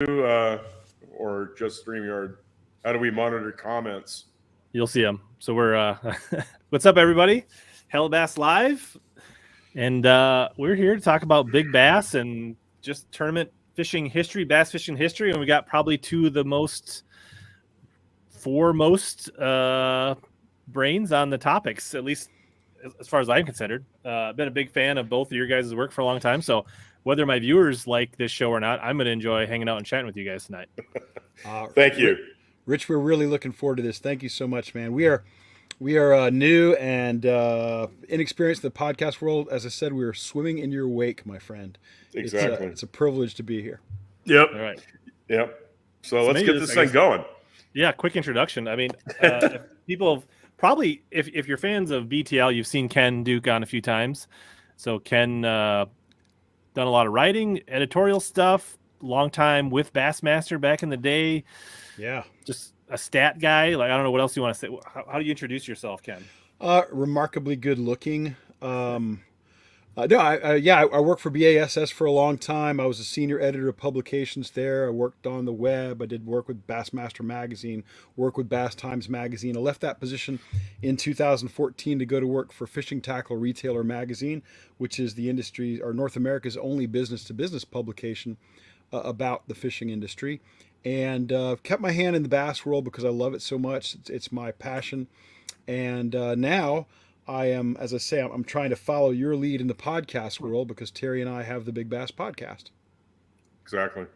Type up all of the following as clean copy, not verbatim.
or just StreamYard? How do we monitor comments? You'll see them. So we're what's up, everybody? HellaBass Live, and we're here to talk about big bass and just tournament fishing history, bass fishing history, and we got probably two of the foremost brains on the topics, at least as far as I'm considered. I've been a big fan of both of your guys' work for a long time, so whether my viewers like this show or not, I'm going to enjoy hanging out and chatting with you guys tonight. Thank you. Rich, we're really looking forward to this. Thank you so much, man. We are new and inexperienced in the podcast world. As I said, we are swimming in your wake, my friend. Exactly. It's a privilege to be here. Yep. All right. Yep. So let's get this thing going. Yeah, quick introduction. I mean, if people probably, if you're fans of BTL, you've seen Ken Duke on a few times. So Ken done a lot of writing, editorial stuff, long time with Bassmaster back in the day. Yeah. Just a stat guy. Like, I don't know what else you want to say. How do you introduce yourself, Ken? Remarkably good looking. I worked for BASS for a long time. I was a senior editor of publications there. I worked on the web. I did work with Bassmaster Magazine, work with Bass Times Magazine. I left that position in 2014 to go to work for Fishing Tackle Retailer Magazine, which is the industry, or North America's only business-to-business publication about the fishing industry. And kept my hand in the bass world because I love it so much. It's my passion. And now I am, as I say, I'm trying to follow your lead in the podcast world because Terry and I have the Big Bass podcast. Exactly.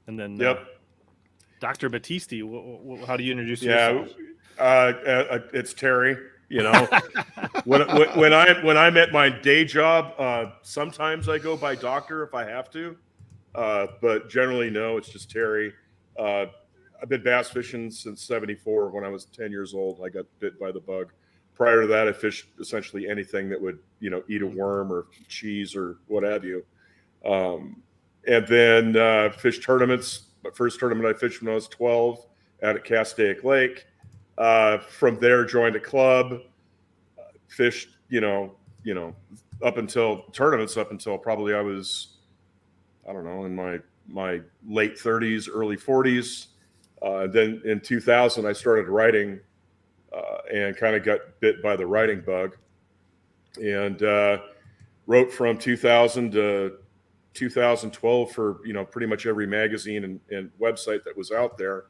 And then, yep. Dr. Battisti, how do you introduce yourself? It's Terry. You know, when I'm at my day job, sometimes I go by doctor if I have to, but generally no, it's just Terry. I've been bass fishing since '74. When I was 10 years old, I got bit by the bug. Prior to that, I fished essentially anything that would, eat a worm or cheese or what have you. And then fished tournaments. My first tournament I fished when I was 12 out at Castaic Lake. From there, joined a club. Fished, up until probably I was, I don't know, in my late 30s, early 40s. Then in 2000, I started writing and kind of got bit by the writing bug. And wrote from 2000 to 2012 for, pretty much every magazine and website that was out there.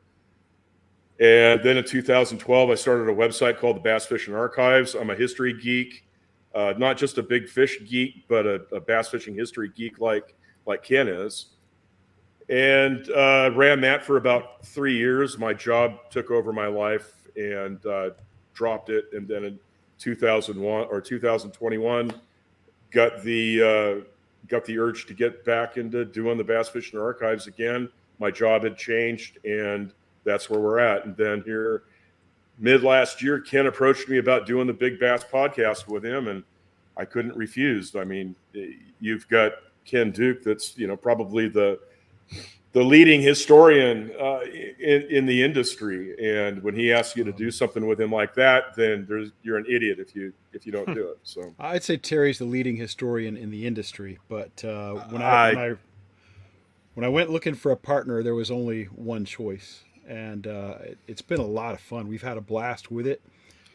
And then in 2012, I started a website called the Bass Fishing Archives. I'm a history geek, not just a big fish geek, but a bass fishing history geek like Ken is. And ran that for about 3 years. My job took over my life and dropped it. And then in 2001 or 2021, got the urge to get back into doing the Bass Fishing Archives again. My job had changed, and that's where we're at. And then here, mid last year, Ken approached me about doing the Big Bass podcast with him, and I couldn't refuse. I mean, you've got Ken Duke, that's probably the leading historian in the industry, and when he asks you to do something with him like that, then you're an idiot if you don't do it. So I'd say Terry's the leading historian in the industry, but when I went looking for a partner, there was only one choice, and it's been a lot of fun. We've had a blast with it,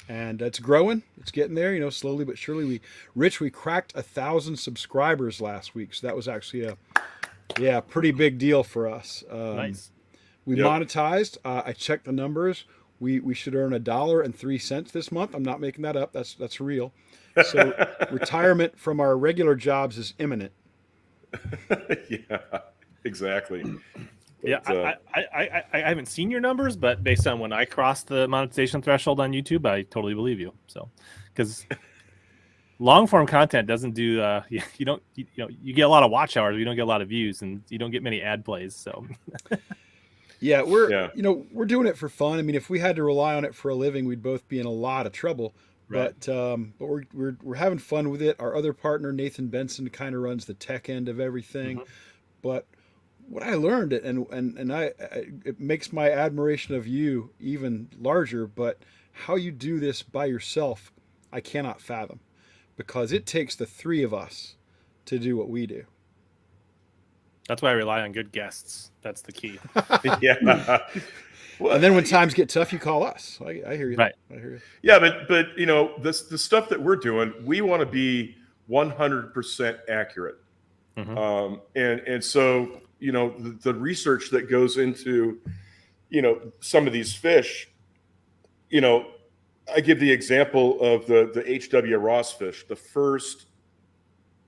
and it's growing. It's getting there, slowly but surely. We cracked 1,000 subscribers last week, so that was actually a pretty big deal for us. Nice. We monetized. I checked the numbers. We should earn $1.03 this month. I'm not making that up. That's real. So retirement from our regular jobs is imminent. Yeah, exactly. But, I haven't seen your numbers, but based on when I crossed the monetization threshold on YouTube, I totally believe you. So, because long form content doesn't do you get a lot of watch hours, but you don't get a lot of views, and you don't get many ad plays. So yeah, we're doing it for fun. I mean, if we had to rely on it for a living, we'd both be in a lot of trouble. Right. But we're having fun with it. Our other partner, Nathan Benson, kind of runs the tech end of everything. Mm-hmm. But what I learned, it makes my admiration of you even larger. But how you do this by yourself, I cannot fathom. Because it takes the three of us to do what we do. That's why I rely on good guests. That's the key. Yeah. Well, And then when times get tough, you call us. I hear you. Right. I hear you. yeah, but you know, the stuff that we're doing, we want to be 100% accurate. Mhm. And so, you know, the research that goes into, you know, some of these fish, you know, I give the example of the H.W. Ross fish, the first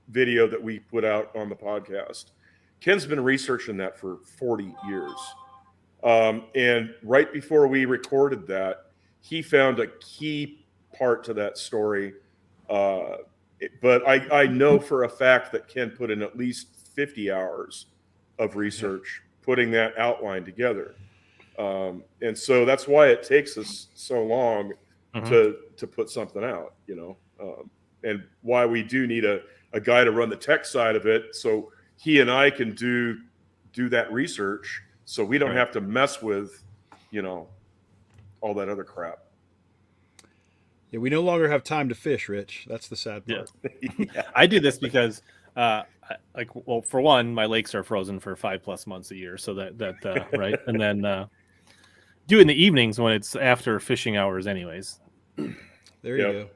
video that we put out on the podcast. Ken's been researching that for 40 years. And right before we recorded that, he found a key part to that story. But I know for a fact that Ken put in at least 50 hours of research putting that outline together. And so that's why it takes us so long to put something out, you know, and why we do need a guy to run the tech side of it. So he and I can do that research so we don't have to mess with, you know, all that other crap. Yeah, we no longer have time to fish, Rich. That's the sad part. Yeah. I do this because, well, for one, my lakes are frozen for 5+ months a year, so that right, and then do it in the evenings when it's after fishing hours, anyways. There you go.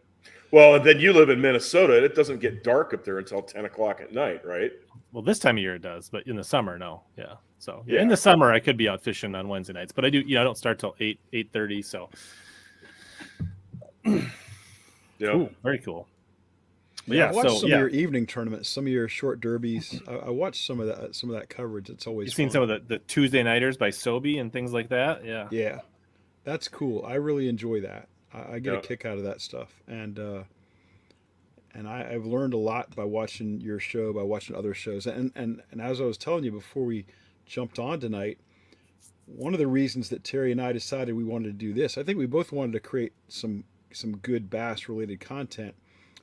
Well, and then you live in Minnesota. It doesn't get dark up there until 10 o'clock at night, right? Well, this time of year it does, but in the summer, no. Yeah. So in the summer, I could be out fishing on Wednesday nights, but I do. I don't start till 8:30. So. Yeah. Ooh, very cool. But I watched some of your evening tournaments, some of your short derbies. I watched some of that coverage. It's always You've seen some of the Tuesday nighters by Sobe and things like that. Yeah. Yeah, that's cool. I really enjoy that. I get a kick out of that stuff, and I've learned a lot by watching your show, by watching other shows, and as I was telling you before we jumped on tonight, one of the reasons that Terry and I decided we wanted to do this, I think we both wanted to create some good bass related content,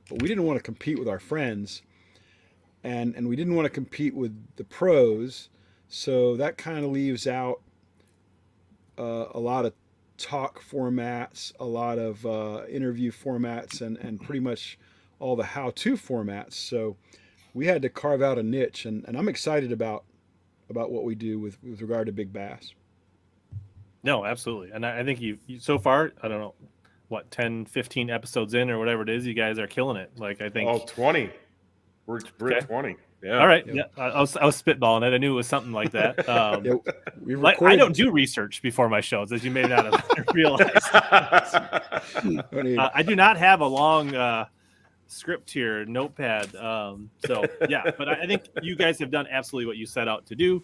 but we didn't want to compete with our friends, and we didn't want to compete with the pros, so that kind of leaves out a lot of talk formats, a lot of interview formats, and pretty much all the how-to formats. So we had to carve out a niche, and I'm excited about what we do with regard to big bass. No, absolutely. And I think you so far, I don't know, what, 10, 15 episodes in or whatever it is, you guys are killing it. Like, I think 20. We're at 20. Yeah. All right. Yeah. I was spitballing it. I knew it was something like that. Like, I don't do research before my shows, as you may not have realized. I do not have a long script here, notepad. So yeah, but I think you guys have done absolutely what you set out to do.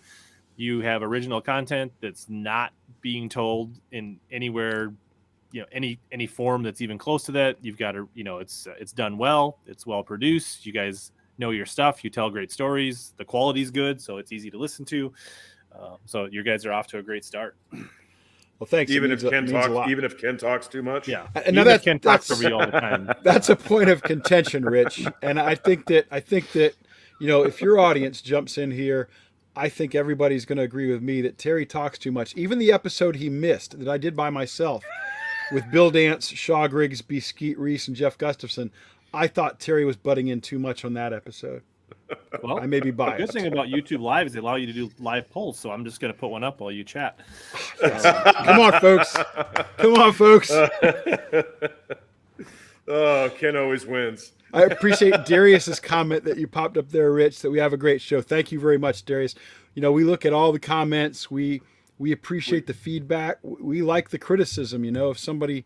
You have original content that's not being told in anywhere, you know, any form that's even close to that. You've got to, you know, it's done well. It's well produced. You guys know your stuff. You tell great stories. The quality's good, so it's easy to listen to. So you guys are off to a great start. Well, thanks. Even if Ken talks too much. Yeah. And now Ken talks over you all the time. That's a point of contention, Rich. And I think that, you know, if your audience jumps in here, I think everybody's going to agree with me that Terry talks too much. Even the episode he missed that I did by myself with Bill Dance, Shaw Griggs, B. Skeet Reese, and Jeff Gustafson, I thought Terry was butting in too much on that episode. Well, I may be biased. The good thing about YouTube Live is they allow you to do live polls, so I'm just going to put one up while you chat. Come on, folks. Come on, folks. Oh, Ken always wins. I appreciate Darius's comment that you popped up there, Rich, that we have a great show. Thank you very much, Darius. You know, we look at all the comments. We appreciate the feedback. We like the criticism. You know, if somebody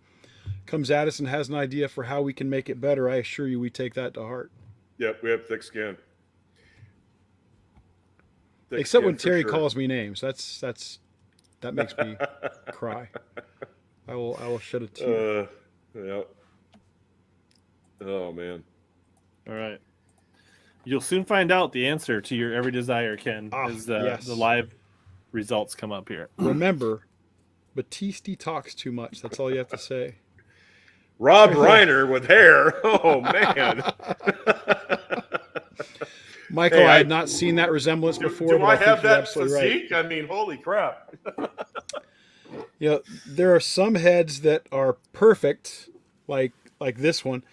comes at us and has an idea for how we can make it better, I assure you we take that to heart. Yep, we have thick skin. Except when Terry calls me names. That makes me cry. I will shed a tear. Yeah. Oh man. All right. You'll soon find out the answer to your every desire, Ken, as the live results come up here. Remember, Batisti talks too much. That's all you have to say. Rob Reiner with hair. Oh man. Michael, I had not seen that resemblance before. Do I have that physique? Right. I mean, holy crap. You know, there are some heads that are perfect, like this one,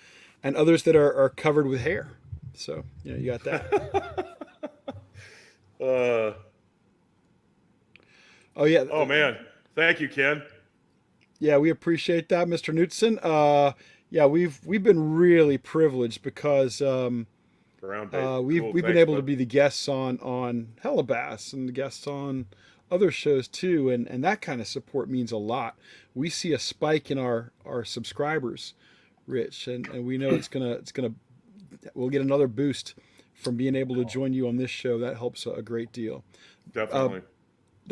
and others that are covered with hair. So, you know, you got that. Oh yeah. Oh man, thank you, Ken. Yeah, we appreciate that, Mr. Knutson. Yeah, we've been really privileged because Brown bait. we've Cool. been Thanks, able to bud. be the guests on HellaBass and the guests on other shows too, and that kind of support means a lot. We see a spike in our subscribers, Rich, and we know it's gonna we'll get another boost from being able to join you on this show. That helps a great deal. Definitely.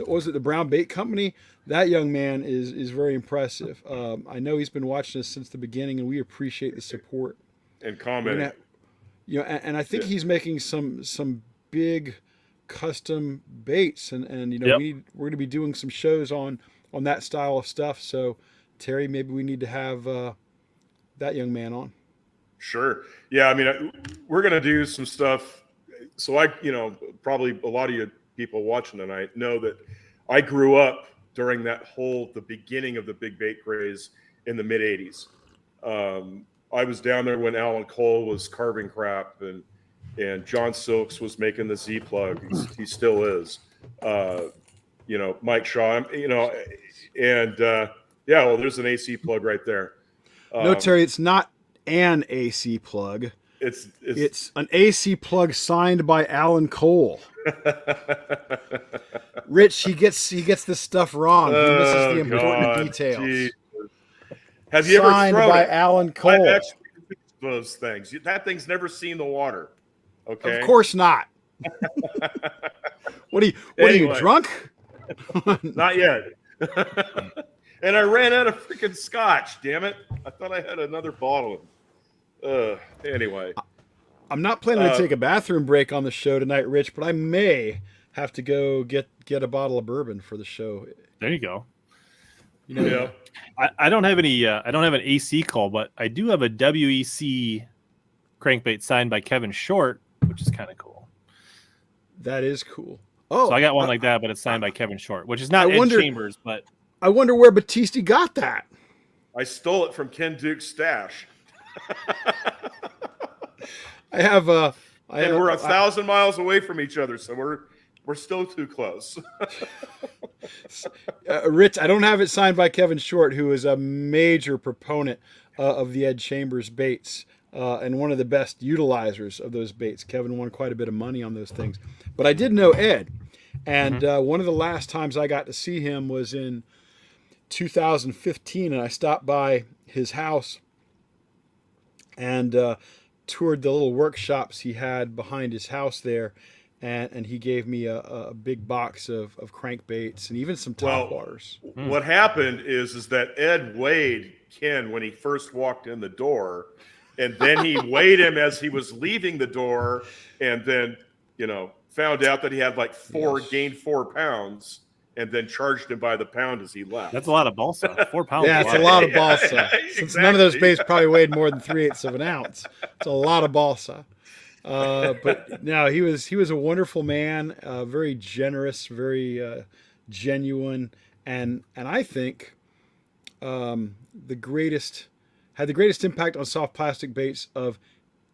Was it the Brown Bait Company? That young man is very impressive. I know he's been watching us since the beginning, and we appreciate the support. And We're commenting. gonna, and I think Yeah. he's making some big custom baits, and Yep. we're gonna be doing some shows on that style of stuff. So Terry, maybe we need to have that young man on. Sure. Yeah. I mean, we're going to do some stuff. So probably a lot of you people watching tonight know that I grew up during the beginning of the big bait craze in the mid 80s. I was down there when Alan Cole was carving crap and John Silks was making the Z plug. He still is. Mike Shaw, and well, there's an AC plug right there. No, Terry, it's not an AC plug. It's an AC plug signed by Alan Cole. Rich, he gets this stuff wrong. He misses the important details. Geez. Have you Signed ever thrown by it? Alan Cole? I've actually used those things. That thing's never seen the water. Okay. Of course not. What are you drunk? Not yet. And I ran out of freaking scotch. Damn it! I thought I had another bottle. Anyway, I'm not planning to take a bathroom break on the show tonight, Rich, but I may have to go get a bottle of bourbon for the show. There you go. yeah. I don't have any. I don't have an AC call, but I do have a WEC crankbait signed by Kevin Short, which is kind of cool. That is cool. Oh, So I got one like that, but it's signed by Kevin Short, which is not Ed Chambers, but I wonder where Batisti got that. I stole it from Ken Duke's stash. And we're 1,000 miles away from each other, so we're still too close. Rich, I don't have it signed by Kevin Short, who is a major proponent of the Ed Chambers baits and one of the best utilizers of those baits. Kevin won quite a bit of money on those things. But I did know Ed, and one of the last times I got to see him was in 2015, and I stopped by his house and toured the little workshops he had behind his house there. And he gave me a big box of crankbaits and even some top waters. What happened is that Ed weighed Ken when he first walked in the door, and then he weighed him as he was leaving the door, and then found out that he had gained 4 pounds, and then charged him by the pound as he left. that's a lot of balsa. 4 pounds. Yeah, it's a lot of balsa. Since none of those baits probably weighed more than 3/8 of an ounce, it's a lot of balsa. But no, he was a wonderful man, very generous, very genuine, and I think the greatest impact on soft plastic baits of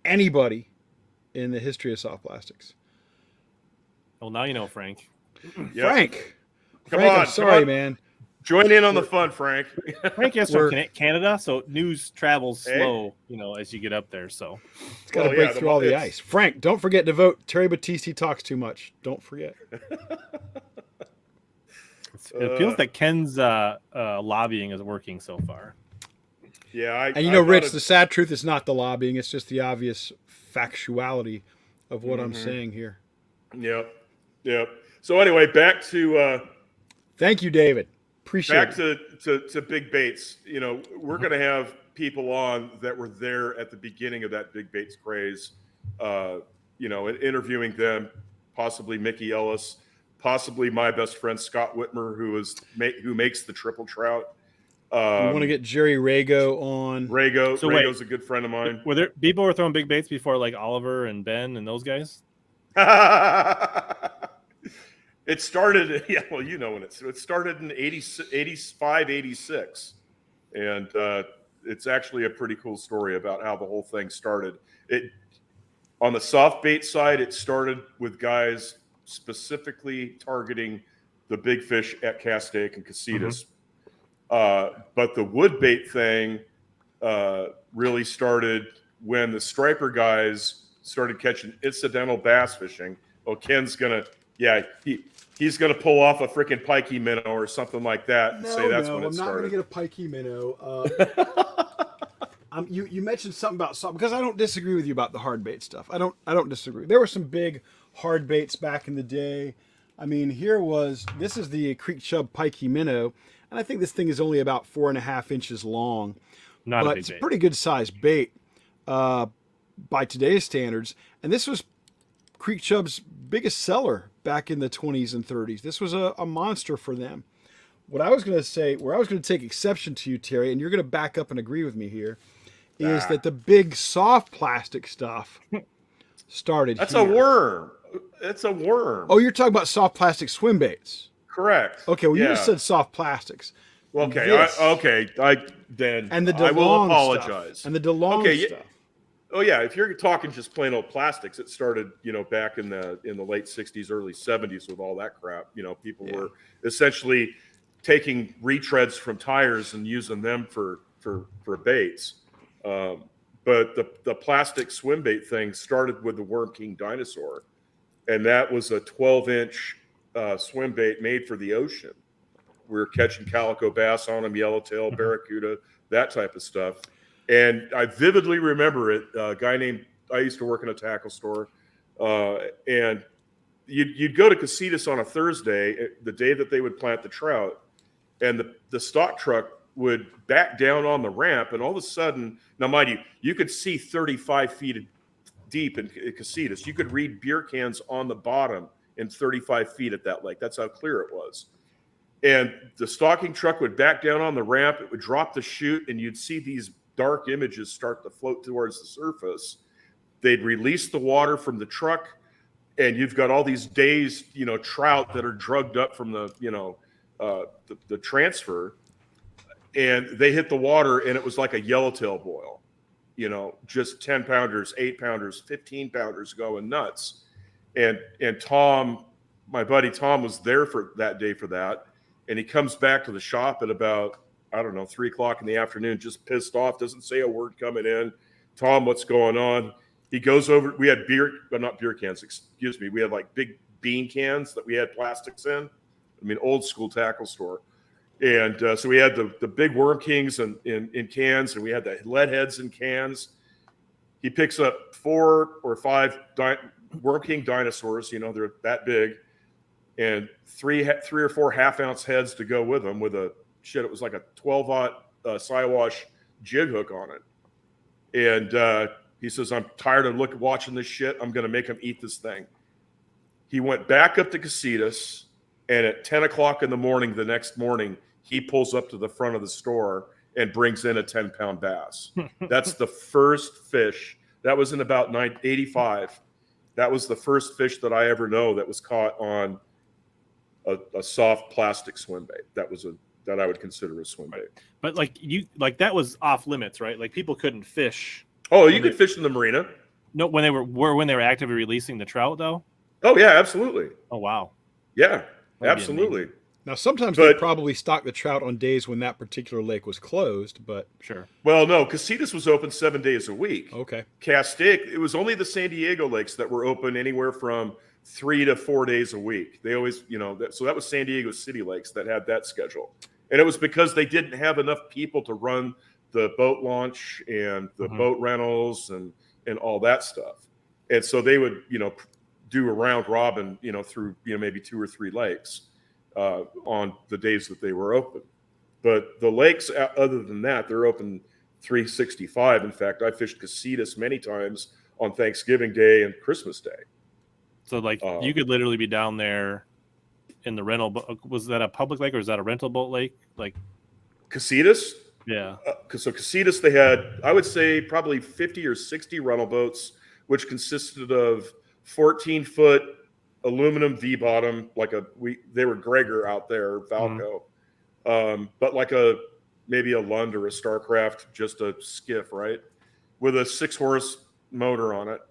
anybody in the history of soft plastics. Well, now you know, Frank. Yep. Frank, Come I'm on, sorry, man. Join in on the fun, Frank. Frank is from Canada, so news travels slow, as you get up there. So It's got to break through all the ice. Frank, don't forget to vote. Terry Batisti talks too much. Don't forget. it feels like Ken's lobbying is working so far. Yeah, Rich, the sad truth is not the lobbying; it's just the obvious factuality of what I'm saying here. Yep. So anyway, back to thank you, David. Appreciate it. to big baits. We're going to have people on that were there at the beginning of that big baits craze. And interviewing them, possibly Mickey Ellis, possibly my best friend Scott Whitmer, who makes the triple trout. We want to get Jerry Rago on. Rago's a good friend of mine. Were there people were throwing big baits before, like Oliver and Ben and those guys? It started, when it started in 85, 86. And it's actually a pretty cool story about how the whole thing started. On the soft bait side, it started with guys specifically targeting the big fish at Castaic and Casitas. But the wood bait thing really started when the striper guys started catching incidental bass fishing. Well, Ken's gonna, he's gonna pull off a freaking pikey minnow or something like that and say that's when it started. I'm not gonna get a pikey minnow. You mentioned something about something, because I don't disagree with you about the hard bait stuff. I don't disagree. There were some big hard baits back in the day. I mean, this is the creek chub pikey minnow, and I think this thing is only about 4.5 inches long. But it's a pretty good sized bait by today's standards. And this was creek chub's biggest seller back in the 20s and 30s. This was a monster for them. What I was going to say, where I was going to take exception to you, Terry, and you're going to back up and agree with me here, is that the big soft plastic stuff started That's here. a worm. It's a worm. Oh, you're talking about soft plastic swim baits. Correct. Okay, well, you just said soft plastics. Okay, And the I will DeLong apologize. Stuff. And the DeLong stuff. Oh yeah, if you're talking just plain old plastics, it started, back in the late 60s, early 70s with all that crap. People were essentially taking retreads from tires and using them for baits. But the plastic swim bait thing started with the Worm King dinosaur, and that was a 12-inch swim bait made for the ocean. We were catching calico bass on them, yellowtail, barracuda, that type of stuff. And I vividly remember it. A guy I used to work in a tackle store, and you'd go to Casitas on a Thursday, the day that they would plant the trout, and the stock truck would back down on the ramp, and all of a sudden, now mind you could see 35 feet deep in Casitas. You could read beer cans on the bottom in 35 feet at that lake. That's how clear it was. And the stocking truck would back down on the ramp, it would drop the chute, and you'd see these dark images start to float towards the surface. They'd release the water from the truck, and you've got all these dazed, trout that are drugged up from the transfer, and they hit the water, and it was like a yellowtail boil, just 10 pounders, 8 pounders, 15 pounders going nuts. And Tom, my buddy Tom, was there for that day for that. And he comes back to the shop at about, 3 o'clock in the afternoon, just pissed off, doesn't say a word coming in. Tom, what's going on? He goes over, we had not beer cans, excuse me. We had like big bean cans that we had plastics in. Old school tackle store. And so we had the big Worm Kings in cans, and we had the lead heads in cans. He picks up 4 or 5 Worm King dinosaurs, they're that big, and 3 or 4 half-ounce heads to go with them, with it was like a 12-aught Siwash jig hook on it. And he says, I'm tired of watching this shit. I'm going to make him eat this thing. He went back up to Casitas, and at 10 o'clock in the morning, the next morning, he pulls up to the front of the store and brings in a 10-pound bass. That's the first fish. That was in about 1985. That was the first fish that I ever know that was caught on a soft plastic swim bait. That I would consider a swim bait. But that was off limits, right? Like, people couldn't fish. Oh, you could fish in the marina. No, when they were actively releasing the trout, though. Oh yeah, absolutely. Oh wow. Yeah, absolutely. Now, sometimes they probably stock the trout on days when that particular lake was closed, but sure. Well, no, Casitas was open 7 days a week. Okay. Castaic, it was only the San Diego lakes that were open anywhere from 3 to 4 days a week. They always, so that was San Diego City Lakes that had that schedule. And it was because they didn't have enough people to run the boat launch and the boat rentals and all that stuff. And so they would, do a round robin, through, maybe 2 or 3 lakes on the days that they were open. But the lakes, other than that, they're open 365. In fact, I fished Casitas many times on Thanksgiving Day and Christmas Day. So you could literally be down there in the rental. Was that a public lake or is that a rental boat lake? Like Casitas? Yeah. So Casitas, they had, I would say, probably 50 or 60 rental boats, which consisted of 14-foot aluminum V-bottom, they were Gregor out there, Valco, but maybe a Lund or a Starcraft, just a skiff, right, with a 6-horse motor on it.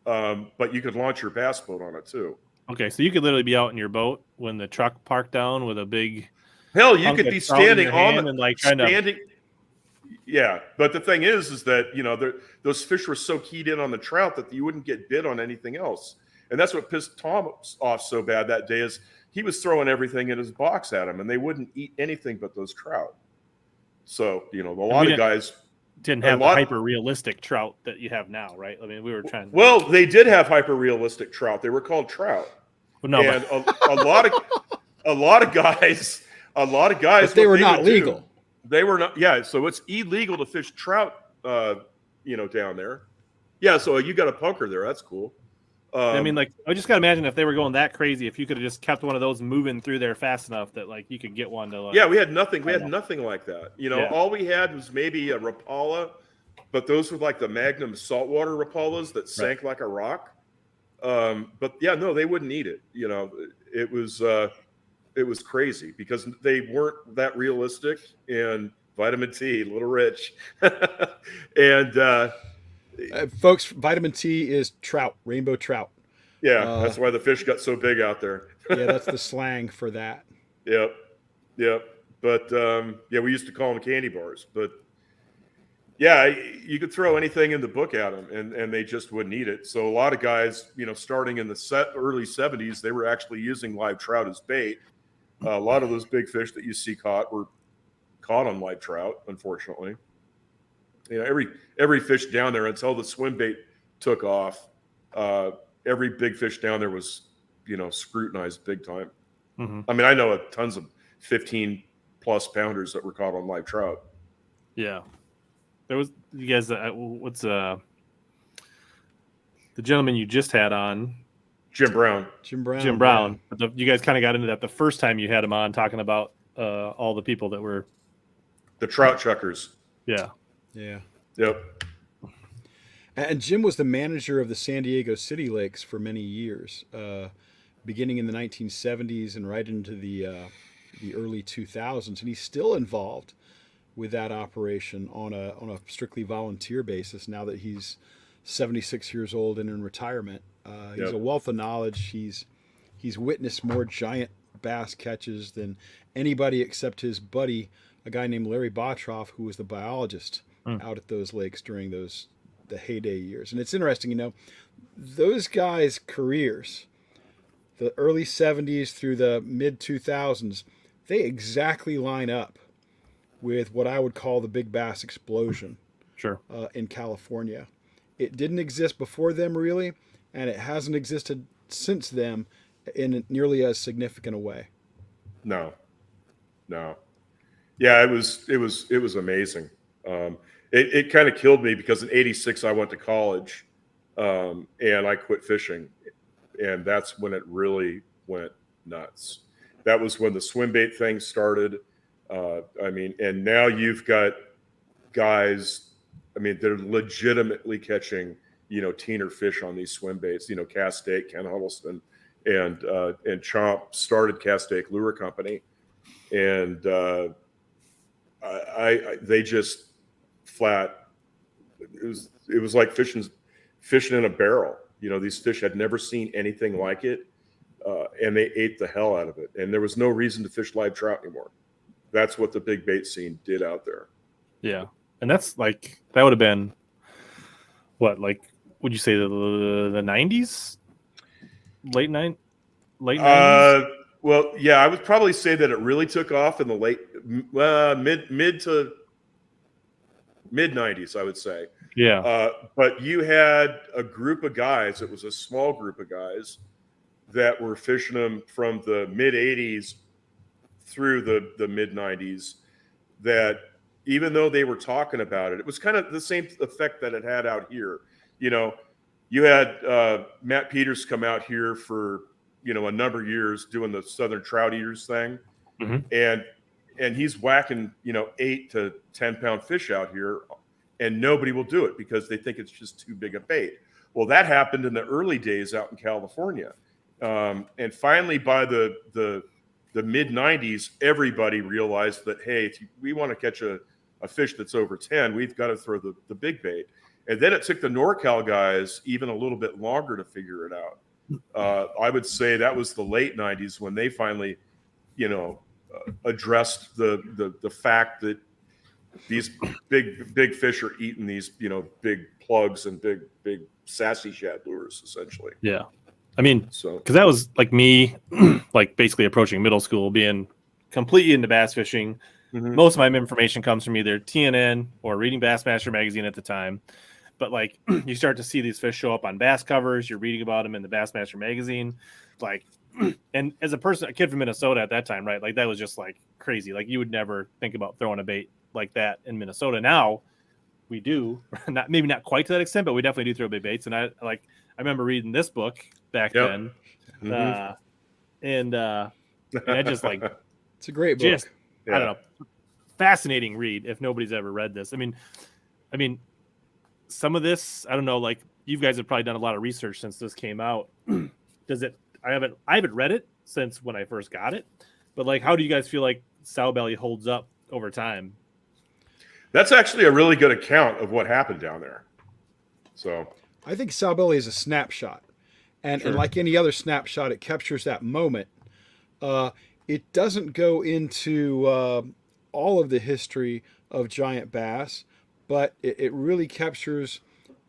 But you could launch your bass boat on it too. Okay, so you could literally be out in your boat when the truck parked down with a big Hell, you hunk could of be trout in standing your on hand the and like trying to. standing. Yeah, but the thing is that those fish were so keyed in on the trout that you wouldn't get bit on anything else, and that's what pissed Tom off so bad that day. Is he was throwing everything in his box at him, and they wouldn't eat anything but those trout. So a lot of guys didn't a have the lot. hyper realistic trout that you have now, right? I mean, we were trying. Well, they did have hyper realistic trout. They were called trout, No, and a lot of guys, But they were not legal. They were not. Yeah, so it's illegal to fish trout, down there. Yeah, so you got a punker there. That's cool. I mean, like, I just gotta imagine if they were going that crazy, if you could have just kept one of those moving through there fast enough that like you could get one to. Like, yeah, we had nothing. We had nothing like that. Yeah. All we had was maybe a Rapala, but those were like the Magnum saltwater Rapalas that sank like a rock. But yeah, no, they wouldn't eat it. It was crazy because they weren't that realistic, and vitamin T, a little rich, and Folks, vitamin T is trout, rainbow trout. yeah, that's why the fish got so big out there. Yeah, that's the slang for that. Yep. But we used to call them candy bars. But yeah, you could throw anything in the book at them, and they just wouldn't eat it. So a lot of guys, starting in the early 70s, they were actually using live trout as bait. A lot of those big fish that you see caught were caught on live trout, unfortunately. Every fish down there, until the swim bait took off, every big fish down there was, scrutinized big time. Mm-hmm. I mean, I know tons of 15 plus pounders that were caught on live trout. Yeah, there was you guys. What's the gentleman you just had on? Jim Brown. Jim Brown. Yeah. You guys kind of got into that the first time you had him on, talking about all the people that were the trout chuckers. Yeah. Yep. And Jim was the manager of the San Diego City Lakes for many years, beginning in the 1970s and right into the early 2000s, and he's still involved with that operation on a strictly volunteer basis now that he's 76 years old and in retirement. He's a wealth of knowledge. He's witnessed more giant bass catches than anybody except his buddy, a guy named Larry Bottroff, who was the biologist out at those lakes during the heyday years. And it's interesting, those guys' careers, the early 70s through the mid 2000s, they exactly line up with what I would call the big bass explosion. Sure. In California. It didn't exist before them, really, and it hasn't existed since them in nearly as significant a way. No. Yeah, it was amazing. It kind of killed me because in '86 I went to college, and I quit fishing, and that's when it really went nuts. That was when the swim bait thing started. And now you've got guys. They're legitimately catching, teener fish on these swim baits. Cass Stake, Ken Huddleston, and Chomp started Cass Stake Lure Company, and they just flat. It was like fishing in a barrel. These fish had never seen anything like it, and they ate the hell out of it. And there was no reason to fish live trout anymore. That's what the big bait scene did out there. Yeah. And that's like, that would have been what, like, would you say the 90s? Late 90s? Well, yeah, I would probably say that it really took off in the late mid to mid 90s, I would say. Yeah. But you had a group of guys, it was a small group of guys that were fishing them from the mid 80s through the mid 90s, that even though they were talking about it, it was kind of the same effect that it had out here. You had Matt Peters come out here for, a number of years doing the Southern Trout Eaters thing. Mm-hmm. And he's whacking, 8 to 10 pound fish out here, and nobody will do it because they think it's just too big a bait. Well, that happened in the early days out in California. And finally by the mid 90s, everybody realized that, hey, if we want to catch a fish that's over 10, we've got to throw the big bait. And then it took the NorCal guys even a little bit longer to figure it out. I would say that was the late 90s when they finally, addressed the fact that these big fish are eating these, big plugs and big sassy shad lures, essentially. Yeah. I mean, so because that was like me, like basically approaching middle school, being completely into bass fishing. Mm-hmm. Most of my information comes from either TNN or reading Bassmaster magazine at the time. But like you start to see these fish show up on bass covers, you're reading about them in the Bassmaster magazine, like, and as a kid from Minnesota at that time, right? Like that was just like crazy. Like you would never think about throwing a bait like that in Minnesota. Now we do, maybe not quite to that extent, but we definitely do throw big baits. And I remember reading this book back then, and I just like, it's a great book. Just, I don't know, fascinating read if nobody's ever read this. I mean, some of this, I don't know, like you guys have probably done a lot of research since this came out. I haven't read it since when I first got it, but like, how do you guys feel like Sow Belly holds up over time? That's actually a really good account of what happened down there. So I think Sow Belly is a snapshot, and like any other snapshot, it captures that moment. It doesn't go into all of the history of giant bass, but it really captures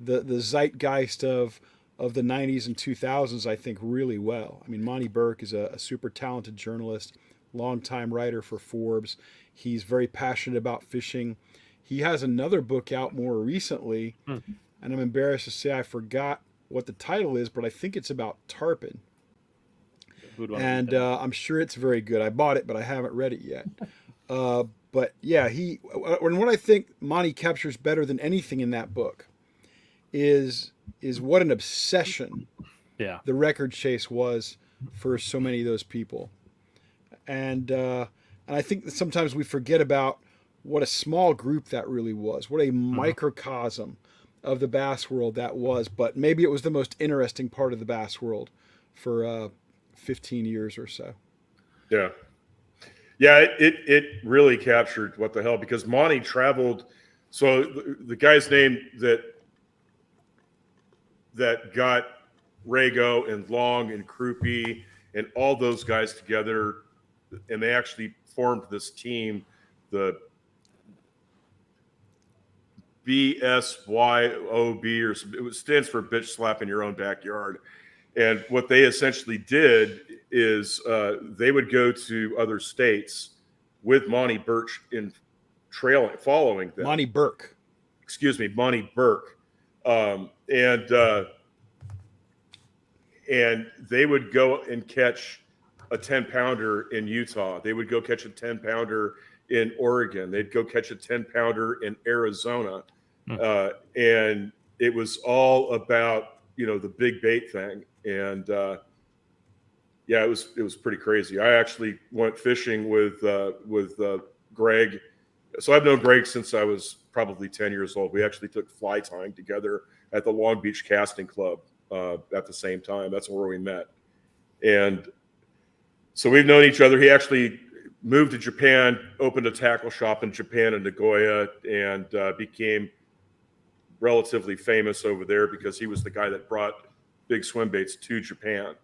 the zeitgeist of the 90s and 2000s, I think, really well. I mean, Monty Burke is a super talented journalist, longtime writer for Forbes. He's very passionate about fishing. He has another book out more recently, and I'm embarrassed to say I forgot what the title is, but I think it's about tarpon. And I'm sure it's very good. I bought it, but I haven't read it yet. But yeah, what I think Monty captures better than anything in that book is what an obsession the record chase was for so many of those people. And I think that sometimes we forget about what a small group that really was, what a microcosm of the bass world that was. But maybe it was the most interesting part of the bass world for 15 years or so. Yeah. Yeah, it really captured what the hell, because Monty traveled. So the guy's name that got Rago and Long and Krupe and all those guys together, and they actually formed this team, the BSYOB, or it stands for Bitch Slap in Your Own Backyard. And what they essentially did is they would go to other states with Monty Birch following them. Monty Burke. Excuse me, Monty Burke. And they would go and catch a 10-pounder in Utah. They would go catch a 10-pounder in Oregon. They'd go catch a 10-pounder in Arizona. And it was all about, the big bait thing. And it was pretty crazy. I actually went fishing with Greg. So I've known Greg since I was probably 10 years old. We actually took fly tying together at the Long Beach Casting Club at the same time. That's where we met. And so we've known each other. He actually moved to Japan, opened a tackle shop in Japan in Nagoya, and became relatively famous over there because he was the guy that brought big swim baits to Japan.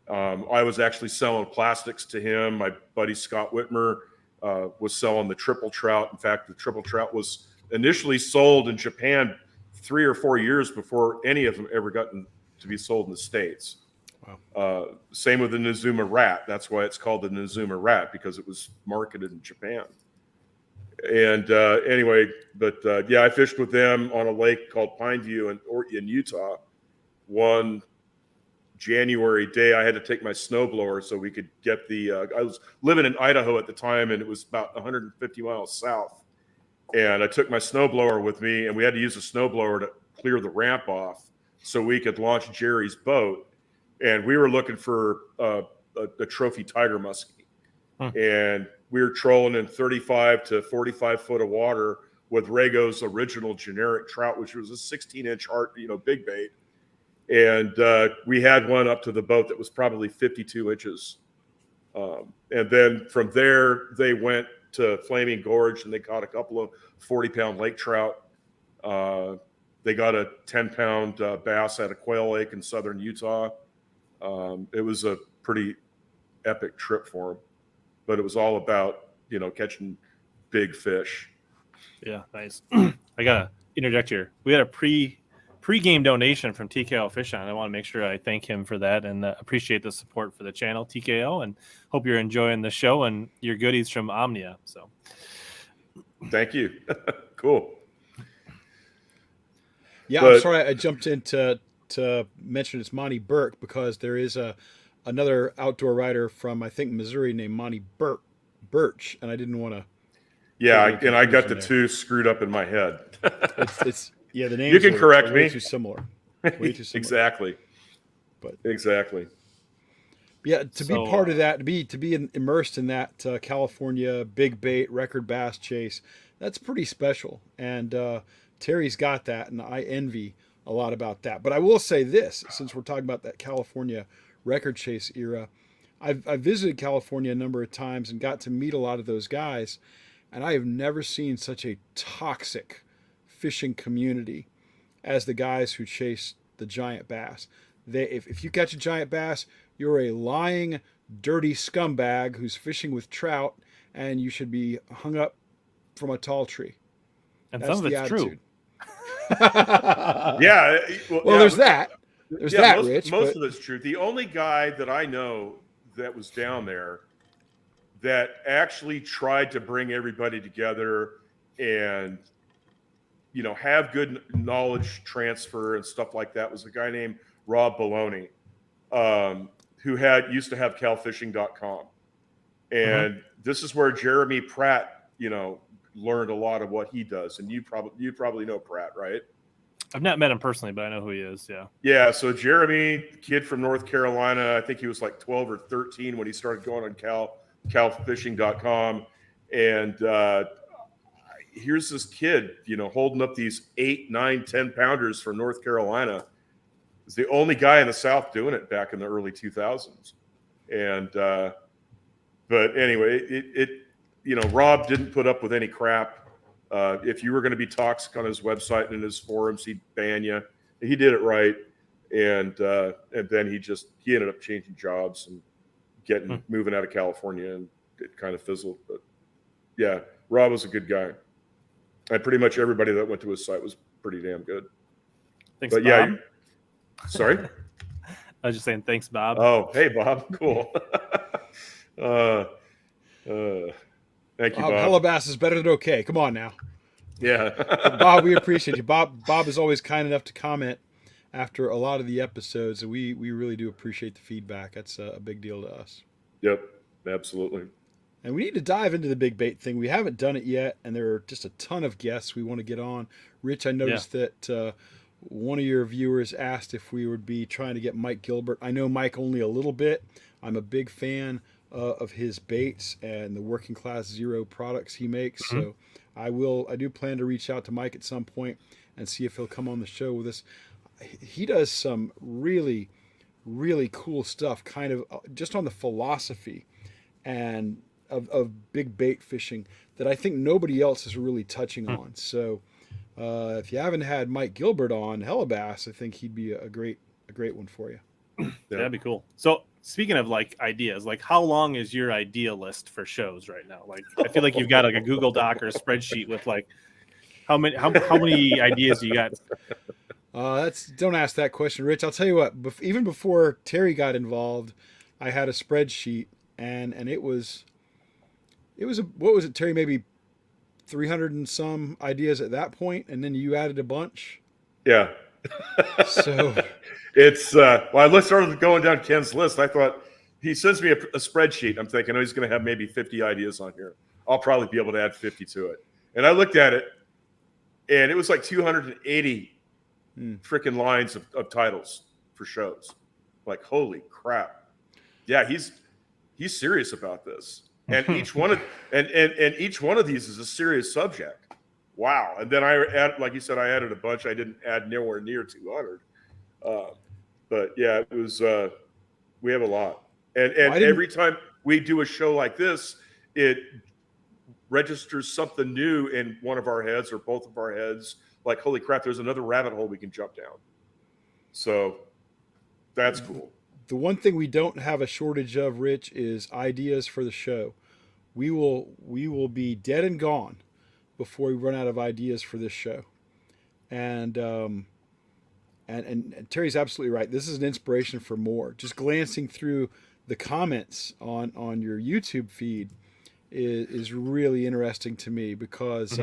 I was actually selling plastics to him. My buddy Scott Whitmer was selling the triple trout. In fact, the triple trout was initially sold in Japan 3 or 4 years before any of them ever got to be sold in the States. Wow. Same with the Nizuma rat. That's why it's called the Nizuma rat, because it was marketed in Japan. And anyway, I fished with them on a lake called Pineview in Utah. One January day, I had to take my snowblower so we could get I was living in Idaho at the time, and it was about 150 miles south. And I took my snowblower with me, and we had to use a snowblower to clear the ramp off so we could launch Jerry's boat. And we were looking for a trophy tiger muskie. And we were trolling in 35 to 45 foot of water with Rago's original generic trout, which was a 16-inch big bait. And we had one up to the boat that was probably 52 inches. And then from there, they went to Flaming Gorge, and they caught a couple of 40-pound lake trout. They got a 10-pound bass at a quail lake in southern Utah. It was a pretty epic trip for him, but it was all about, catching big fish. Yeah, nice. I gotta interject here. We had a pre-game donation from TKO Fishing. I want to make sure I thank him for that and appreciate the support for the channel, TKO, and hope you're enjoying the show and your goodies from Omnia. So, thank you. Cool. Yeah, I'm sorry I jumped in to mention it's Monty Burke, because there is another outdoor rider from, I think, Missouri named Monty Birch, and I didn't want to. Yeah, and I got the two screwed up in my head. it's the names. You can correct way me. Too similar. Way too similar. Exactly. But exactly. Yeah, to be part of that, to be immersed in that California big bait record bass chase, that's pretty special. And Terry's got that, and I envy a lot about that. But I will say this, since we're talking about that California record chase era, I've visited California a number of times and got to meet a lot of those guys, and I have never seen such a toxic fishing community as the guys who chase the giant bass. If you catch a giant bass, you're a lying, dirty scumbag who's fishing with trout, and you should be hung up from a tall tree. And some of it's true. Yeah. Well, there's that. There's that, Rich. Most of it's true. The only guy that I know that was down there that actually tried to bring everybody together and, have good knowledge transfer and stuff like that was a guy named Rob Baloney, who used to have calfishing.com. And this is where Jeremy Pratt, learned a lot of what he does. And you probably know Pratt, right? I've not met him personally, but I know who he is. Yeah. Yeah. So Jeremy, kid from North Carolina, I think he was like 12 or 13 when he started going on calfishing.com. And here's this kid, holding up these 8, 9, 10 pounders from North Carolina. He's the only guy in the South doing it back in the early 2000s. And, but anyway, Rob didn't put up with any crap. If you were going to be toxic on his website and in his forums, he'd ban you. He did it right. And then he ended up changing jobs and moving out of California, and it kind of fizzled. But yeah, Rob was a good guy. And pretty much everybody that went to his site was pretty damn good. Thanks, but Bob. Yeah, sorry? I was just saying, thanks, Bob. Oh, hey, Bob. Cool. Thank you, Bob. HellaBass is better than okay. Come on now. Yeah. Bob, we appreciate you. Bob is always kind enough to comment after a lot of the episodes, and we really do appreciate the feedback. That's a big deal to us. Yep, absolutely. And we need to dive into the big bait thing. We haven't done it yet, and there are just a ton of guests we want to get on. Rich, I noticed that one of your viewers asked if we would be trying to get Mike Gilbert. I know Mike only a little bit. I'm a big fan of his baits and the Working Class Zero products he makes. So I do plan to reach out to Mike at some point and see if he'll come on the show with us. He does some really, really cool stuff, kind of just on the philosophy and of big bait fishing that I think nobody else is really touching on. So if you haven't had Mike Gilbert on HellaBass, I think he'd be a great one for you. Yeah. That'd be cool. So speaking of ideas, how long is your idea list for shows right now? I feel like you've got a Google Doc or a spreadsheet with how many ideas you got? Don't ask that question, Rich. I'll tell you what. Even before Terry got involved, I had a spreadsheet, and it was what was it, Terry? Maybe 300 and some ideas at that point, and then you added a bunch. Yeah. So it's I started going down Ken's list. I thought he sends me a spreadsheet. I'm thinking, he's going to have maybe 50 ideas on here. I'll probably be able to add 50 to it. And I looked at it, and it was like 280 freaking lines of titles for shows. Like, holy crap! Yeah, he's serious about this. And each one of these is a serious subject. Wow! And then like you said, I added a bunch. I didn't add nowhere near 200. But yeah, it was. We have a lot, and every time we do a show like this, it registers something new in one of our heads or both of our heads. Like, holy crap! There's another rabbit hole we can jump down. So that's cool. the one thing we don't have a shortage of, Rich, is ideas for the show. We will be dead and gone before we run out of ideas for this show. And and Terry's absolutely right. This is an inspiration for more. Just glancing through the comments on your YouTube feed is really interesting to me because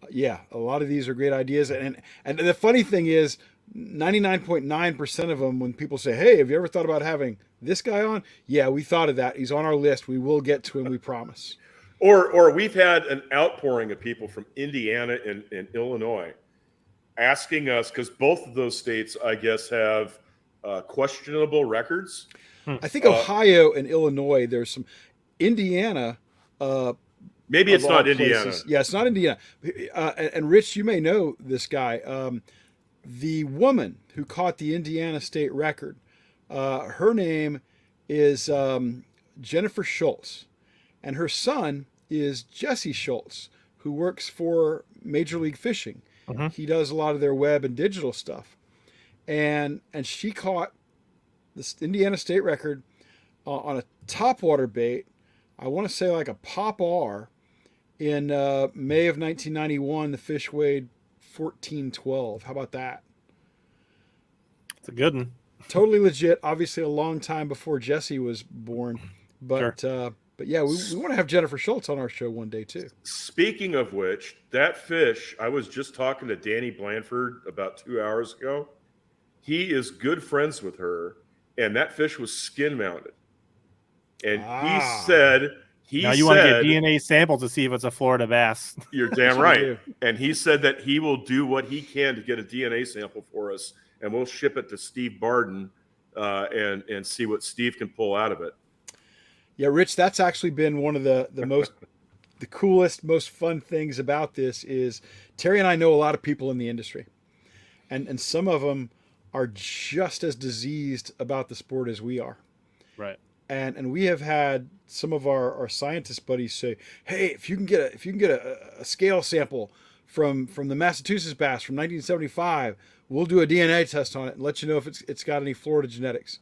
yeah, a lot of these are great ideas. And the funny thing is, 99.9% of them, when people say, "Hey, have you ever thought about having this guy on?" Yeah, we thought of that. He's on our list. We will get to him. We promise. Or we've had an outpouring of people from Indiana and Illinois asking us, because both of those states, I guess, have questionable records. I think Ohio and Illinois. There's some Indiana. Maybe it's not Indiana. Places. Yeah, it's not Indiana. And Rich, you may know this guy. The woman who caught the Indiana state record, her name is Jennifer Schultz, and her son is Jesse Schultz, who works for Major League Fishing. He does a lot of their web and digital stuff, and she caught this Indiana state record on a topwater bait. I want to say like a Pop R in May of 1991. The fish weighed 1412. How about that? It's a good one. Totally legit. Obviously, a long time before Jesse was born, but but yeah, we want to have Jennifer Schultz on our show one day too. Speaking of which, that fish, I was just talking to Danny Blanford about 2 hours ago. He is good friends with her, and that fish was skin mounted. And he said, now you want to get DNA samples to see if it's a Florida bass. You're damn right. And he said that he will do what he can to get a DNA sample for us, and we'll ship it to Steve Barden and see what Steve can pull out of it. Yeah, Rich, that's actually been one of the most the coolest, most fun things about this is Terry and I know a lot of people in the industry, and some of them are just as diseased about the sport as we are. Right. And we have had some of our scientist buddies say, "Hey, if you can get a scale sample from the Massachusetts bass from 1975, we'll do a DNA test on it and let you know if it's got any Florida genetics."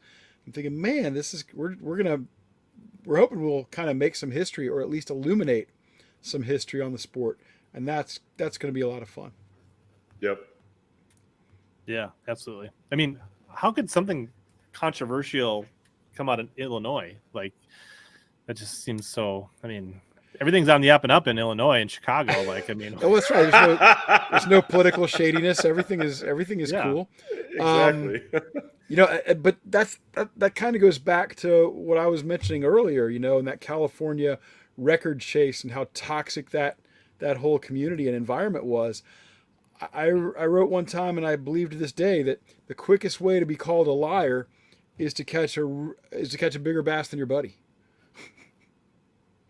I'm thinking, man, this is we're hoping we'll kind of make some history, or at least illuminate some history on the sport, and that's going to be a lot of fun. Yep. Yeah, absolutely. I mean, how could something controversial come out of Illinois? Like, that just seems so. I mean, everything's on the up and up in Illinois and Chicago. Like, I mean, oh, that's right. There's no political shadiness. Everything is cool. Exactly. But that kind of goes back to what I was mentioning earlier. In that California record chase and how toxic that whole community and environment was. I wrote one time, and I believe to this day, that the quickest way to be called a liar is to catch a bigger bass than your buddy.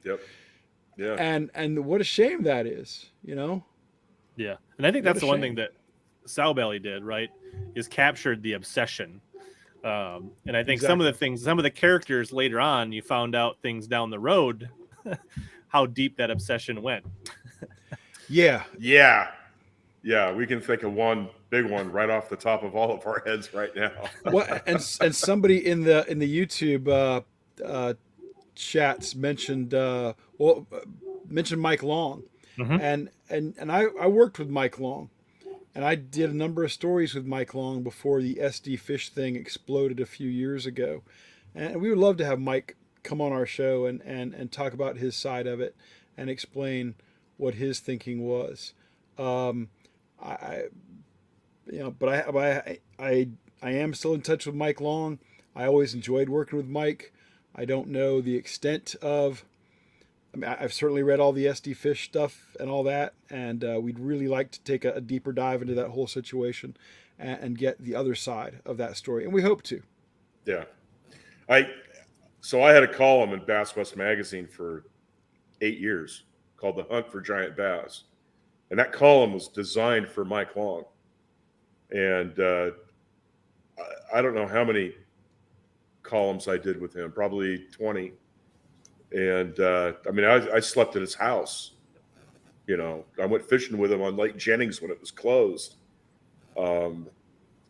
Yep. Yeah. And what a shame that is, Yeah, and I think that's the one thing that Sowbelly did, right, is captured the obsession. And I think some of the characters later on, you found out things down the road, how deep that obsession went. Yeah. We can think of one big one right off the top of all of our heads right now. Well, and somebody in the YouTube chats mentioned Mike Long, and I worked with Mike Long, and I did a number of stories with Mike Long before the SD Fish thing exploded a few years ago, and we would love to have Mike come on our show and talk about his side of it and explain what his thinking was. I am still in touch with Mike Long. I always enjoyed working with Mike. I don't know the extent of. I've certainly read all the SD Fish stuff and all that, and we'd really like to take a deeper dive into that whole situation and get the other side of that story, and we hope to. Yeah, so I had a column in Bass West Magazine for 8 years called "The Hunt for Giant Bass," and that column was designed for Mike Long, and I don't know how many columns I did with him, probably 20. And I slept at his house. I went fishing with him on Lake Jennings when it was closed.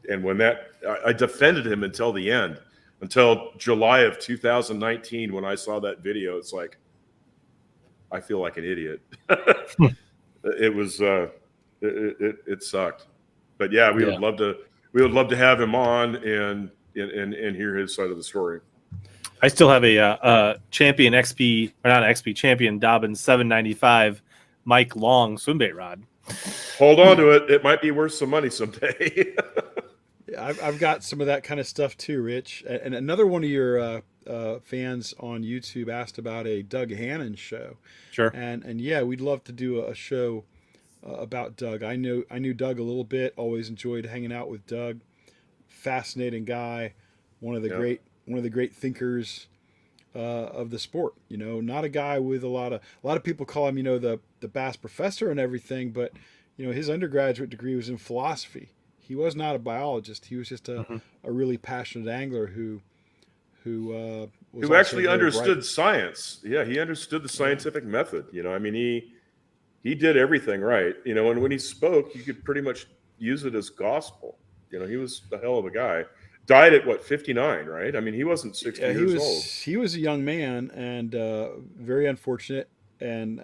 when I defended him until the end, until July of 2019 when I saw that video. It's like I feel like an idiot. It was it sucked, but yeah, we would love to have him on and hear his side of the story. I still have a champion XP, or not XP, champion Dobbins 795 Mike Long swimbait rod. Hold on to it. It might be worth some money someday. Yeah, I've got some of that kind of stuff too, Rich. And another one of your fans on YouTube asked about a Doug Hannon show. Sure. And yeah, we'd love to do a show about Doug. I knew Doug a little bit. Always enjoyed hanging out with Doug. Fascinating guy. One of the great thinkers of the sport. You know, not a guy with a lot of people call him, you know, the bass professor and everything, but you know, his undergraduate degree was in philosophy. He was not a biologist. He was just a really passionate angler who actually understood science. Yeah, he understood the scientific method. You know, I mean, he did everything right. You know, and when he spoke, you could pretty much use it as gospel. You know, he was a hell of a guy. Died at what, 59, right? I mean, he wasn't 60 years old. He was a young man and very unfortunate. And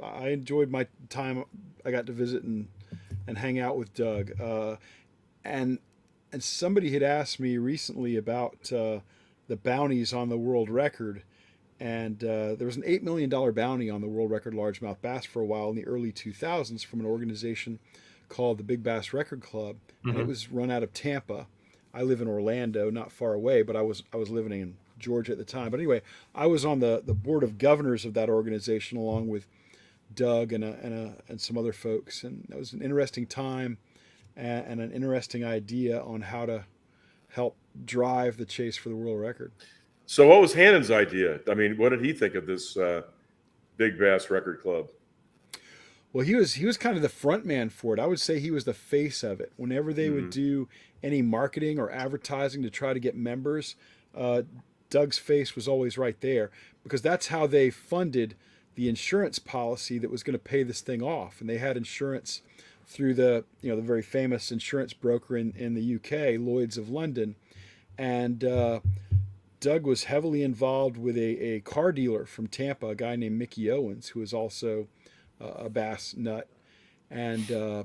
I enjoyed my time. I got to visit and hang out with Doug. And somebody had asked me recently about the bounties on the world record. And there was an $8 million bounty on the World Record Largemouth Bass for a while in the early 2000s from an organization called the Big Bass Record Club. And it was run out of Tampa. I live in Orlando, not far away, but I was living in Georgia at the time. But anyway, I was on the board of governors of that organization along with Doug and some other folks. And that was an interesting time and an interesting idea on how to help drive the chase for the world record. So what was Hannon's idea? I mean, what did he think of this Big Bass Record Club? Well, he was kind of the front man for it. I would say he was the face of it. Whenever they would do any marketing or advertising to try to get members, Doug's face was always right there because that's how they funded the insurance policy that was going to pay this thing off. And they had insurance through the very famous insurance broker in the UK, Lloyd's of London. And Doug was heavily involved with a car dealer from Tampa, a guy named Mickey Owens, who was also a bass nut. And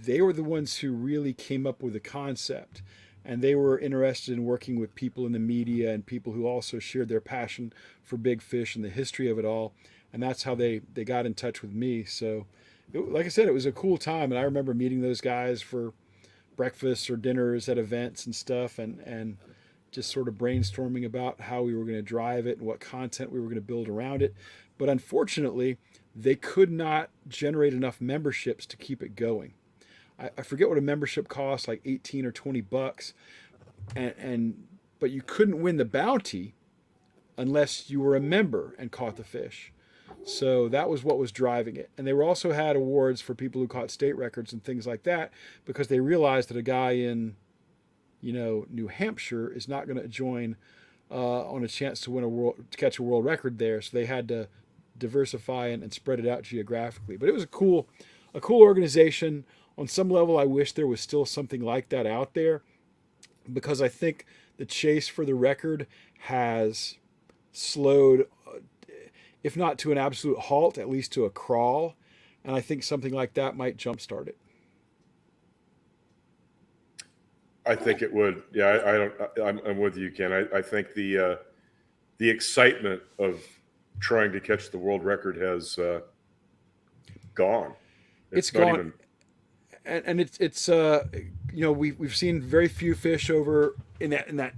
they were the ones who really came up with the concept. And they were interested in working with people in the media and people who also shared their passion for big fish and the history of it all. And that's how they got in touch with me. So, like I said, it was a cool time. And I remember meeting those guys for breakfasts or dinners at events and stuff and just sort of brainstorming about how we were going to drive it and what content we were going to build around it. But unfortunately, they could not generate enough memberships to keep it going. I forget what a membership costs, like 18 or 20 bucks. But you couldn't win the bounty unless you were a member and caught the fish. So that was what was driving it. And they were also had awards for people who caught state records and things like that because they realized that a guy in, New Hampshire is not going to join on a chance to catch a world record there. So they had to diversify and spread it out geographically. But it was a cool organization. On some level, I wish there was still something like that out there because I think the chase for the record has slowed, if not to an absolute halt, at least to a crawl. And I think something like that might jumpstart it. I think it would. Yeah, I'm with you, Ken. I think the excitement of trying to catch the world record has gone. It's gone. And it's we've seen very few fish over in that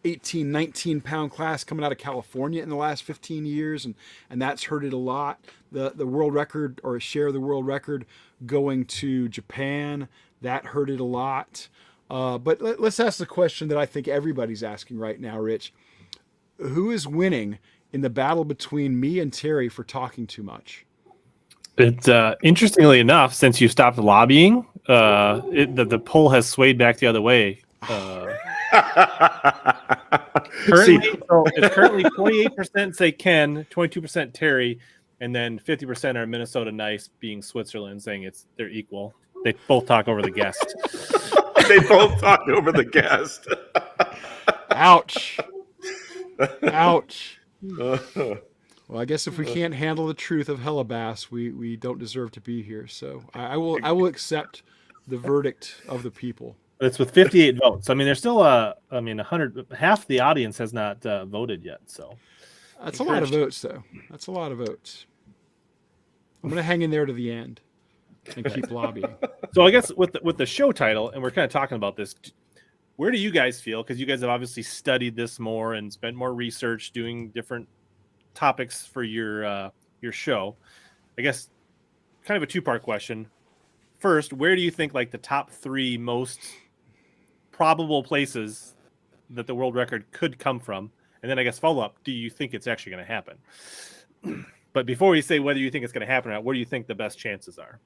18, 19 pound class coming out of California in the last 15 years, and that's hurt it a lot. The world record or a share of the world record going to Japan, that hurt it a lot. But let's ask the question that I think everybody's asking right now, Rich. Who is winning in the battle between me and Terry for talking too much? It's interestingly enough, since you stopped lobbying, the poll has swayed back the other way. It's currently 28% say Ken, 22% Terry, and then 50% are Minnesota Nice, being Switzerland, saying they're equal. They both talk over the guest. They both talk over the guest. Ouch. Ouch. Well, I guess if we can't handle the truth of HellaBass, we don't deserve to be here. So I will accept the verdict of the people. It's with 58 votes. I mean, there's still 100. Half the audience has not voted yet. So that's a lot of votes, though. That's a lot of votes. I'm going to hang in there to the end and keep lobbying. So I guess with the show title, and we're kind of talking about this, where do you guys feel? Because you guys have obviously studied this more and spent more research doing different topics for your show. I guess kind of a two-part question. First, where do you think like the top 3 most probable places that the world record could come from? And then I guess follow up, do you think it's actually going to happen? But before we say whether you think it's going to happen or not, where do you think the best chances are?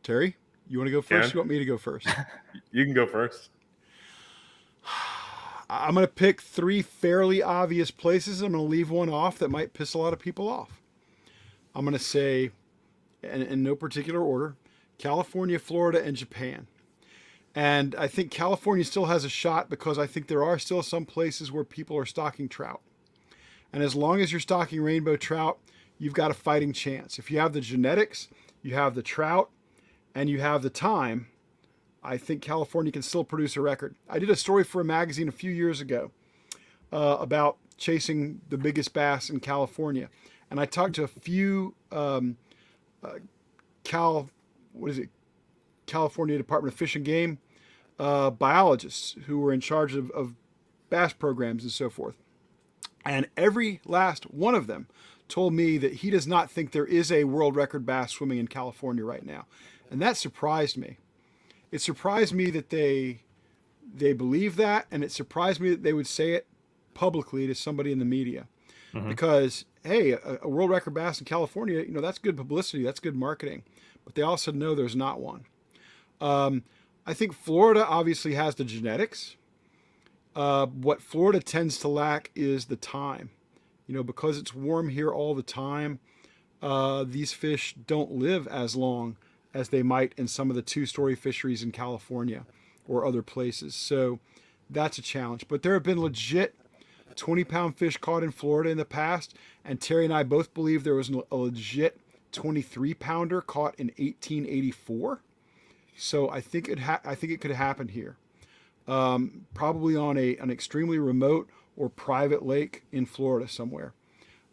Terry, you want to go first? Yeah. You want me to go first? You can go first. I'm going to pick 3 fairly obvious places. I'm going to leave one off that might piss a lot of people off. I'm going to say, in no particular order, California, Florida, and Japan. And I think California still has a shot because I think there are still some places where people are stocking trout. And as long as you're stocking rainbow trout, you've got a fighting chance. If you have the genetics, you have the trout, and you have the time, I think California can still produce a record. I did a story for a magazine a few years ago about chasing the biggest bass in California. And I talked to a few California Department of Fish and Game biologists who were in charge of bass programs and so forth. And every last one of them told me that he does not think there is a world record bass swimming in California right now. And that surprised me. It surprised me that they believe that, and it surprised me that they would say it publicly to somebody in the media. Mm-hmm. Because, hey, a world record bass in California, that's good publicity, that's good marketing. But they also know there's not one. I think Florida obviously has the genetics. What Florida tends to lack is the time. Because it's warm here all the time, these fish don't live as long as they might in some of the 2-story fisheries in California or other places. So that's a challenge. But there have been legit 20-pound fish caught in Florida in the past, and Terry and I both believe there was a legit 23-pounder caught in 1884. So I think it could happen here. Probably on an extremely remote or private lake in Florida somewhere.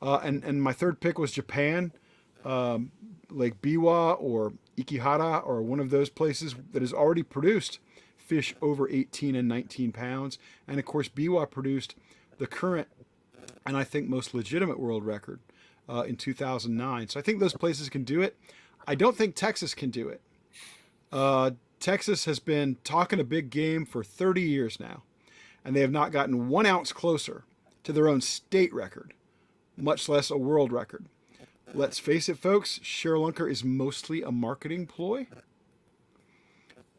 And my third pick was Japan, Lake Biwa or Ikehara or one of those places that has already produced fish over 18 and 19 pounds. And of course, Biwa produced the current and I think most legitimate world record in 2009. So I think those places can do it. I don't think Texas can do it. Texas has been talking a big game for 30 years now, and they have not gotten 1 ounce closer to their own state record, much less a world record. Let's face it, folks, ShareLunker is mostly a marketing ploy,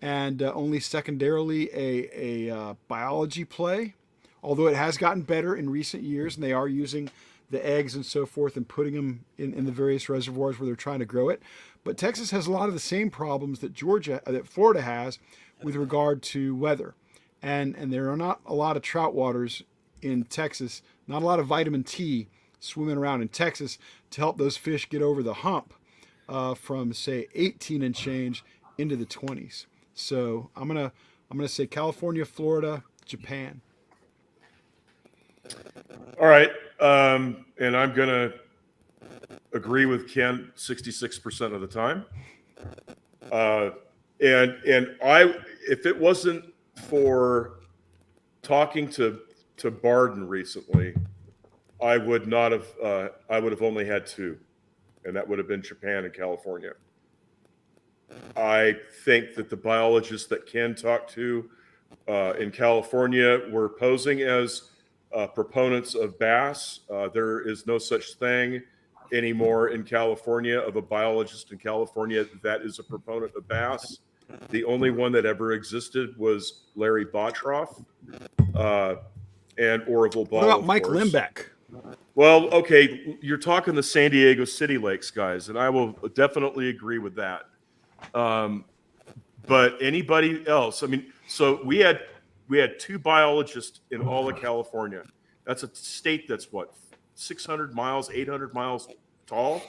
and only secondarily a biology play, although it has gotten better in recent years, and they are using the eggs and so forth and putting them in the various reservoirs where they're trying to grow it. But Texas has a lot of the same problems that Florida has with regard to weather. And there are not a lot of trout waters in Texas, not a lot of vitamin T swimming around in Texas to help those fish get over the hump from, say, 18 and change into the 20s. So I'm gonna say California, Florida, Japan. All right. And I'm going to agree with Ken 66% of the time. And if it wasn't for talking to Barden recently, I would have only had 2, and that would have been Japan and California. I think that the biologists that Ken talked to in California were posing as proponents of bass. There is no such thing anymore in California of a biologist in California that is a proponent of bass. The only one that ever existed was Larry Bottroff and Orville Ball. What about Mike Limbeck? Well, okay, you're talking the San Diego City Lakes guys, and I will definitely agree with that. But anybody else, I mean, so we had 2 biologists in all of California. That's a state that's what, 600 miles, 800 miles tall,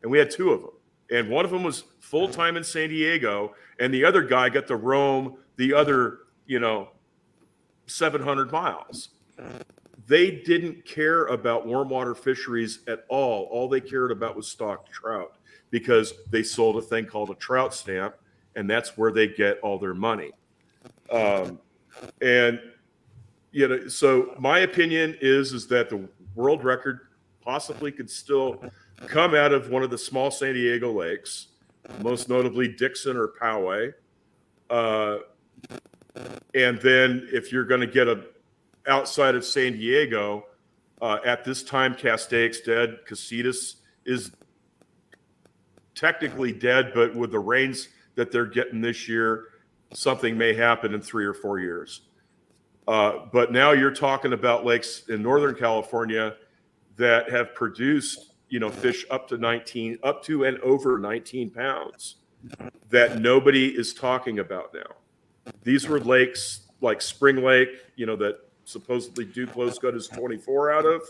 and we had 2 of them. And one of them was full time in San Diego, and the other guy got to roam the other, 700 miles. They didn't care about warm water fisheries at all. All they cared about was stocked trout, because they sold a thing called a trout stamp, and that's where they get all their money. So my opinion is that the world record possibly could still come out of one of the small San Diego lakes, most notably Dixon or Poway. And then if you're going to get outside of San Diego, at this time, Castaic's dead. Casitas is technically dead, but with the rains that they're getting this year, something may happen in 3 or 4 years. But now you're talking about lakes in Northern California that have produced, fish up to and over 19 pounds that nobody is talking about now. These were lakes like Spring Lake, that supposedly Duclos got his 24 out of.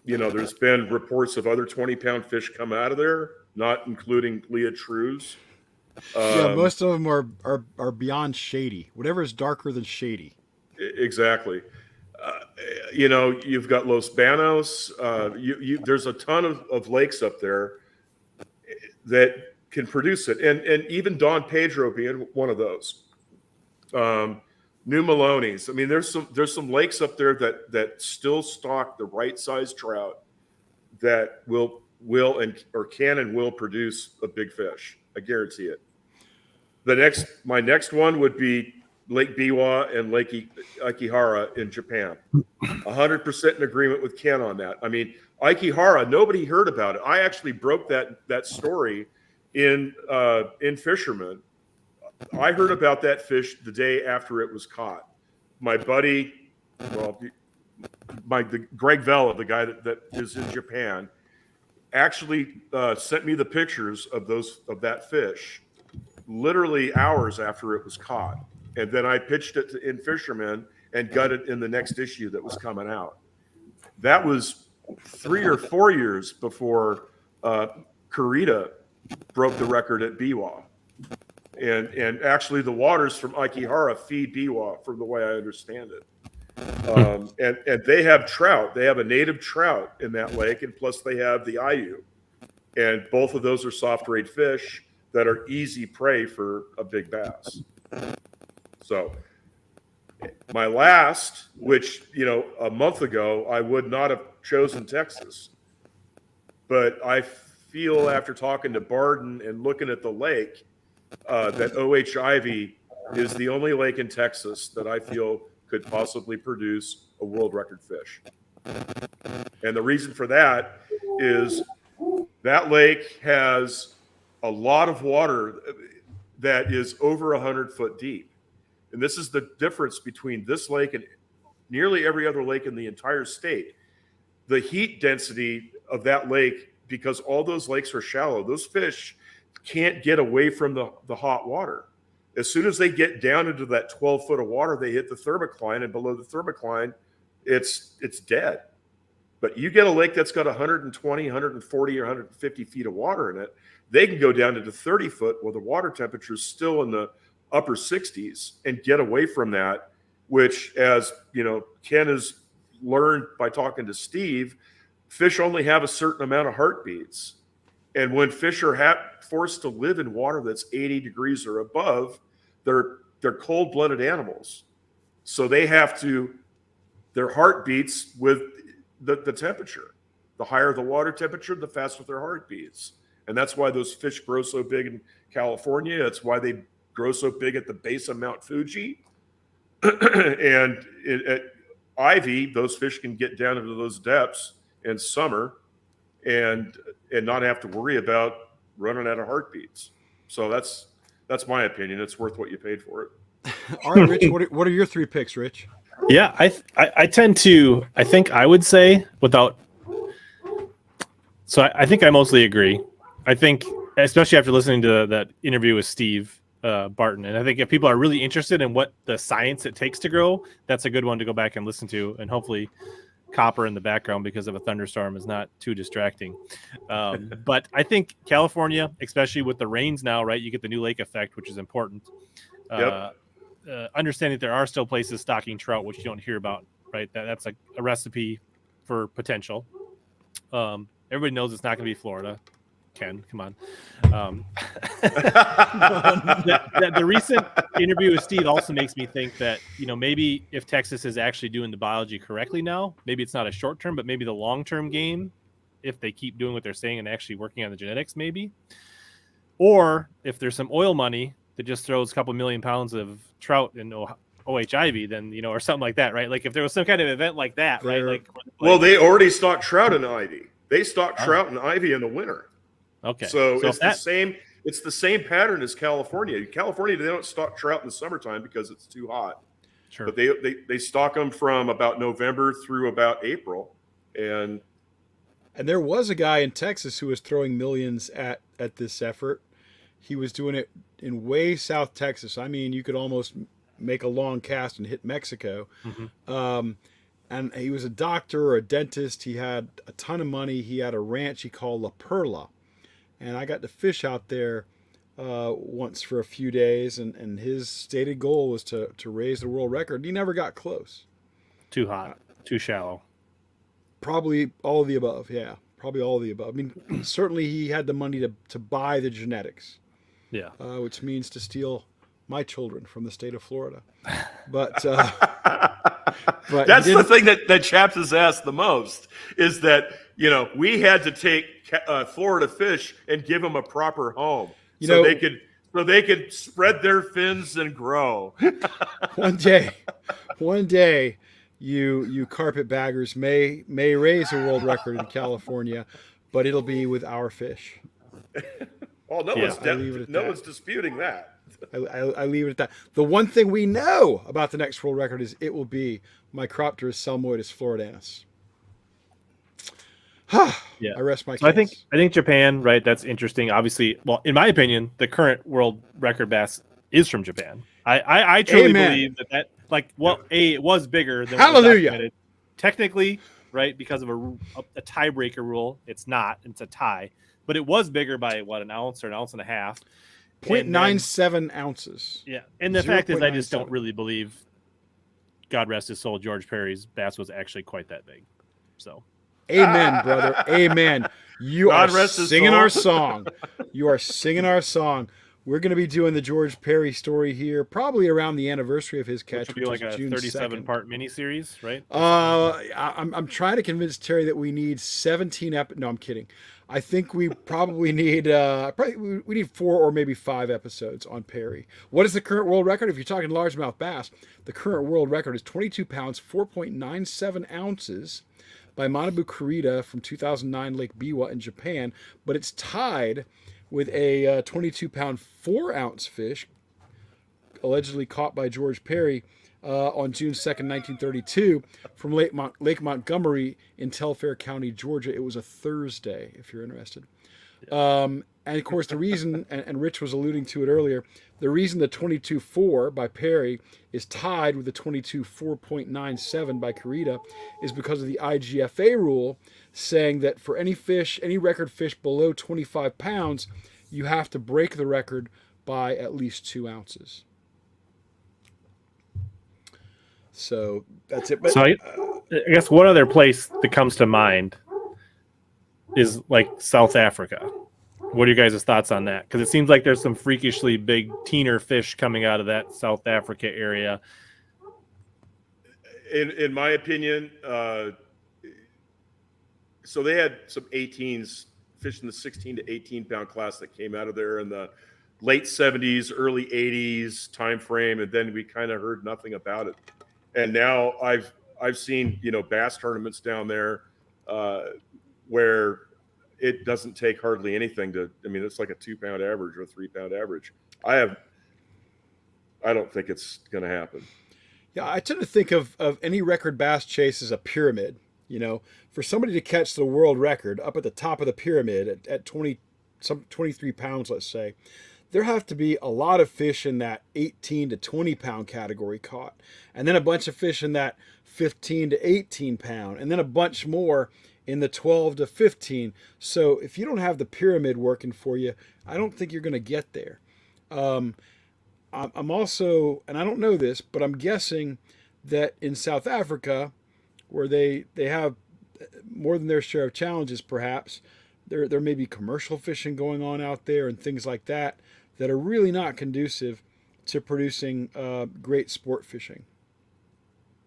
There's been reports of other 20-pound fish come out of there, not including Leah Trues. Yeah, most of them are beyond shady. Whatever is darker than shady. Exactly. You've got Los Banos. There's a ton of lakes up there that can produce it, and even Don Pedro being one of those. New Maloney's. I mean, there's some lakes up there that still stock the right size trout that will produce a big fish. I guarantee it. My next one would be Lake Biwa and Lake Aikihara in Japan. 100% in agreement with Ken on that. I mean, Aikihara, nobody heard about it. I actually broke that story in Fisherman. I heard about that fish the day after it was caught. My buddy, Greg Vela, the guy that is in Japan, actually sent me the pictures of that fish literally hours after it was caught. And then I pitched it in Fisherman and got it in the next issue that was coming out. That was 3 or 4 years before Kurita broke the record at Biwa. And actually the waters from Aikihara feed Biwa, from the way I understand it. And they have trout. They have a native trout in that lake, and plus they have the ayu. And both of those are soft rayed fish that are easy prey for a big bass. So my last, which, a month ago, I would not have chosen Texas. But I feel after talking to Barden and looking at the lake, that O.H. Ivy is the only lake in Texas that I feel could possibly produce a world record fish. And the reason for that is that lake has a lot of water that is over 100 foot deep. And this is the difference between this lake and nearly every other lake in the entire state. The heat density of that lake, because all those lakes are shallow, those fish can't get away from the hot water. As soon as they get down into that 12 foot of water, they hit the thermocline, and below the thermocline, it's dead. But you get a lake that's got 120, 140, or 150 feet of water in it, they can go down into 30 foot where the water temperature is still in the upper 60s and get away from that, which, as Ken has learned by talking to Steve, fish only have a certain amount of heartbeats. And when fish are forced to live in water that's 80 degrees or above, they're cold-blooded animals. So they have their heart beats with the temperature. The higher the water temperature, the faster their heart beats. And that's why those fish grow so big in California. That's why they grow so big at the base of Mount Fuji. And at Ivy, those fish can get down into those depths in summer and not have to worry about running out of heartbeats. So that's my opinion. It's worth what you paid for it. All right, Rich, what are your 3 picks, Rich? Yeah, I tend to, I think I would say I think I mostly agree. I think especially after listening to that interview with Steve Barton. And I think if people are really interested in what the science it takes to grow, that's a good one to go back and listen to. And hopefully copper in the background because of a thunderstorm is not too distracting. But I think California, especially with the rains now, right, you get the new lake effect, which is important. Understanding that there are still places stocking trout, which you don't hear about, right? That's like a recipe for potential. Everybody knows it's not going to be Florida. Ken, come on. The recent interview with Steve also makes me think that, maybe if Texas is actually doing the biology correctly now, maybe it's not a short term, but maybe the long term game, if they keep doing what they're saying and actually working on the genetics, maybe. Or if there's some oil money that just throws a couple million pounds of trout in OHIV, then, or something like that, right? Like if there was some kind of event like that, right? Well, they already stock trout in Ivy. They stock trout in Ivy in the winter. Okay. So it's the same. It's the same pattern as California. California, they don't stock trout in the summertime because it's too hot. Sure. But they stock them from about November through about April, and there was a guy in Texas who was throwing millions at this effort. He was doing it in way South Texas. I mean, you could almost make a long cast and hit Mexico. Mm-hmm. And he was a doctor or a dentist. He had a ton of money. He had a ranch he called La Perla. And I got to fish out there once for a few days. And his stated goal was to raise the world record. He never got close. Too hot, too shallow. Probably all of the above. Yeah, probably all of the above. I mean, certainly he had the money to buy the genetics. Yeah. Which means to steal my children from the state of Florida. But but that's the thing that chaps his ass the most is that, we had to take Florida fish and give them a proper home so they could spread their fins and grow. One day you carpetbaggers may raise a world record in California, but it'll be with our fish. Oh, no one's disputing that. I leave it at that. The one thing we know about the next world record is it will be Micropterus salmoides floridanus. Yeah. I rest my case. So I think Japan, right? That's interesting. Obviously, well, in my opinion, the current world record bass is from Japan. I truly believe that it was bigger than Hallelujah. What was technically, right? Because of a tiebreaker rule, it's not. It's a tie, but it was bigger by an ounce or an ounce and a half. 0.97 ounces. Yeah, and the fact is, I just don't really believe, God rest his soul, George Perry's bass was actually quite that big. So, amen, brother. Amen. You God are singing our song. You are singing our song. We're going to be doing the George Perry story here, probably around the anniversary of his catch, which will be like a 37-part miniseries, right? I'm trying to convince Terry that we need 17 No, I'm kidding. I think we probably need we need 4 or maybe 5 episodes on Perry. What is the current world record? If you're talking largemouth bass, the current world record is 22 pounds, 4.97 ounces by Manabu Kurita from 2009 Lake Biwa in Japan, but it's tied with a 22-pound, 4-ounce fish allegedly caught by George Perry on June 2nd, 1932 from Lake Montgomery in Telfair County, Georgia. It was a Thursday, if you're interested. And of course, the reason, and Rich was alluding to it earlier, the reason the 22.4 by Perry is tied with the 22.4.97 by Kurita is because of the IGFA rule saying that for any record fish below 25 pounds, you have to break the record by at least 2 ounces. So that's it. But, so I guess one other place that comes to mind is like South Africa. What are you guys' thoughts on that? Because it seems like there's some freakishly big teener fish coming out of that South Africa area. In my opinion, so they had some 18s fish in the 16 to 18 pound class that came out of there in the late 70s, early 80s time frame, and then we kind of heard nothing about it. And now I've seen bass tournaments down there where it doesn't take hardly anything it's like a 2-pound average or a 3-pound average. I don't think it's going to happen. Yeah, I tend to think of any record bass chase as a pyramid. For somebody to catch the world record up at the top of the pyramid at 20 some 23 pounds, let's say, there have to be a lot of fish in that 18 to 20 pound category caught, and then a bunch of fish in that 15 to 18 pound, and then a bunch more in the 12 to 15. So if you don't have the pyramid working for you, I don't think you're going to get there. I'm also, and I don't know this, but I'm guessing that in South Africa, where they have more than their share of challenges, perhaps, there may be commercial fishing going on out there and things like that that are really not conducive to producing great sport fishing.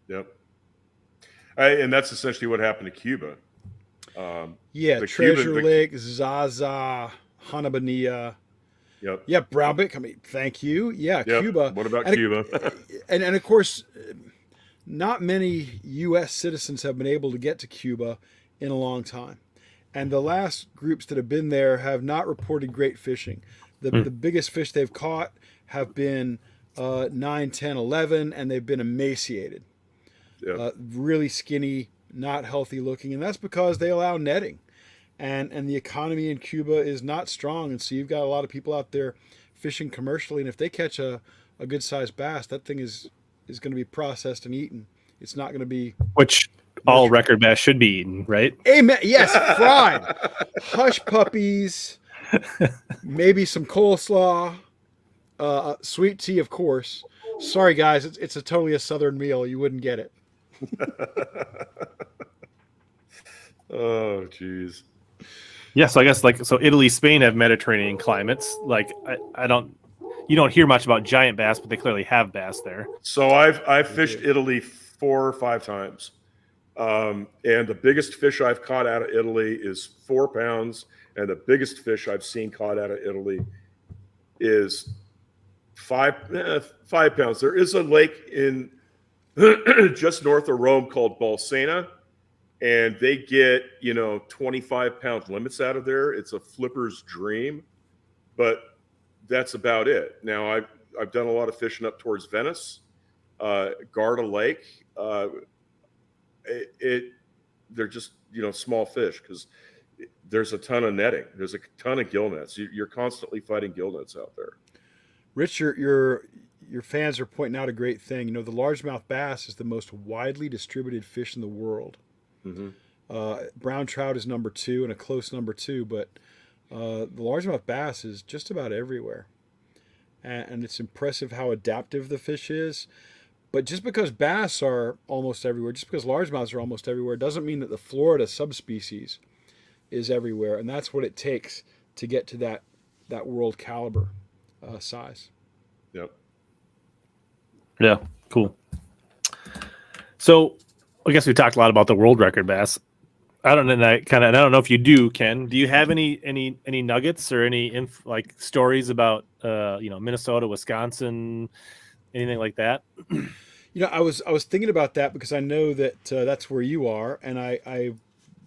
Yep. And that's essentially what happened to Cuba. Treasure Lake, Zaza, Hanabania. Yep. Yeah, Brownback. I mean, thank you. Yeah, yep. Cuba. What about Cuba? and of course, not many U.S. citizens have been able to get to Cuba in a long time. And the last groups that have been there have not reported great fishing. The biggest fish they've caught have been 9, 10, 11, and they've been emaciated. Yep. Really skinny, not healthy looking. And that's because they allow netting. And the economy in Cuba is not strong. And so you've got a lot of people out there fishing commercially. And if they catch a good-sized bass, that thing is going to be processed and eaten. It's not going to be... Which all record bass should be eaten, right? Amen. Yes, fried. Hush puppies, maybe some coleslaw, sweet tea, of course. Sorry, guys. It's a totally a Southern meal. You wouldn't get it. Oh, geez. Yeah, so I guess so Italy, Spain have Mediterranean climates. Like you don't hear much about giant bass, but they clearly have bass there. So I've fished Italy 4 or 5 times, and the biggest fish I've caught out of Italy is 4 pounds, and the biggest fish I've seen caught out of Italy is 5 pounds. There is a lake in just north of Rome called Bolsena. And they get, 25-pound limits out of there. It's a flipper's dream, but that's about it. Now, I've done a lot of fishing up towards Venice, Garda Lake. They're just, small fish because there's a ton of netting. There's a ton of gill nets. You're constantly fighting gill nets out there. Rich, your fans are pointing out a great thing. The largemouth bass is the most widely distributed fish in the world. Mm-hmm. Brown trout is number 2 and a close number 2, but the largemouth bass is just about everywhere. And it's impressive how adaptive the fish is. But just because bass are almost everywhere, just because largemouths are almost everywhere, doesn't mean that the Florida subspecies is everywhere. And that's what it takes to get to that world caliber size. Yep. Yeah, cool. So I guess we talked a lot about the world record bass. I don't know if you do, Ken. Do you have any nuggets or any stories about Minnesota, Wisconsin, anything like that? I was thinking about that because I know that that's where you are, and I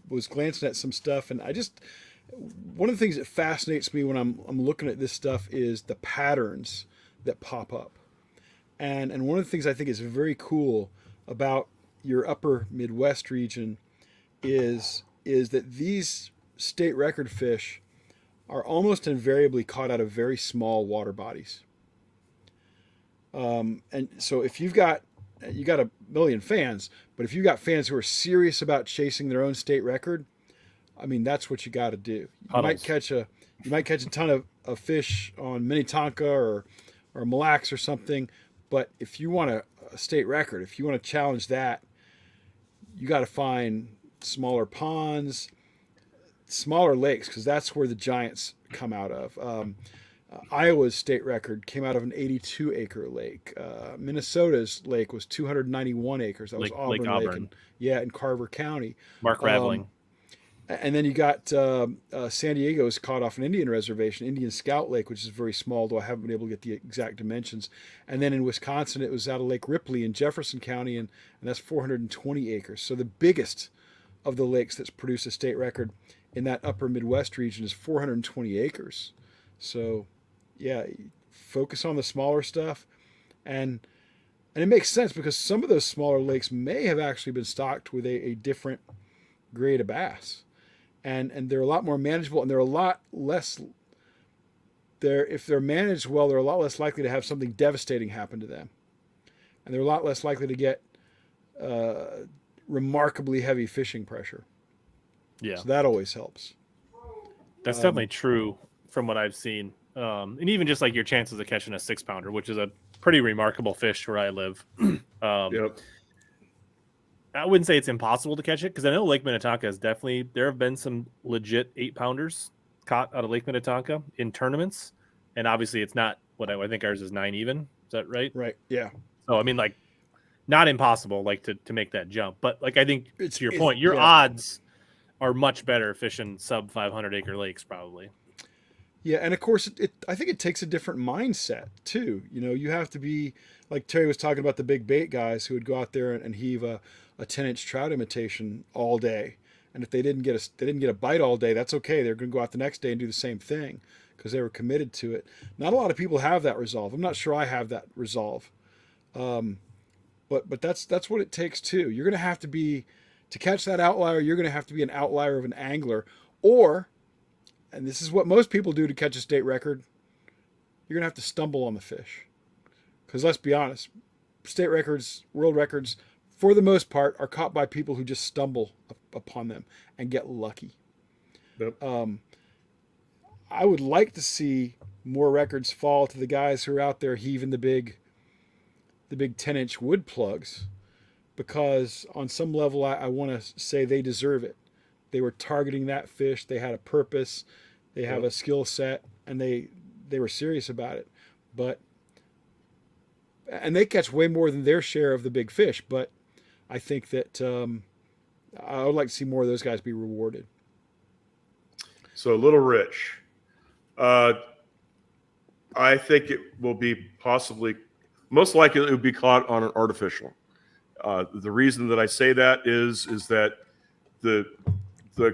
was glancing at some stuff, and one of the things that fascinates me when I'm looking at this stuff is the patterns that pop up, and one of the things I think is very cool about your upper Midwest region is that these state record fish are almost invariably caught out of very small water bodies. And so if you got a million fans, but if you've got fans who are serious about chasing their own state record, I mean, that's what you got to do. You might catch a ton of fish on Minnetonka or Mille Lacs or something, but if you want a state record, if you want to challenge that, you got to find smaller ponds, smaller lakes, because that's where the giants come out of. Iowa's state record came out of an 82-acre lake. Minnesota's lake was 291 acres. That was Auburn Lake. In Carver County. Mark Raveling. And then you got San Diego's caught off an Indian reservation, Indian Scout Lake, which is very small, though I haven't been able to get the exact dimensions. And then in Wisconsin, it was out of Lake Ripley in Jefferson County, and that's 420 acres. So the biggest of the lakes that's produced a state record in that upper Midwest region is 420 acres. So, yeah, focus on the smaller stuff. And it makes sense because some of those smaller lakes may have actually been stocked with a different grade of bass. and they're a lot more manageable, and they're a lot less. If they're managed well, they're a lot less likely to have something devastating happen to them, and they're a lot less likely to get remarkably heavy fishing pressure. Yeah, so that always helps. That's definitely true from what I've seen, and even just like your chances of catching a 6-pounder, which is a pretty remarkable fish where I live. Yep. I wouldn't say it's impossible to catch it, because I know Lake Minnetonka is definitely, there have been some legit 8-pounders caught out of Lake Minnetonka in tournaments, and obviously it's not what I think ours is 9 even. Is that right? Right. Yeah. So I mean, like, not impossible, like to make that jump, but like I think It's, to your point, your odds are much better fishing sub 500 acre lakes probably. Yeah, and of course, I think it takes a different mindset too. You know, you have to be like Terry was talking about the big bait guys who would go out there and heave a 10-inch trout imitation all day, and if they didn't get a bite all day, that's okay. They're going to go out the next day and do the same thing because they were committed to it. Not a lot of people have that resolve. I'm not sure I have that resolve, but that's what it takes too. You're going to have to be to catch that outlier. You're going to have to be an outlier of an angler, or, and this is what most people do to catch a state record, you're going to have to stumble on the fish. Because let's be honest, state records, world records, for the most part, are caught by people who just stumble upon them and get lucky. Yep. I would like to see more records fall to the guys who are out there heaving the big 10-inch wood plugs, because on some level I want to say they deserve it. They were targeting that fish. They had a purpose. They have a skill set, and they were serious about it. And they catch way more than their share of the big fish. But I think that I would like to see more of those guys be rewarded. So Little Rich, I think it will be possibly, most likely it will be caught on an artificial. The reason that I say that is that the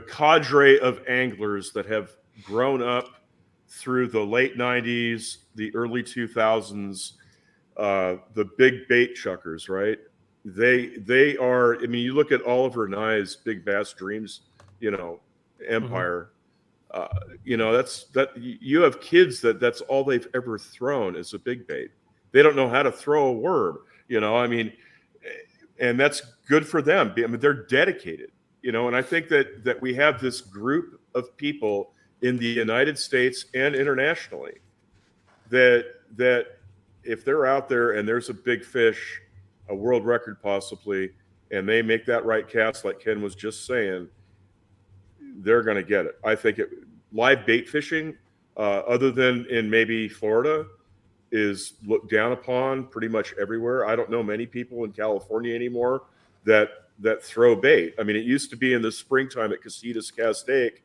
cadre of anglers that have grown up through the late 90s, the early 2000s, the big bait chuckers, right? They are, I mean, you look at Oliver Nye's Big Bass Dreams, empire. You have kids that's all they've ever thrown is a big bait. They don't know how to throw a worm, I mean, and that's good for them. I mean, they're dedicated, and I think that we have this group of people in the United States and internationally that if they're out there and there's a big fish, a world record possibly, and they make that right cast like Ken was just saying, they're going to get it. I think live bait fishing, other than in maybe Florida, is looked down upon pretty much everywhere. I don't know many people in California anymore that throw bait. I mean, it used to be in the springtime at Casitas Castaic,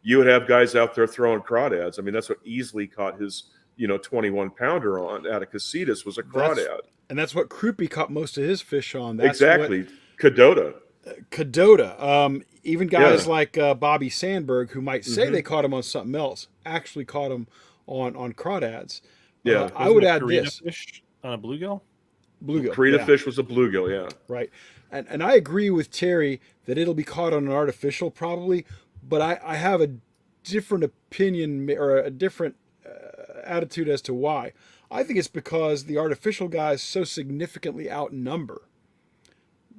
you would have guys out there throwing crawdads. I mean, that's what Easley caught his 21 pounder on out of Casitas was a crawdad. And that's what Krupe caught most of his fish on. That's exactly. Cadota. Even guys like Bobby Sandberg, who might say they caught him on something else, actually caught him on crawdads. Yeah, I would add this fish on a bluegill. Karita fish was a bluegill, yeah. Right, and I agree with Terry that it'll be caught on an artificial probably, but I have a different opinion or a different attitude as to why. I think it's because the artificial guys so significantly outnumber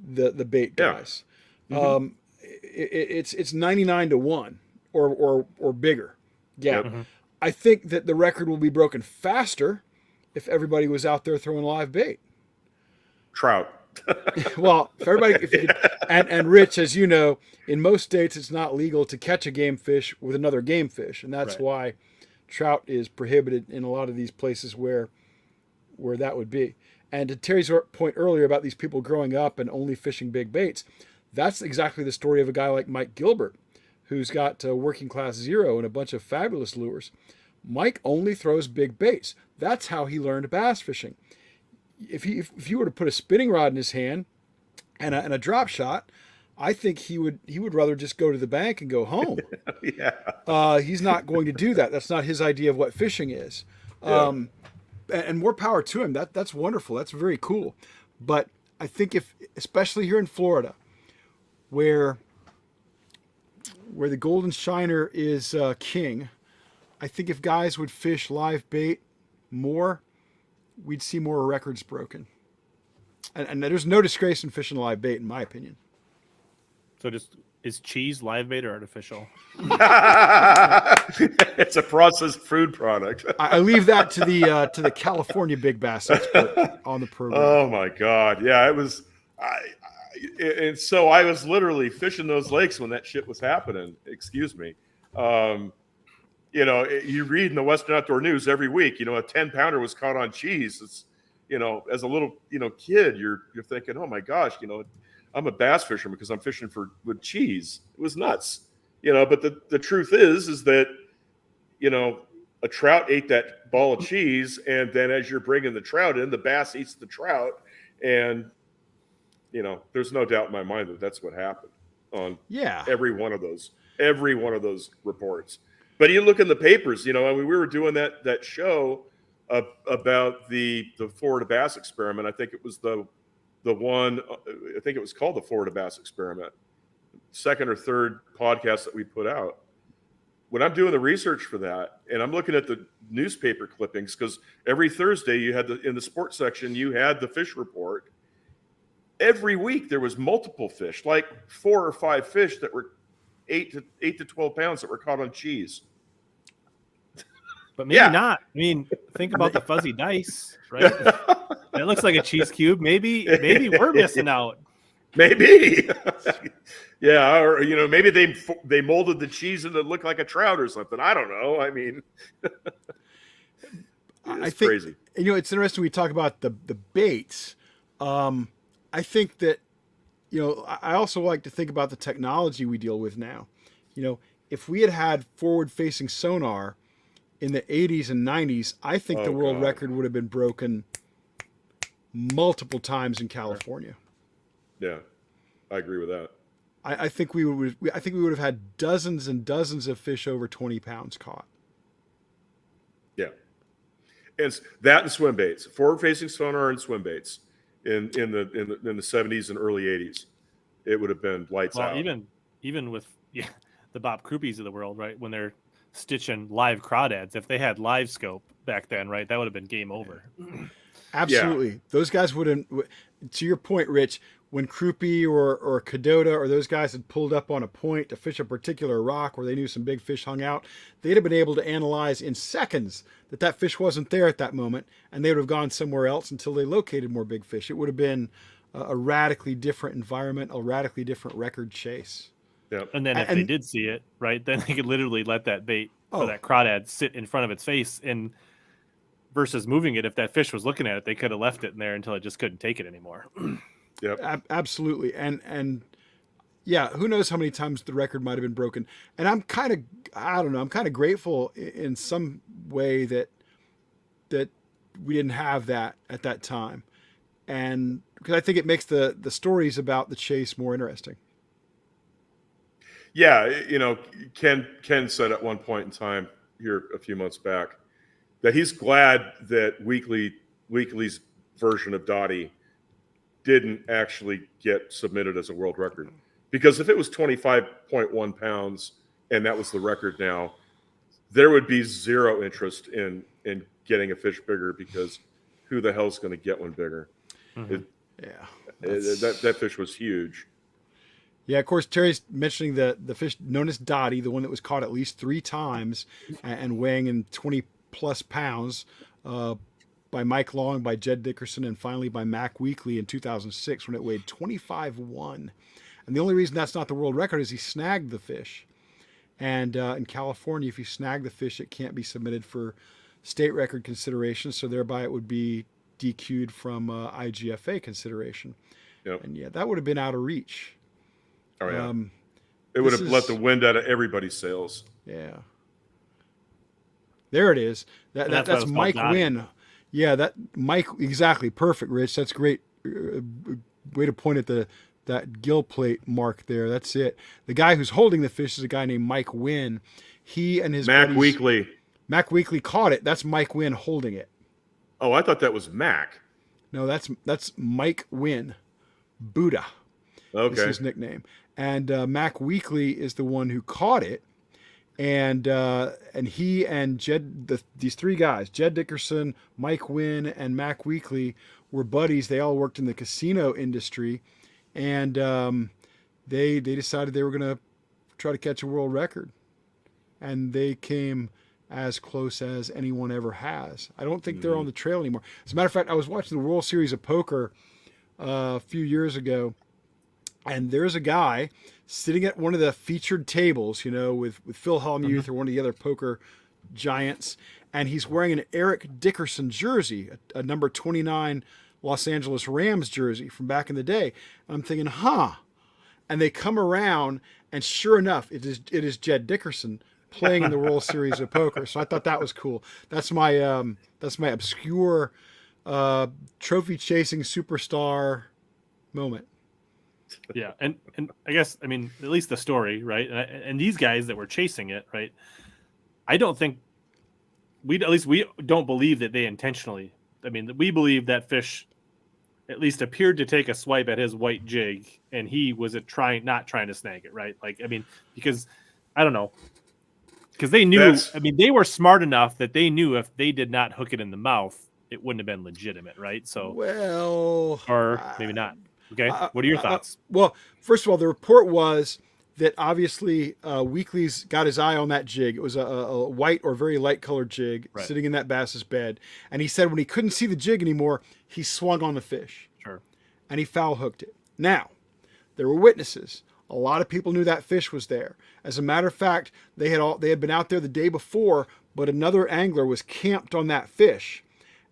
the bait guys. Yeah. It's 99-1 or bigger. Yeah. Yep. Mm-hmm. I think that the record will be broken faster if everybody was out there throwing live bait. Trout. Well, if everybody, and Rich, as you know, in most states it's not legal to catch a game fish with another game fish, and that's why trout is prohibited in a lot of these places where that would be. And to Terry's point earlier about these people growing up and only fishing big baits, that's exactly the story of a guy like Mike Gilbert, who's got Working Class Zero and a bunch of fabulous lures. Mike only throws big baits. That's how he learned bass fishing. If you were to put a spinning rod in his hand and a drop shot, I think he would rather just go to the bank and go home. Yeah. He's not going to do that. That's not his idea of what fishing is. And more power to him. That's wonderful. That's very cool. But I think especially here in Florida, where where the golden shiner is king, I think if guys would fish live bait more, we'd see more records broken. And there's no disgrace in fishing live bait, in my opinion. So just is cheese live bait or artificial? It's a processed food product. I leave that to the California big bass expert on the program. Oh my God. Yeah, it was. And so I was literally fishing those lakes when that shit was happening. Excuse me. You know, you read in the Western Outdoor News every week, you know, a 10-pounder was caught on cheese. It's, you know, as a little, you know, kid, you're thinking, oh my gosh, you know, I'm a bass fisherman because I'm fishing with cheese. It was nuts, you know. But the truth is that, you know, a trout ate that ball of cheese, and then as you're bringing the trout in, the bass eats the trout, and you know, there's no doubt in my mind that that's what happened on every one of those reports. But you look in the papers, you know, I mean, we were doing that show about the Florida bass experiment. I think it was the one, I think it was called the Florida bass experiment, second or third podcast that we put out. When I'm doing the research for that, and I'm looking at the newspaper clippings, because every Thursday you had in the sports section, you had the fish report. Every week there was multiple fish, like 4 or 5 fish that were 8 to 12 pounds that were caught on cheese. But maybe not. I mean, think about the fuzzy dice, right? It looks like a cheese cube. Maybe we're missing out. Maybe. Yeah, or you know, maybe they molded the cheese and it looked like a trout or something. I don't know. I mean, I think crazy. You know, it's interesting we talk about the baits. I think that, you know, I also like to think about the technology we deal with now. You know, if we had forward-facing sonar in the 80s and 90s, I think the world record would have been broken multiple times in California. Yeah, I agree with that. I think we would have had dozens and dozens of fish over 20 pounds caught. Yeah, and that and swim baits, forward-facing sonar and swim baits in the 70s and early 80s, it would have been lights out. Even with the Bob Croupies of the world, right, when they're stitching live crawdads, if they had live scope back then, right, that would have been game over. Absolutely. Yeah. Those guys wouldn't, to your point, Rich, when Croupi or Cadota or those guys had pulled up on a point to fish a particular rock where they knew some big fish hung out, they'd have been able to analyze in seconds that fish wasn't there at that moment, and they would have gone somewhere else until they located more big fish. It would have been a radically different environment, a radically different record chase. Yep. And then if they did see it, right, then they could literally let that bait or that crawdad sit in front of its face, and versus moving it, if that fish was looking at it, they could have left it in there until it just couldn't take it anymore. Yep. Absolutely. And yeah, who knows how many times the record might have been broken. And I'm kind of grateful in some way that we didn't have that at that time. And because I think it makes the stories about the chase more interesting. Yeah, you know, Ken said at one point in time here a few months back that he's glad that Weekly's version of Dottie didn't actually get submitted as a world record, because if it was 25.1 pounds and that was the record now, there would be zero interest in getting a fish bigger, because who the hell's going to get one bigger? Mm-hmm. That fish was huge. Yeah, of course, Terry's mentioning the fish known as Dottie, the one that was caught at least 3 times and weighing in 20 plus pounds, by Mike Long, by Jed Dickerson, and finally by Mac Weekly in 2006 when it weighed 25.1. And the only reason that's not the world record is he snagged the fish. And in California, if you snag the fish, it can't be submitted for state record consideration, so thereby it would be DQ'd from IGFA consideration. Yep. And yeah, that would have been out of reach. Oh, yeah. It would have let the wind out of everybody's sails. Yeah. There it is. That's Mike Wynn. Yeah, that Mike, exactly. Perfect, Rich. That's great. Way to point at that gill plate mark there. That's it. The guy who's holding the fish is a guy named Mike Wynn. He and his Mac Weekly. Mac Weekly caught it. That's Mike Wynn holding it. Oh, I thought that was Mac. No, that's Mike Wynn. Buddha. Okay. Is his nickname. and Mac Weekly is the one who caught it. And he and these three guys, Jed Dickerson, Mike Wynn, and Mac Weekly, were buddies. They all worked in the casino industry, and they decided they were going to try to catch a world record, and they came as close as anyone ever has. I don't think they're on the trail anymore. As a matter of fact, I was watching the World Series of Poker a few years ago, and there's a guy sitting at one of the featured tables, with Phil Hellmuth or one of the other poker giants, and he's wearing an Eric Dickerson jersey, a number 29 Los Angeles Rams jersey from back in the day. And I'm thinking, and they come around, and sure enough, it is Jed Dickerson playing in the World Series of Poker. So I thought that was cool. That's my obscure trophy chasing superstar moment. Yeah, and I guess, I mean, at least the story, right? And these guys that were chasing it, right? I don't think we don't believe that they intentionally. I mean, we believe that fish at least appeared to take a swipe at his white jig, and he was not trying to snag it, right? Like, I mean, because I don't know, because they knew. I mean, they were smart enough that they knew if they did not hook it in the mouth, it wouldn't have been legitimate, right? So, well, or maybe not. Okay, what are your thoughts? Well, first of all, the report was that obviously Weekly's got his eye on that jig. It was a white or very light colored jig sitting in that bass's bed. And he said when he couldn't see the jig anymore, he swung on the fish. Sure. And he foul hooked it. Now, there were witnesses. A lot of people knew that fish was there. As a matter of fact, they had been out there the day before, but another angler was camped on that fish.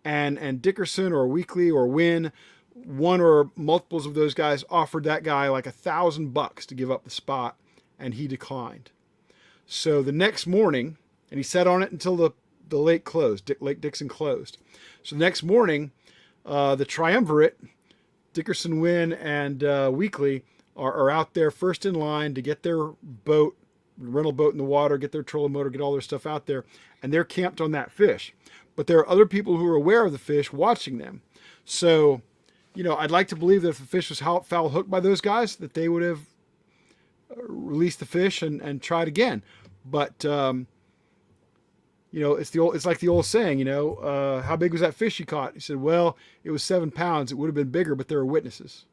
And Dickerson or Weekly or Wynn, one or multiples of those guys, offered that guy like $1,000 to give up the spot, and he declined. So the next morning, and he sat on it until the lake closed, Lake Dixon closed. So the next morning, the triumvirate, Dickerson, Wynn, and Weekly, are out there first in line to get their rental boat in the water, get their trolling motor, get all their stuff out there, and they're camped on that fish. But there are other people who are aware of the fish watching them. So, I'd like to believe that if the fish was foul hooked by those guys, that they would have released the fish and tried again. But it's like the old saying, how big was that fish you caught? He said, well, it was 7 pounds. It would have been bigger, but there were witnesses.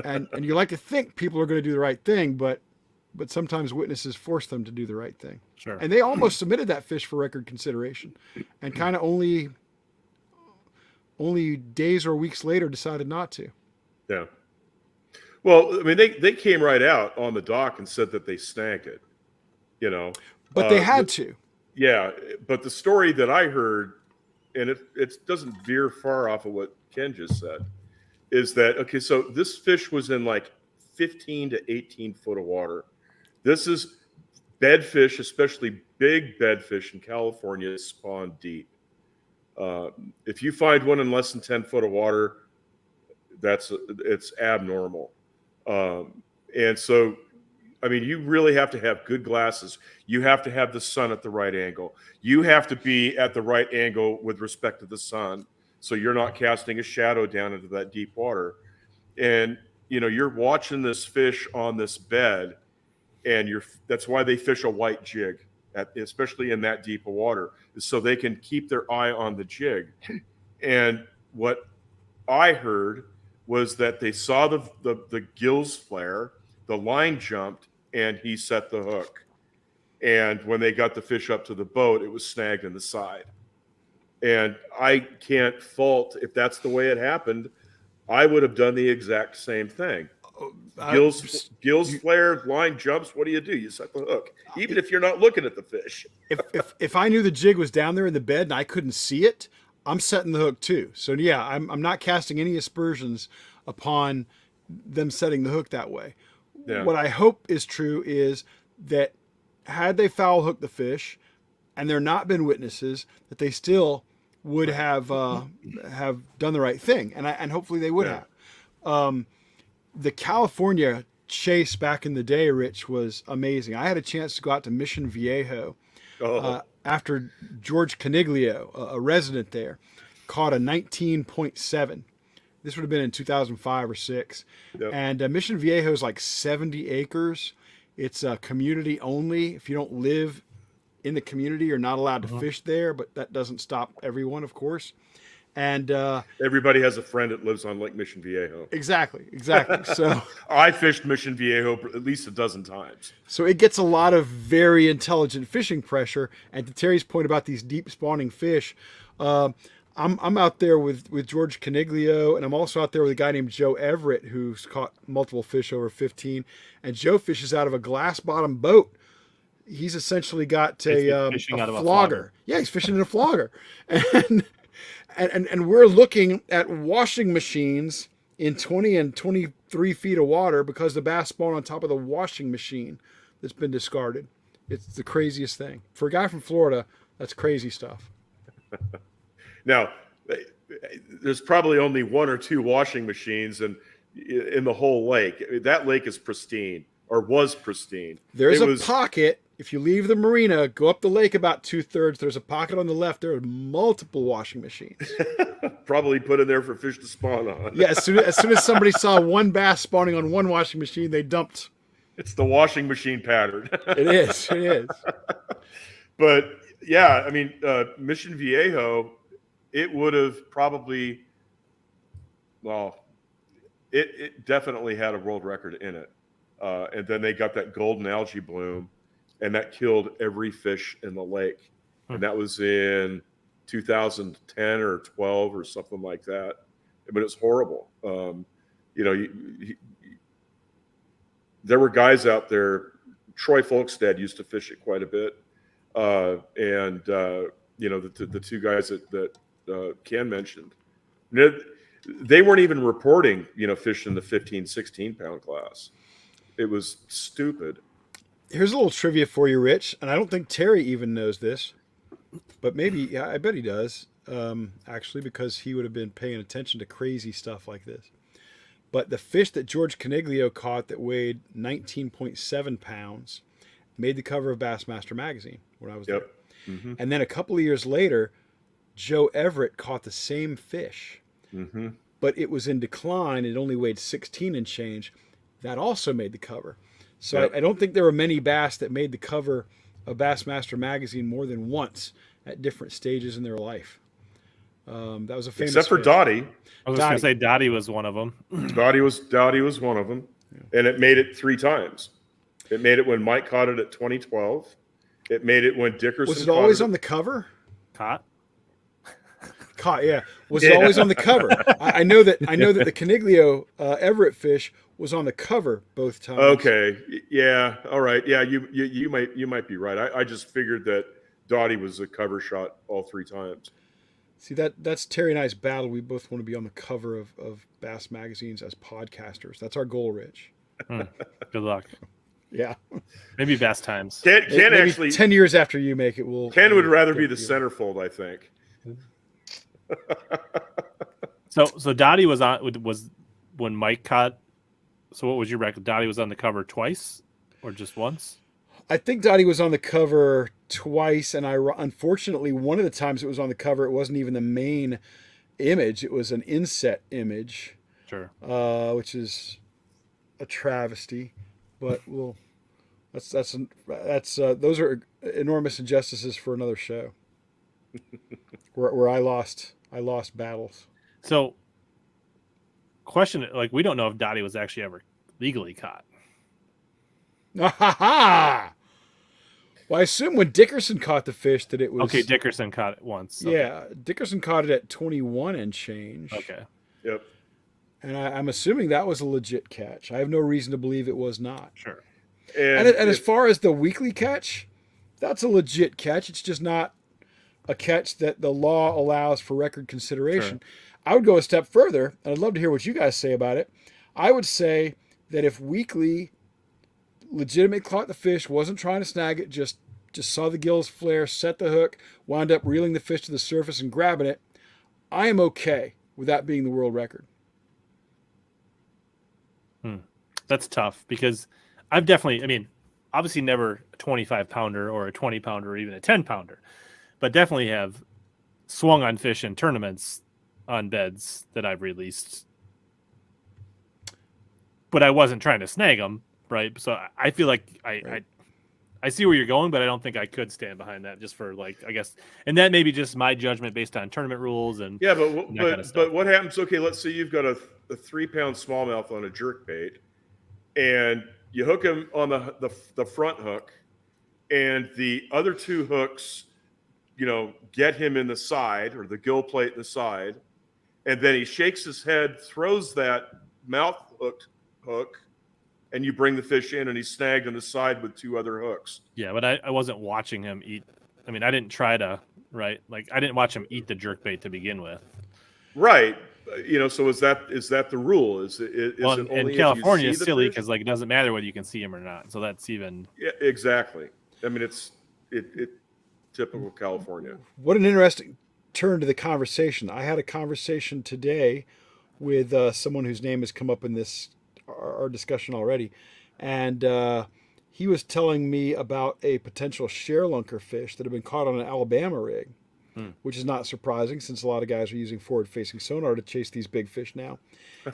and you like to think people are going to do the right thing, but sometimes witnesses force them to do the right thing. Sure. And they almost submitted that fish for record consideration, and kind of only days or weeks later decided not to. Yeah. Well, I mean, they came right out on the dock and said that they snagged it, But they had to. Yeah, but the story that I heard, and it doesn't veer far off of what Ken just said, is that, okay, so this fish was in like 15 to 18 foot of water. This is bedfish, especially big bedfish in California, spawn deep. If you find one in less than 10 foot of water, it's abnormal. And so, I mean, you really have to have good glasses. You have to have the sun at the right angle. You have to be at the right angle with respect to the sun, so you're not casting a shadow down into that deep water. And, you're watching this fish on this bed, and that's why they fish a white jig, especially in that deep of water, is so they can keep their eye on the jig. And what I heard was that they saw the gills flare, the line jumped, and he set the hook. And when they got the fish up to the boat, it was snagged in the side. And I can't fault if that's the way it happened. I would have done the exact same thing. Gills flare, line jumps. What do? You set the hook, even if you're not looking at the fish. If I knew the jig was down there in the bed and I couldn't see it, I'm setting the hook too. So yeah, I'm not casting any aspersions upon them setting the hook that way. Yeah. What I hope is true is that had they foul hooked the fish, and there not been witnesses, that they still would have done the right thing, and hopefully they would have. The California chase back in the day, Rich, was amazing. I had a chance to go out to Mission Viejo after George Caniglio, a resident there, caught a 19.7, This would have been in 2005 or 6. Yep. And Mission Viejo is like 70 acres. It's community only. If you don't live in the community, you're not allowed to fish there, but that doesn't stop everyone, of course. And everybody has a friend that lives on Lake Mission Viejo. Exactly. So I fished Mission Viejo at least a dozen times. So it gets a lot of very intelligent fishing pressure. And to Terry's point about these deep spawning fish, I'm out there with George Caniglio, and I'm also out there with a guy named Joe Everett who's caught multiple fish over 15. And Joe fishes out of a glass bottom boat. He's essentially got a flogger. Yeah, he's fishing in a flogger. And we're looking at washing machines in 20 and 23 feet of water because the bass spawn on top of the washing machine that's been discarded. It's the craziest thing. For a guy from Florida, that's crazy stuff. Now, there's probably only 1 or 2 washing machines in the whole lake. That lake is pristine, or was pristine. There's a pocket. If you leave the marina, go up the lake about 2/3. There's a pocket on the left. There are multiple washing machines. Probably put in there for fish to spawn on. Yeah, as soon as somebody saw one bass spawning on one washing machine, they dumped. It's the washing machine pattern. It is. But yeah, I mean, Mission Viejo, it would have probably, well, it definitely had a world record in it. And then they got that golden algae bloom, and that killed every fish in the lake. And that was in 2010 or 12 or something like that. But it's horrible. There were guys out there. Troy Folkstead used to fish it quite a bit. The 2 guys that Ken mentioned, they weren't even reporting, fish in the 15, 16 pound class. It was stupid. Here's a little trivia for you, Rich, and I don't think Terry even knows this, but maybe, I bet he does, actually, because he would have been paying attention to crazy stuff like this. But the fish that George Caniglio caught that weighed 19.7 pounds made the cover of Bassmaster magazine when I was there. Mm-hmm. And then a couple of years later, Joe Everett caught the same fish, but it was in decline. It only weighed 16 and change. That also made the cover. So I don't think there were many bass that made the cover of Bassmaster magazine more than once at different stages in their life. That was a famous except for fish. Dottie. I was going to say Dottie was one of them. Dottie was one of them, and it made it 3 times. It made it when Mike caught it at 2012. It made it when Dickerson. Was it always on the cover? Caught, yeah. Was it always on the cover? I know that the Caniglio Everett fish was on the cover both times. Okay, yeah, all right, yeah. You might be right. I just figured that Dottie was a cover shot all 3 times. See, that's Terry and I's battle. We both want to be on the cover of Bass magazines as podcasters. That's our goal, Rich. Good luck. Yeah. Maybe Bass Times. Ken actually 10 years after you make it, Ken would rather be the centerfold, I think. So Dottie was when Mike caught. So what was your record? Dottie was on the cover twice or just once? I think Dottie was on the cover twice, and unfortunately, one of the times it was on the cover, it wasn't even the main image. It was an inset image. Sure. Which is a travesty, but those are enormous injustices for another show. where I lost battles. So, question: we don't know if Dottie was actually ever legally caught. Well, I assume when Dickerson caught the fish that it was okay. Dickerson caught it once. Okay. Yeah, Dickerson caught it at 21 and change. Okay. Yep. And I'm assuming that was a legit catch. I have no reason to believe it was not. Sure. And as far as the weekly catch, that's a legit catch. It's just not a catch that the law allows for record consideration. Sure. I would go a step further, and I'd love to hear what you guys say about it. I would say that if weekly legitimately caught the fish, wasn't trying to snag it, just saw the gills flare, set the hook, wound up reeling the fish to the surface and grabbing it, I am okay with that being the world record. That's tough because I've definitely, obviously never a 25 pounder or a 20 pounder or even a 10 pounder, but definitely have swung on fish in tournaments on beds that I've released but I wasn't trying to snag them, right? So I feel like I see where you're going, but I don't think I could stand behind that just for like, I guess, and that may be just my judgment based on tournament rules and but what happens? Okay, let's say you've got a 3-pound smallmouth on a jerk bait, and you hook him on the front hook, and the other 2 hooks, get him in the side or the gill plate in the side, and then he shakes his head, throws that mouth hook, and you bring the fish in, and he's snagged on the side with 2 other hooks. Yeah, but I wasn't watching him eat. I mean, I didn't try to, right? Like, I didn't watch him eat the jerkbait to begin with. Right. So is that the rule? Is it only in California if it's silly because like it doesn't matter whether you can see him or not. So that's even. Yeah, exactly. I mean, it's typical California. What an interesting turn to the conversation. I had a conversation today with someone whose name has come up in our discussion already, and he was telling me about a potential sharelunker fish that had been caught on an Alabama rig, which is not surprising since a lot of guys are using forward-facing sonar to chase these big fish now.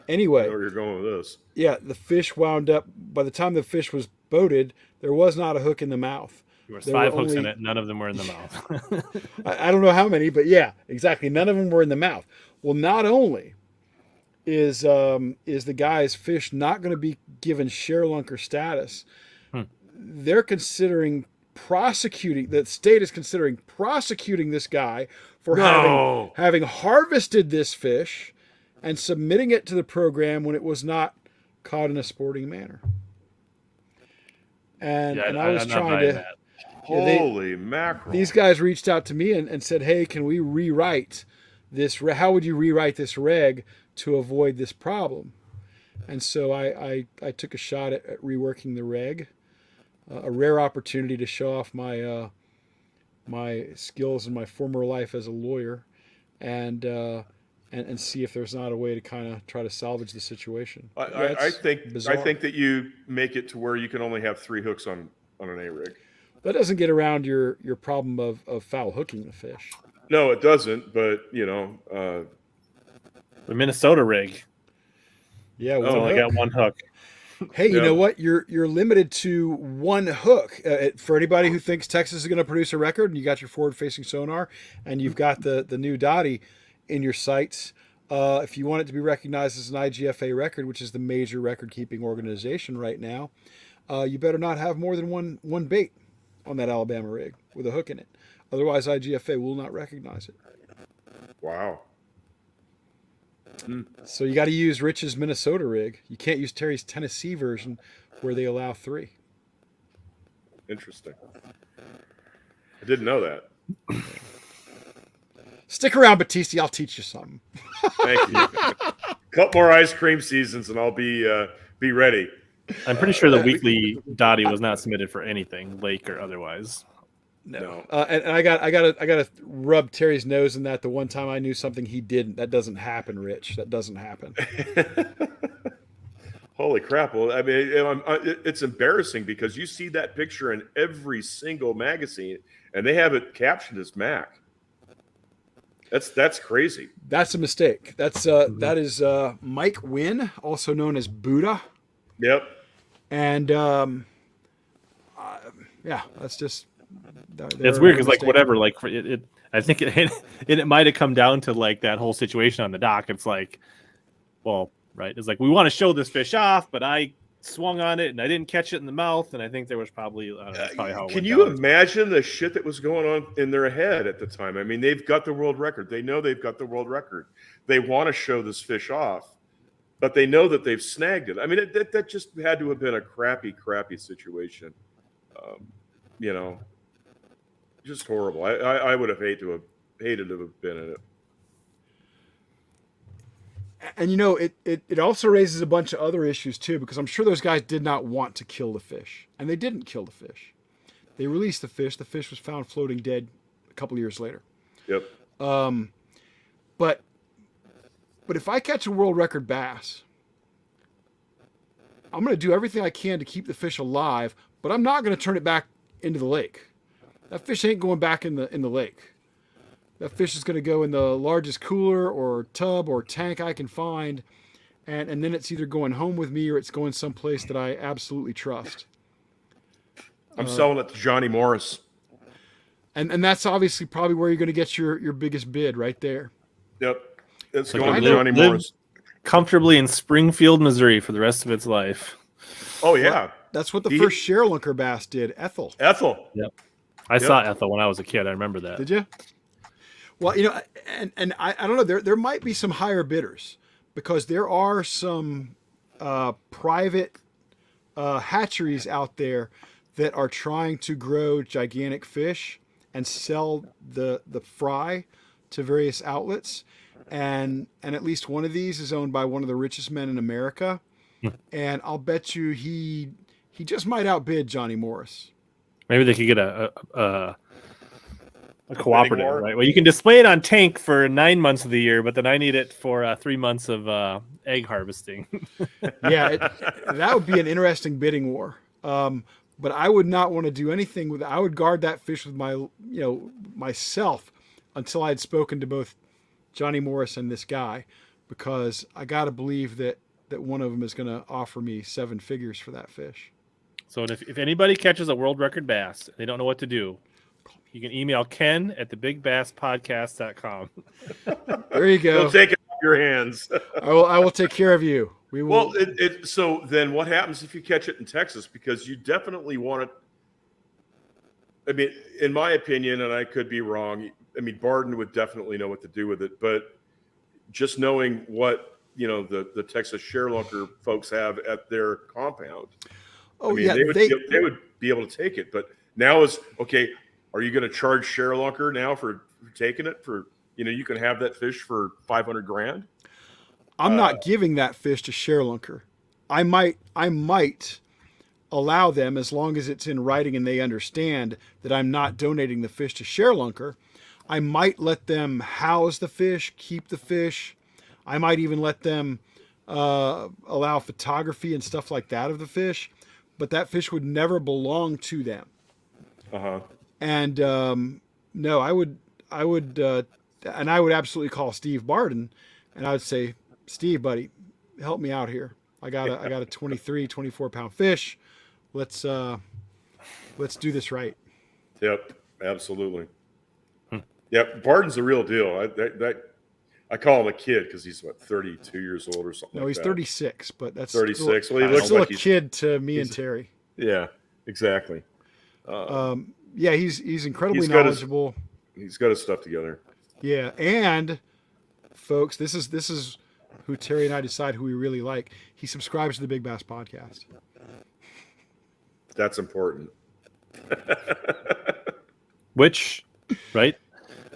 Anyway, I know where you're going with this. Yeah, the fish wound up. By the time the fish was boated, there was not a hook in the mouth. There was 5 hooks in it. None of them were in the mouth. I don't know how many, but yeah, exactly. None of them were in the mouth. Well, not only is the guy's fish not going to be given sharelunker status, they're considering prosecuting. The state is considering prosecuting this guy for having harvested this fish and submitting it to the program when it was not caught in a sporting manner. And I was trying to. Holy mackerel! These guys reached out to me and said, "Hey, can we rewrite this? How would you rewrite this reg to avoid this problem?" And so I took a shot at reworking the reg, a rare opportunity to show off my my skills in my former life as a lawyer, and see if there's not a way to kind of try to salvage the situation. I think that you make it to where you can only have 3 hooks on an A rig. That doesn't get around your problem of foul hooking the fish. No, it doesn't. But the Minnesota rig. Yeah, only got 1 hook. Hey, you know what? You're limited to 1 hook. For anybody who thinks Texas is going to produce a record, and you got your forward-facing sonar, and you've got the new Dottie in your sights, if you want it to be recognized as an IGFA record, which is the major record-keeping organization right now, you better not have more than one bait on that Alabama rig with a hook in it. Otherwise, IGFA will not recognize it. Wow. So you got to use Rich's Minnesota rig. You can't use Terry's Tennessee version where they allow 3. Interesting. I didn't know that. Stick around, Batisti. I'll teach you something. Thank you. Couple more ice cream seasons, and I'll be ready. I'm pretty sure the weekly Dottie was not submitted for anything, lake or otherwise. No. And I got to rub Terry's nose in that the one time I knew something he didn't. That doesn't happen, Rich. That doesn't happen. Holy crap. Well, I mean, it's embarrassing because you see that picture in every single magazine, and they have it captioned as Mac. That's crazy. That's a mistake. That is Mike Wynn, also known as Buddha. Yep. And that's just. It's weird because like whatever, like it I think it might have come down to like that whole situation on the dock. It's like, well, right? It's like we want to show this fish off, but I swung on it and I didn't catch it in the mouth, and I think there was probably that's probably how. Can you imagine the shit that was going on in their head at the time? I mean, they've got the world record. They know they've got the world record. They want to show this fish off, but they know that they've snagged it. I mean, that just had to have been a crappy situation. Just horrible. I would have hated to have been in it. And it also raises a bunch of other issues too, because I'm sure those guys did not want to kill the fish, and they didn't kill the fish. They released the fish. The fish was found floating dead a couple of years later. Yep. But if I catch a world record bass, I'm going to do everything I can to keep the fish alive, but I'm not going to turn it back into the lake. That fish ain't going back in the lake. That fish is going to go in the largest cooler or tub or tank I can find, and then it's either going home with me or it's going someplace that I absolutely trust. I'm selling it to Johnny Morris. And that's obviously probably where you're going to get your biggest bid right there. Yep. It's So going to live- Johnny live- Morris. Comfortably in Springfield, Missouri for the rest of its life. Oh, yeah. That's what the first ShareLunker bass did, Ethel. Ethel. Yep. I saw Ethel when I was a kid. I remember that. Did you? Well, you know, and I don't know. There might be some higher bidders because there are some private hatcheries out there that are trying to grow gigantic fish and sell the fry to various outlets. And at least one of these is owned by one of the richest men in America. And I'll bet you he just might outbid Johnny Morris. Maybe they could get a cooperative, war? right? Well, you can display it on tank for 9 months of the year, but then I need it for 3 months of egg harvesting. Yeah, that would be an interesting bidding war. But I would not want to do anything with it. I would guard that fish with myself until I had spoken to both Johnny Morris and this guy, because I got to believe that one of them is going to offer me 7 figures for that fish. So if anybody catches a world record bass, they don't know what to do, you can email Ken at thebigBassPodcast.com. There you go. He'll take it off your hands. I will take care of you. We will. Well, so then what happens if you catch it in Texas? Because you definitely want it. I mean, in my opinion, and I could be wrong, I mean, Barden would definitely know what to do with it, but just knowing what, the Texas ShareLunker folks have at their compound. Oh, I mean, yeah. they would be able to take it. But now is, okay, are you going to charge ShareLunker now for taking it for, you can have that fish for $500,000? I'm not giving that fish to ShareLunker. I might allow them, as long as it's in writing and they understand that I'm not donating the fish to ShareLunker. I might let them house the fish, keep the fish. I might even let them allow photography and stuff like that of the fish, but that fish would never belong to them. Uh-huh. And no, I would, and I would absolutely call Steve Barden, and I would say, Steve, buddy, help me out here. I got a 23, 24 pound fish. Let's do this right. Yep, absolutely. Yep, Barden's the real deal. I call him a kid because he's 32 years old or something. No, he's 36, but that's 36. Still, Well, he looks still like a kid to me and Terry. Yeah, exactly. Yeah, he's incredibly He's got knowledgeable. He's got his stuff together. Yeah, and folks, this is who Terry and I decide who we really like. He subscribes to the Big Bass Podcast. That's important. Which, right,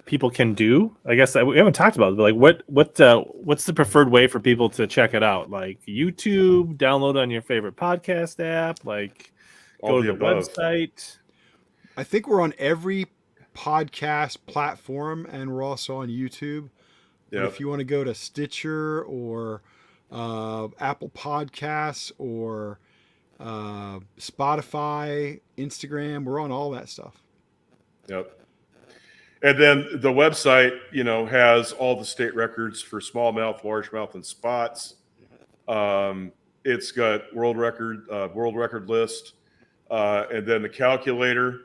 people can do. I guess we haven't talked about it, but like what's the preferred way for people to check it out? Like YouTube, download on your favorite podcast app, like go to the website. I think we're on every podcast platform, and we're also on YouTube. But if you want to go to Stitcher or Apple Podcasts or Spotify, Instagram, we're on all that stuff. Yep. And then the website, has all the state records for smallmouth, largemouth, and spots. It's got world record list, and then the calculator.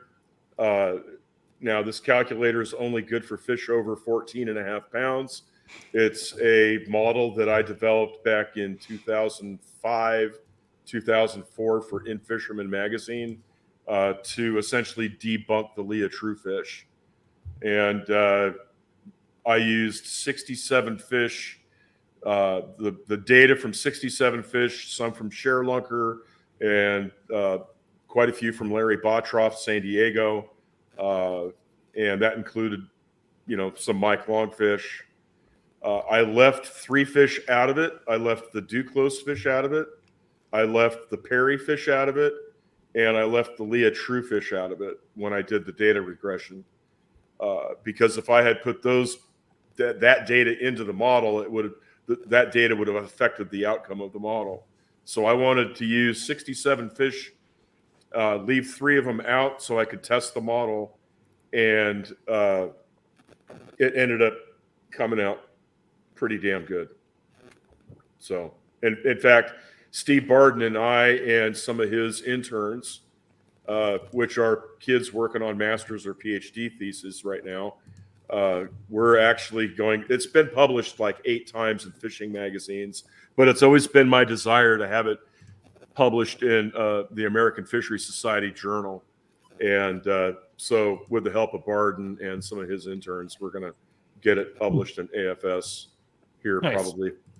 Now, this calculator is only good for fish over 14.5 pounds. It's a model that I developed back in 2005, 2004 for In Fisherman magazine to essentially debunk the Leah Truefish. And I used 67 fish, the data from 67 fish, some from ShareLunker, and quite a few from Larry Bottroff, San Diego. And that included, some Mike Longfish. I left 3 fish out of it. I left the Duclos fish out of it. I left the Perry fish out of it. And I left the Leah Truefish out of it when I did the data regression. Because if I had put that data into the model, that data would have affected the outcome of the model. So I wanted to use 67 fish, leave 3 of them out so I could test the model, and it ended up coming out pretty damn good. So And in fact, Steve Barden and I and some of his interns, which are kids working on master's or PhD thesis right now, we're actually going. It's been published like 8 times in fishing magazines, but it's always been my desire to have it published in the American Fisheries Society Journal. And so with the help of Barden and some of his interns, we're going to get it published in AFS here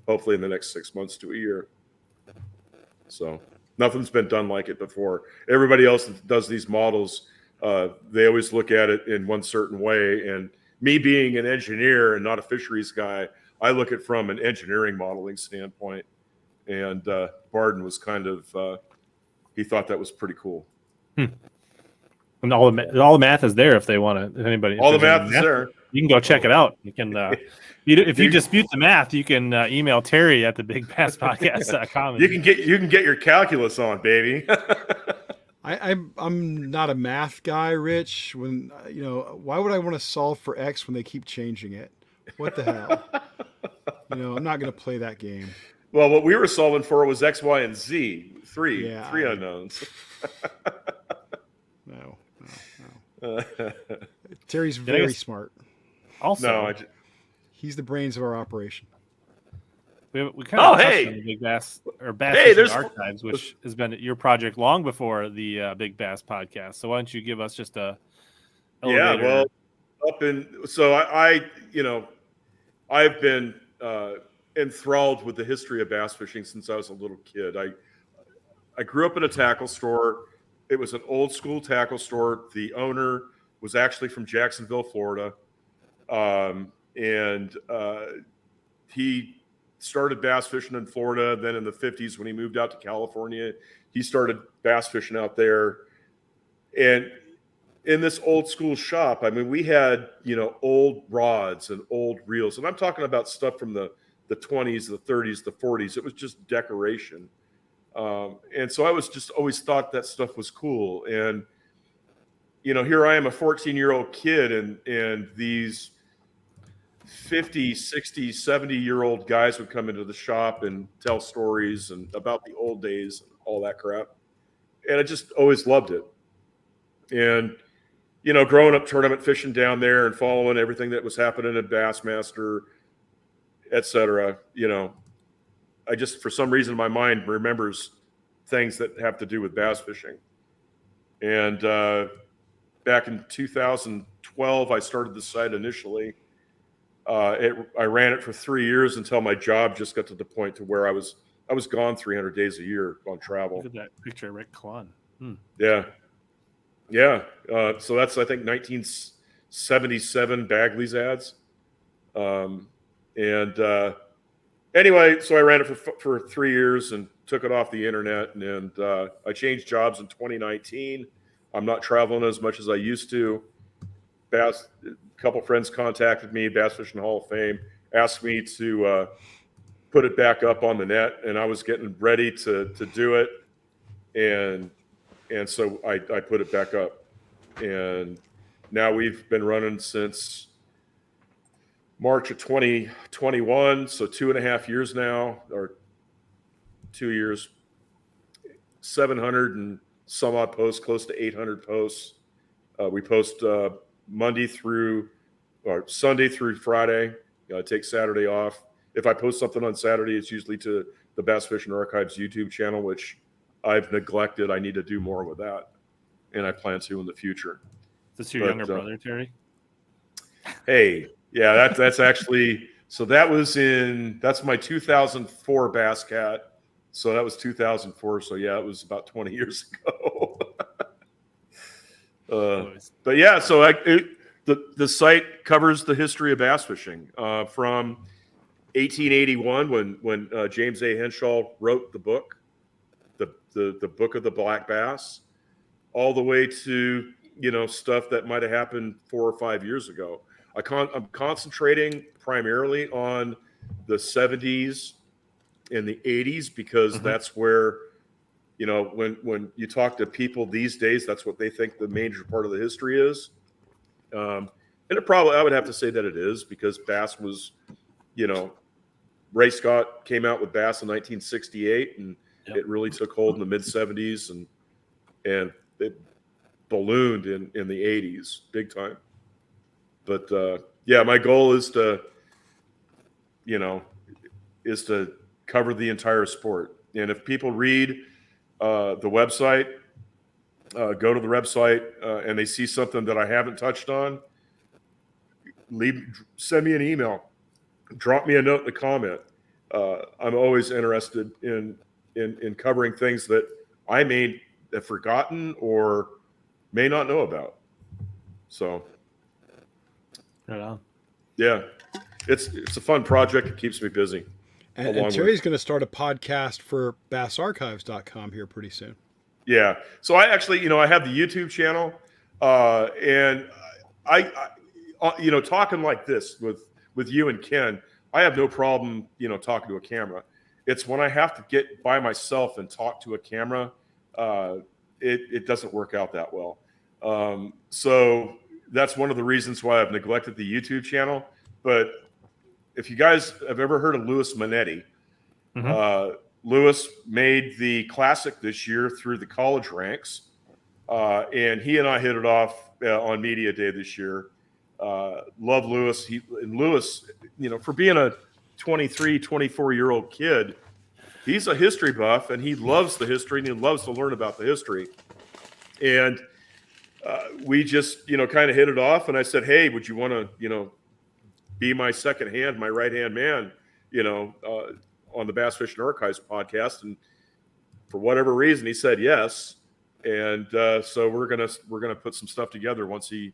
hopefully in the next 6 months to a year. So nothing's been done like it before. Everybody else that does these models, they always look at it in one certain way. And me being an engineer and not a fisheries guy, I look at it from an engineering modeling standpoint. And Barden was kind of, he thought that was pretty cool. And all the math is there if they want to. If anybody, all the math is there. You can go check it out. You can, if you dispute the math, you can email Terry at thebigbaspodcast.com. You can get your calculus on, baby. I'm not a math guy, Rich. When why would I want to solve for X when they keep changing it? What the hell? I'm not going to play that game. Well, what we were solving for was X, Y, and Z. Three unknowns. No. Terry's very smart. Also, he's the brains of our operation. We kind of touched on the Big Bass or Bass Fishing Archives, which has been your project long before the Big Bass podcast. So why don't you give us just a elevator? Yeah, well, I've been enthralled with the history of bass fishing since I was a little kid. I grew up in a tackle store. It was an old school tackle store. The owner was actually from Jacksonville, Florida. And he started bass fishing in Florida. Then in the 50s, when he moved out to California, he started bass fishing out there. And in this old school shop, I mean, we had, old rods and old reels. And I'm talking about stuff from the 20s, the 30s, the 40s. It was just decoration. And so I was just always thought that stuff was cool. And, here I am, a 14-year-old kid, and these 50, 60, 70-year-old guys would come into the shop and tell stories and about the old days and all that crap. And I just always loved it. And, growing up tournament fishing down there and following everything that was happening at Bassmaster, et cetera, I just, for some reason, my mind remembers things that have to do with bass fishing. And back in 2012, I started the site initially. I ran it for 3 years until my job just got to the point to where I was gone 300 days a year on travel. Look at that picture of Rick Klon. Yeah. So that's, I think, 1977 Bagley's ads. Anyway, so I ran it for 3 years and took it off the internet. And I changed jobs in 2019. I'm not traveling as much as I used to. A couple friends contacted me, Bass Fishing Hall of Fame, asked me to put it back up on the net, and I was getting ready to do it. And so I put it back up. And now we've been running since March of 2021, so 2.5 years now, or 2 years, 700 and some odd posts, close to 800 posts. We post Sunday through Friday. I take Saturday off. If I post something on Saturday, it's usually to the Bass Fishing Archives YouTube channel, which I've neglected. I need to do more with that, and I plan to in the future. Is this your younger brother, Terry? Hey. Yeah, that's actually, so that's my 2004 Bass Cat. So that was 2004. So yeah, it was about 20 years ago. But yeah, so the site covers the history of bass fishing from 1881 when James A. Henshaw wrote the book, the Book of the Black Bass, all the way to stuff that might have happened 4 or 5 years ago. I'm concentrating primarily on the 70s and the 80s because that's where, when you talk to people these days, that's what they think the major part of the history is. And I would have to say that it is because bass was, Ray Scott came out with bass in 1968, and Yep. it really took hold in the mid 70s, and it ballooned in the 80s big time. But yeah, my goal is to cover the entire sport. And if people read the website, go to the website, and they see something that I haven't touched on, send me an email, drop me a note in the comment. I'm always interested in covering things that I may have forgotten or may not know about. So, Right on. yeah, it's a fun project. It keeps me busy. And Terry's going to start a podcast for bassarchives.com here pretty soon. Yeah. So I actually, I have the YouTube channel, and I talking like this with you and Ken, I have no problem, talking to a camera. It's when I have to get by myself and talk to a camera, it doesn't work out that well. So that's one of the reasons why I've neglected the YouTube channel. But if you guys have ever heard of Louis Minetti, Louis made the Classic this year through the college ranks, and he and I hit it off on Media Day this year. Love Louis. Louis, for being a 23, 24-year-old kid, he's a history buff, and he loves the history, and he loves to learn about the history. And we just, kind of hit it off, and I said, hey, would you want to, be my second hand, my right-hand man, on the Bass Fishing Archives podcast? And for whatever reason, he said yes. And so we're gonna put some stuff together once he,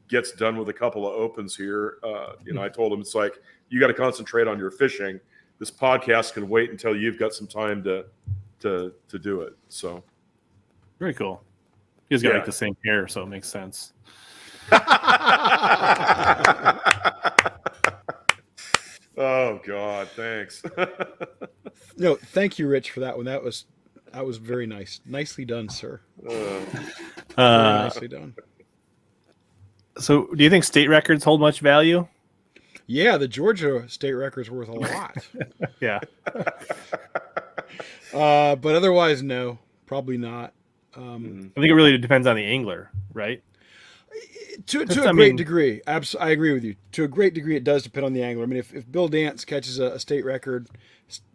gets done with a couple of opens here. I told him, it's like, you got to concentrate on your fishing. This podcast can wait until you've got some time to do it. So very cool. He's got like the same hair, so it makes sense. Oh God, thanks. No, thank you, Rich, for that one. That was very nice. Nicely done, sir. Very nicely done. So, do you think state records hold much value? Yeah, the Georgia state record's worth a lot. Yeah. But otherwise, no, probably not. I think it really depends on the angler, right? To a great degree. I agree with you. To a great degree, it does depend on the angler. I mean, if Bill Dance catches a state record,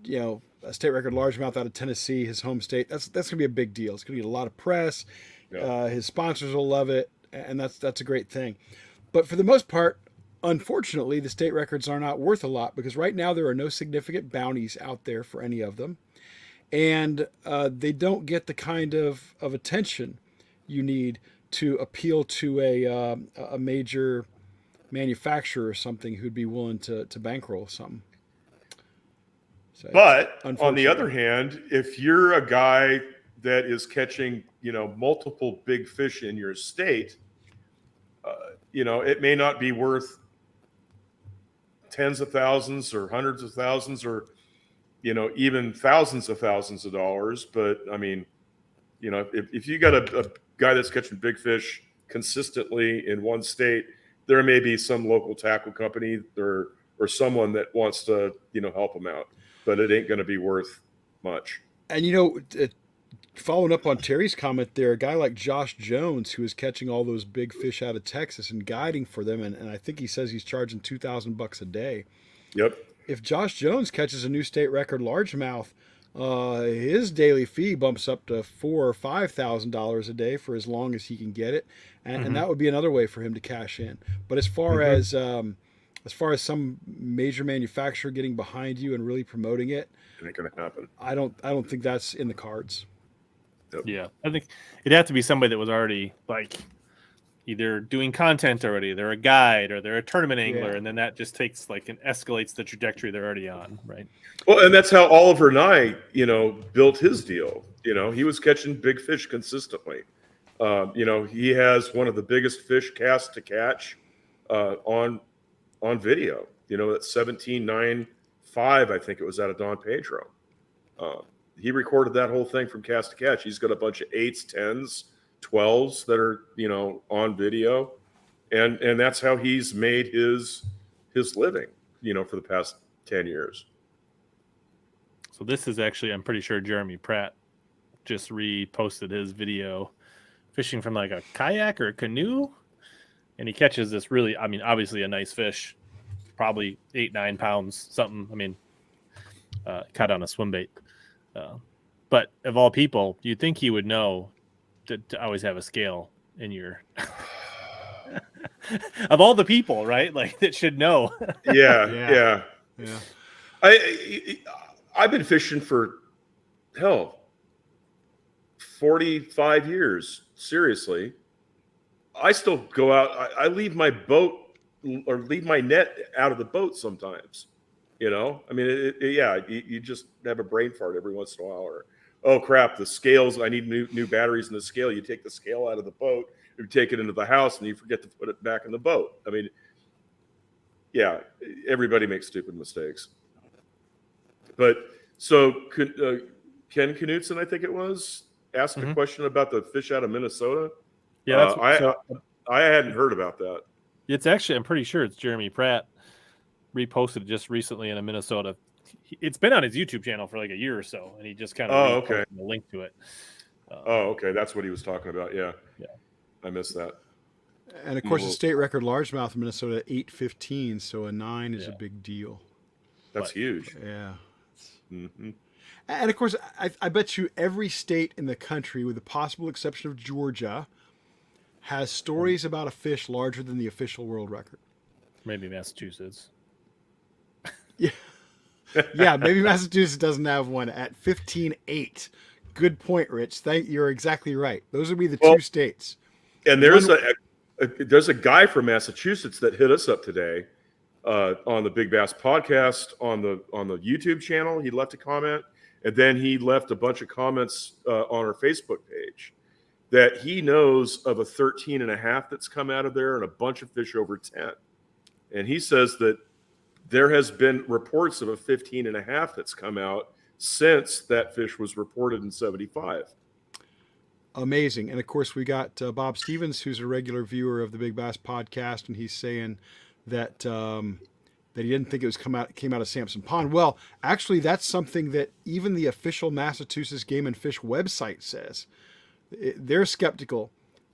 a state record largemouth out of Tennessee, his home state, that's going to be a big deal. It's going to get a lot of press. Yeah. His sponsors will love it, and that's a great thing. But for the most part, unfortunately, the state records are not worth a lot because right now there are no significant bounties out there for any of them, and they don't get the kind of attention you need to appeal to a major manufacturer or something who'd be willing to bankroll something. So, but on the other hand, if you're a guy that is catching, multiple big fish in your state, it may not be worth tens of thousands or hundreds of thousands or, even thousands of thousands of dollars. But I mean, if you got a guy that's catching big fish consistently in one state, there may be some local tackle company or someone that wants to, help him out, but it ain't going to be worth much. And, following up on Terry's comment there, a guy like Josh Jones, who is catching all those big fish out of Texas and guiding for them, and I think he says he's charging $2,000 a day. Yep. If Josh Jones catches a new state record largemouth, his daily fee bumps up to $4,000 or $5,000 a day for as long as he can get it, and that would be another way for him to cash in. But as far as some major manufacturer getting behind you and really promoting it, it ain't gonna happen. I don't think that's in the cards. Yep. Yeah, I think it'd have to be somebody that was already like either doing content already, they're a guide or they're a tournament angler, and then that just takes and escalates the trajectory they're already on, right? Well, and that's how Oliver Nye, built his deal. He was catching big fish consistently. He has one of the biggest fish cast to catch on video. That's 17.95, I think it was out of Don Pedro. He recorded that whole thing from cast to catch. He's got a bunch of 8s, 10s, 12s that are, on video. And that's how he's made his living, for the past 10 years. So this is actually, I'm pretty sure Jeremy Pratt just reposted his video fishing from like a kayak or a canoe, and he catches this really, I mean, obviously a nice fish, probably 8-9 pounds, something. I mean, caught on a swim bait. But of all people, you'd think he would know to always have a scale in your of all the people, right? Like that should know. Yeah. Yeah. I've been fishing for 45 years. Seriously. I still go out. I leave my boat or leave my net out of the boat sometimes. You know, I mean, you just have a brain fart every once in a while. Or, oh crap, the scales, I need new batteries in the scale. You take the scale out of the boat, you take it into the house, and you forget to put it back in the boat. I mean, yeah, everybody makes stupid mistakes. But so Ken Knutson, I think it was, asked a question about the fish out of Minnesota. Yeah, I hadn't heard about that. It's actually, I'm pretty sure it's Jeremy Pratt reposted just recently in a Minnesota. It's been on his YouTube channel for like a year or so, and he just kind of okay, a link to it. Okay, that's what he was talking about. Yeah, I missed that. And of course, the state record largemouth in Minnesota 8.15, so a 9 is a big deal. That's huge. Yeah. Mm-hmm. And of course, I bet you every state in the country, with the possible exception of Georgia, has stories about a fish larger than the official world record. Maybe Massachusetts. Yeah, maybe Massachusetts doesn't have one at 15.8. Good point, Rich. You're exactly right. Those would be the two states. And there's a guy from Massachusetts that hit us up today on the Big Bass podcast on the YouTube channel. He left a comment, and then he left a bunch of comments on our Facebook page that he knows of a 13.5 that's come out of there and a bunch of fish over 10. And he says that there has been reports of a 15.5 that's come out since that fish was reported in 75. Amazing. And of course, we got Bob Stevens, who's a regular viewer of the Big Bass podcast, and he's saying that that he didn't think it came out of Sampson Pond. Well, actually, that's something that even the official Massachusetts Game and Fish website says. They're skeptical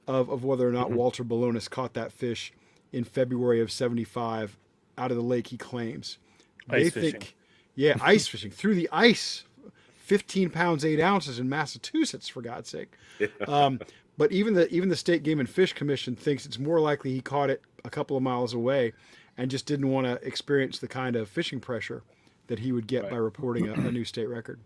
of whether or not Walter Balonis caught that fish in February of 75 out of the lake he claims. Ice fishing. Ice fishing through the ice. 15 pounds, 8 ounces in Massachusetts, for God's sake. Yeah. But even the State Game and Fish Commission thinks it's more likely he caught it a couple of miles away and just didn't want to experience the kind of fishing pressure that he would get by reporting a new state record.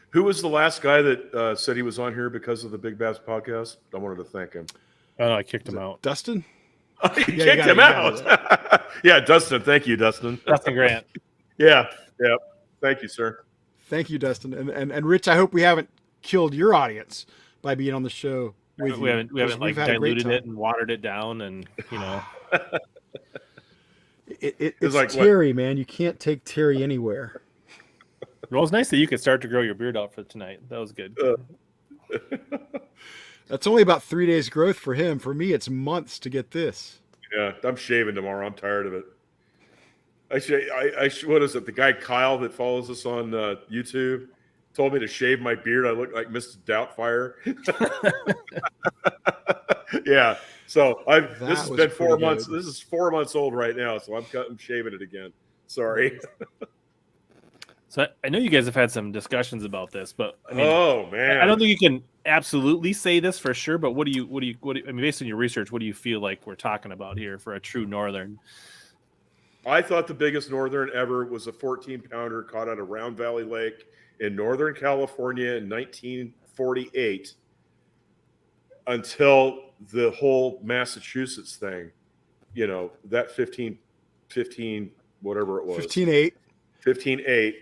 Who was the last guy that said he was on here because of the Big Bass podcast? I wanted to thank him. Oh, no, I kicked him out. Dustin? You kicked him out. Yeah, Dustin. Thank you, Dustin. Dustin Grant. Yeah. Thank you, sir. Thank you, Dustin. And Rich, I hope we haven't killed your audience by being on the show with we you. We haven't like diluted it and watered it down, and it's like Terry, man. You can't take Terry anywhere. Well, it was nice that you could start to grow your beard out for tonight. That was good. That's only about 3 days growth for him. For me, it's months to get this. Yeah, I'm shaving tomorrow. I'm tired of it. What is it? The guy Kyle that follows us on YouTube told me to shave my beard. I look like Mrs. Doubtfire. Yeah. So this has been 4 months. This is 4 months old right now. So I'm shaving it again. Sorry. So I know you guys have had some discussions about this, but I mean, oh man, I don't think you can absolutely say this for sure. But what do you? I mean, based on your research, what do you feel like we're talking about here for a true northern? I thought the biggest northern ever was a 14-pounder caught out of Round Valley Lake in Northern California in 1948 until the whole Massachusetts thing, that 15, whatever it was. 15.8. 15.8.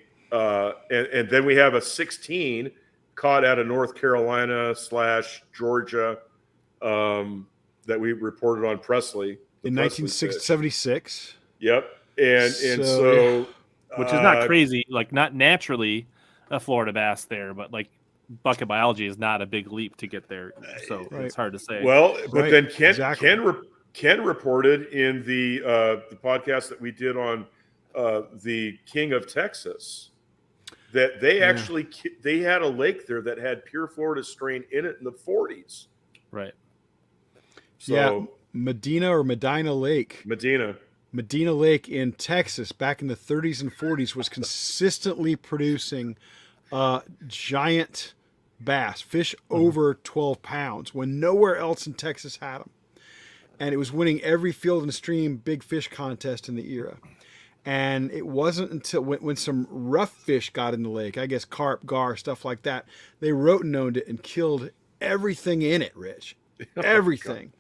And then we have a 16 caught out of North Carolina / Georgia that we reported on Presley. In 1976. Yep. And so which is not crazy, like not naturally a Florida bass there, but like bucket biology is not a big leap to get there. So it's hard to say. Well, but then Ken reported in the podcast that we did on the King of Texas, that they actually they had a lake there that had pure Florida strain in it in the 40s. Right. So Medina Lake. Medina Lake in Texas back in the 30s and 40s was consistently producing giant bass, fish over 12 pounds, when nowhere else in Texas had them. And it was winning every field and stream big fish contest in the era. And it wasn't until when some rough fish got in the lake, I guess carp, gar, stuff like that, they rotenoned it and killed everything in it, Rich. Everything.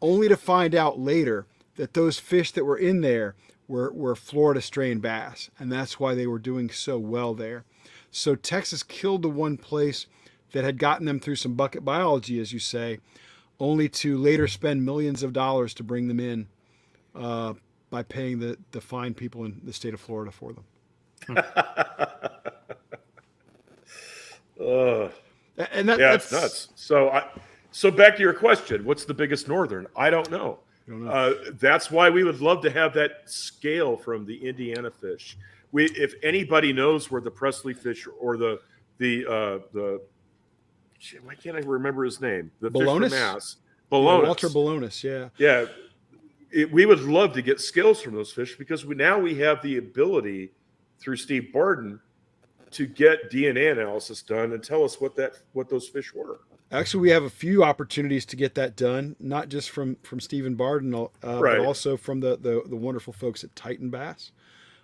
Only to find out later that those fish that were in there were Florida strain bass. And that's why they were doing so well there. So Texas killed the one place that had gotten them through some bucket biology, as you say, only to later spend millions of dollars to bring them in by paying the fine people in the state of Florida for them. And that's nuts. So back to your question, what's the biggest northern? I don't know. That's why we would love to have that scale from the Indiana fish. If anybody knows where the Presley fish or the why can't I remember his name? The Balonis? Fish from Mass. Balonis. Walter Balonis, yeah. Yeah. We would love to get scales from those fish because now we have the ability through Steve Barden to get DNA analysis done and tell us what those fish were. Actually, we have a few opportunities to get that done, not just from Stephen Barden, but also from the wonderful folks at Titan Bass.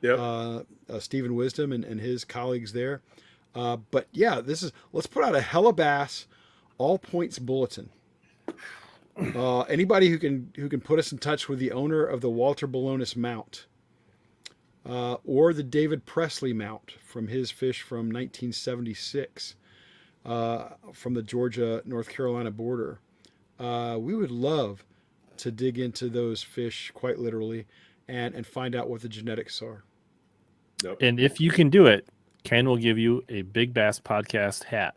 Yep. Stephen Wisdom and his colleagues there. But yeah, let's put out a HellaBass all points bulletin. Anybody who can put us in touch with the owner of the Walter Balonis mount, or the David Presley mount from his fish from 1976, from the Georgia-North Carolina border. We would love to dig into those fish quite literally and find out what the genetics are. Yep. And if you can do it, Ken will give you a Big Bass Podcast hat.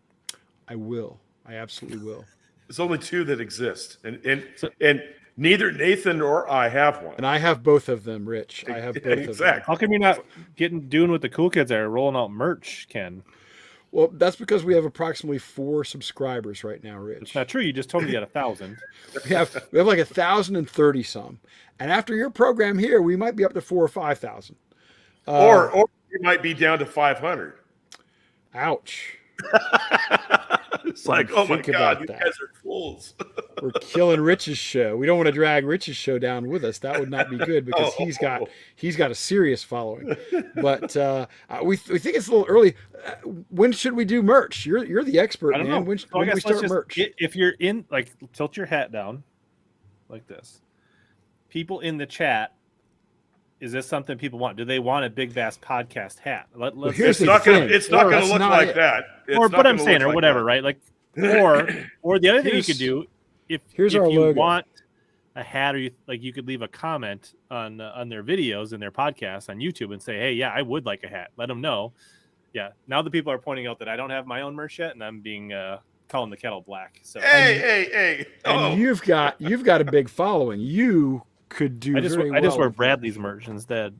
I will. I absolutely will. There's only two that exist, and neither Nathan or I have one. And I have both of them, Rich. I have both of them. How come you're not doing what the cool kids are, rolling out merch, Ken? Well, that's because we have approximately 4 subscribers right now, Rich. It's not true. You just told me you had 1,000. We have like 1,030 some, and after your program here, we might be up to 4,000 or 5,000. Or you might be down to 500. Ouch. It's like, oh my God, you guys are fools. We're killing Rich's show. We don't want to drag Rich's show down with us. That would not be good because he's got a serious following. But we think it's a little early. When should we do merch? You're the expert, I don't man. know. When do we start merch? If you're in, tilt your hat down like this. People in the chat, is this something people want? Do they want a Big Bass Podcast hat? It's not going to look like that. But I'm saying, or whatever, right? Like, or the other thing you could do, if you logo. want a hat, or you could leave a comment on their videos and their podcasts on YouTube and say, hey, yeah, I would like a hat. Let them know. Yeah. Now the people are pointing out that I don't have my own merch yet, and I'm being calling the kettle black. So hey. And you've got a big following. You could do very well. I just wear Bradley's merch instead.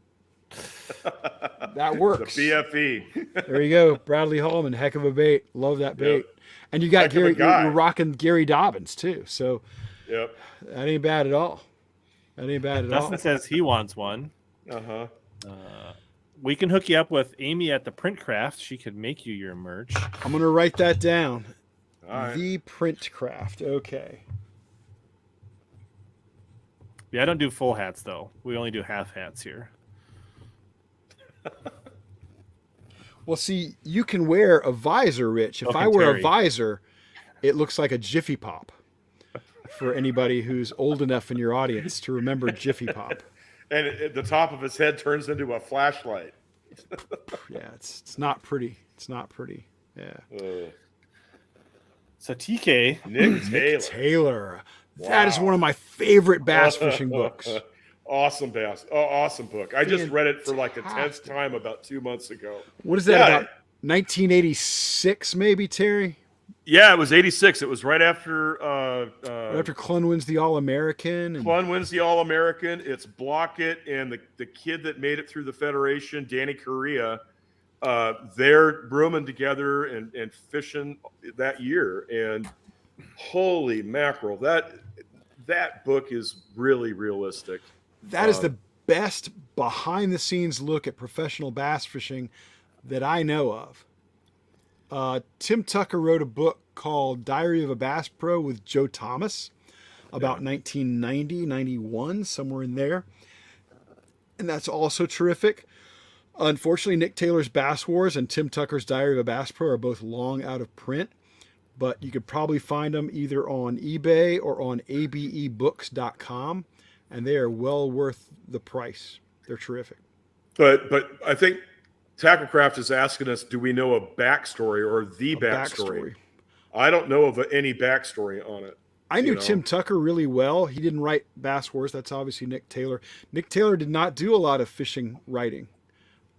That works. The BFE. There you go. Bradley Hallman, heck of a bait. Love that bait. Yep. And you got Gary, you're rocking Gary Dobbins too. So yep. That ain't bad at all. Dustin says he wants one. Uh-huh. We can hook you up with Amy at the Print Craft. She could make you your merch. I'm going to write that down. All right. The Print Craft. Okay. Yeah, I don't do full hats, though. We only do half hats here. Well, see, you can wear a visor, Rich. If I wear a visor, it looks like a Jiffy Pop for anybody who's old enough in your audience to remember Jiffy Pop. And the top of his head turns into a flashlight. Yeah, it's not pretty. It's not pretty. Yeah. So TK. Nick Taylor. Wow. That is one of my favorite bass fishing books. Awesome bass. Oh, awesome book. I just read it for like the 10th time about 2 months ago. What is that, about 1986 maybe, Terry? Yeah, it was 86. It was right after Right after Clun wins the All-American. Clun wins the All-American. It's Blockett and the kid that made it through the Federation, Danny Correa. They're rooming together and fishing that year. And holy mackerel, that book is really realistic. That is the best behind-the-scenes look at professional bass fishing that I know of. Tim Tucker wrote a book called Diary of a Bass Pro with Joe Thomas about 1990, 91, somewhere in there. And that's also terrific. Unfortunately, Nick Taylor's Bass Wars and Tim Tucker's Diary of a Bass Pro are both long out of print, but you could probably find them either on eBay or on abebooks.com, and they are well worth the price. They're terrific. But I think Tacklecraft is asking us, do we know a backstory or the backstory? I don't know of any backstory on it. I knew Tim Tucker really well. He didn't write Bass Wars. That's obviously Nick Taylor. Nick Taylor did not do a lot of fishing writing,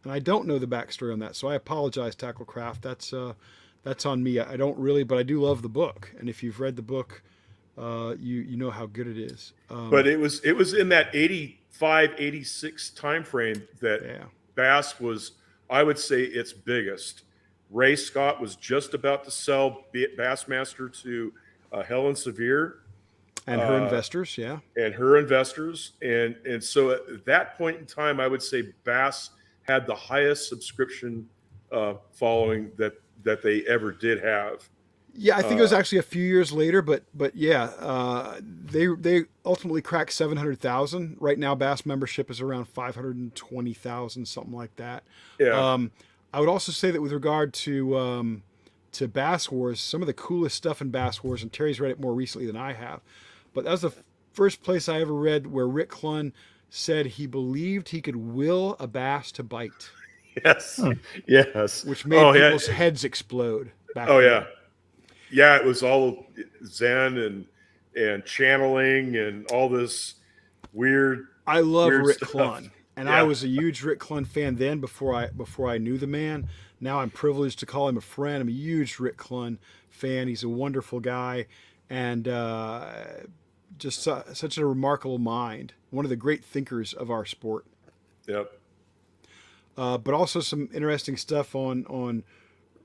and I don't know the backstory on that. So I apologize, Tacklecraft. That's on me. I don't really, but I do love the book. And if you've read the book, you know how good it is. But it was in that 85, 86 time frame that Bass was, I would say, its biggest. Ray Scott was just about to sell Bassmaster to Helen Sevier. And her investors, And her investors. And so at that point in time, I would say Bass had the highest subscription following that they ever did have. Yeah, I think it was actually a few years later, but yeah, they ultimately cracked 700,000. Right now, Bass membership is around 520,000, something like that. Yeah. I would also say that with regard to Bass Wars, some of the coolest stuff in Bass Wars, and Terry's read it more recently than I have, but that was the first place I ever read where Rick Clun said he believed he could will a bass to bite. Yes. Yes. Which made people's heads explode. Back then. Yeah, it was all Zen and channeling and all this weird. I love Rick stuff. Clun, and I was a huge Rick Clun fan then before I knew the man. Now I'm privileged to call him a friend. I'm a huge Rick Clun fan. He's a wonderful guy, and just such a remarkable mind. One of the great thinkers of our sport. Yep. But also some interesting stuff on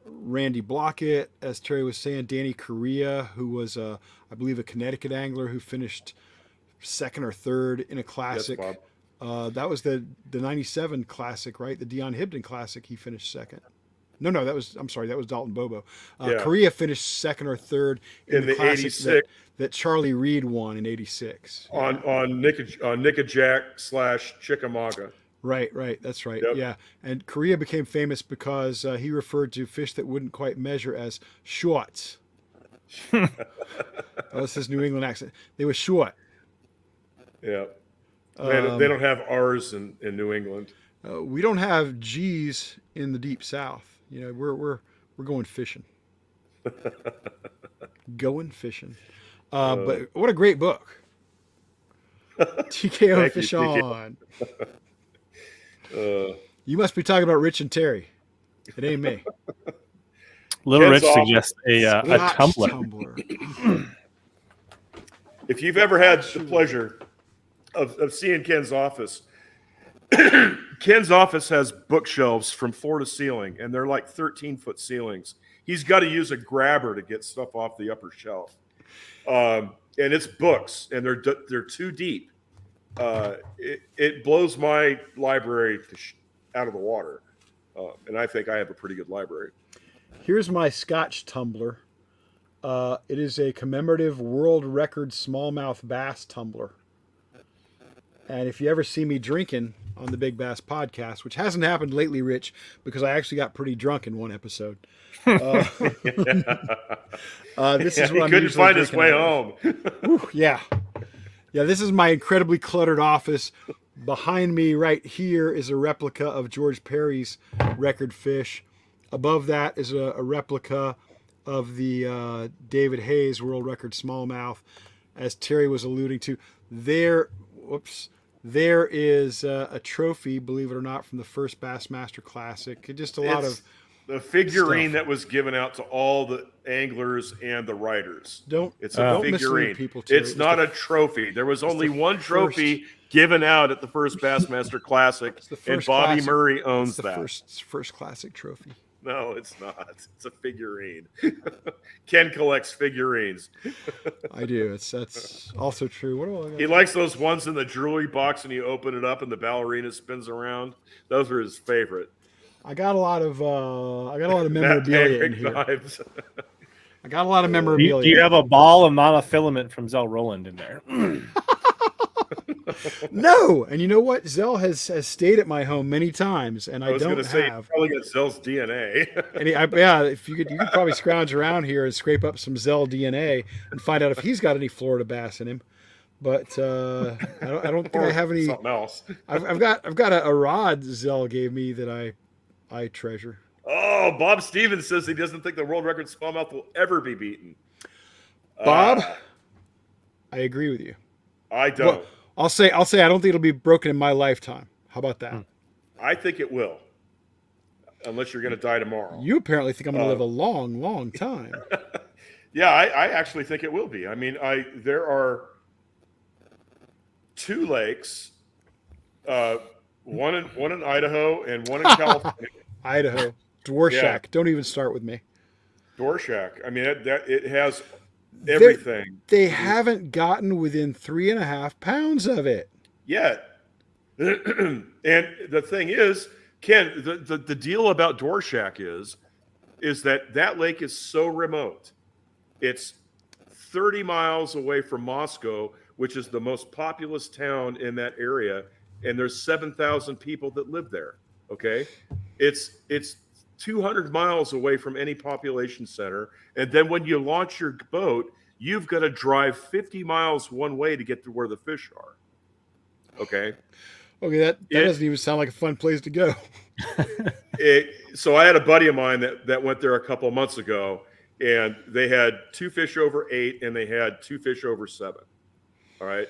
Randy Blockett, as Terry was saying, Danny Correa, who was, I believe, a Connecticut angler who finished second or third in a classic. Yes, Bob. That was the 97 classic, right? The Dion Hibden classic, he finished second. No, that was Dalton Bobo. Correa finished second or third in the classic 86 that Charlie Reed won in 86. On Nickajack / Chickamauga. Right. That's right. Yep. Yeah. And Correa became famous because he referred to fish that wouldn't quite measure as Schultz. That was his New England accent. They were short. Yeah. They don't have R's in New England. We don't have G's in the deep South. You know, we're going fishing. Going fishing. But what a great book. TKO Fish On. You must be talking about Rich and Terry. It ain't me. Little Rich suggests a tumbler. If you've ever had the pleasure of seeing Ken's office, Ken's office has bookshelves from floor to ceiling, and they're like 13-foot ceilings. He's got to use a grabber to get stuff off the upper shelf. And it's books, and they're too deep. It blows my library out of the water, and I think I have a pretty good library. Here's my Scotch tumbler. It is a commemorative world record smallmouth bass tumbler. And if you ever see me drinking on the Big Bass podcast, which hasn't happened lately, Rich, because I actually got pretty drunk in one episode. This is what he couldn't find his way home. Yeah, this is my incredibly cluttered office. Behind me right here is a replica of George Perry's record fish. Above that is a replica of the David Hayes world record smallmouth. As Terry was alluding to, there is a trophy, believe it or not, from the first Bassmaster Classic. Just a lot of The figurine stuff. that was given out to all the anglers and the writers. It's a don't mislead figurine. people, Terry. It's not a trophy. There was only one first- trophy given out at the first Bassmaster Classic, It's the and first Bobby classic- Murray owns It's the that. first classic trophy. No, it's not. It's a figurine. Ken collects figurines. I do. That's also true. What do I got? He likes those ones in the jewelry box, and you open it up, and the ballerina spins around. Those are his favorite. I got a lot of Matt memorabilia in Patrick here. knives. I got a lot of Do memorabilia. you have a ball of monofilament from Zell Roland in there? No, and you know what? Zell has stayed at my home many times, and I was going don't to say, have. you probably got Zell's DNA. And if you could probably scrounge around here and scrape up some Zell DNA and find out if he's got any Florida bass in him. But I don't think I have any. Something else. I've got a rod Zell gave me that I treasure. Oh, Bob Stevens says he doesn't think the world record smallmouth will ever be beaten. Bob, I agree with you. I don't. Well, I'll say I don't think it'll be broken in my lifetime. How about that? I think it will, unless you're going to die tomorrow. You apparently think I'm going to live a long, long time. Yeah, I actually think it will be. I mean, there are 2 lakes, one in Idaho and one in California. Idaho, Dwarshak. Yeah. Don't even start with me. Dwarshak. I mean, it has everything. They haven't gotten within 3.5 pounds of it yet. And the thing is, Ken, the deal about Dwarshak is that lake is so remote. It's 30 miles away from Moscow, which is the most populous town in that area, and there's 7,000 people that live there. Okay, it's 200 miles away from any population center, and then when you launch your boat, you've got to drive 50 miles one way to get to where the fish are. Okay. Okay, that doesn't even sound like a fun place to go. So I had a buddy of mine that went there a couple of months ago, and they had 2 fish over 8, and they had 2 fish over 7. All right.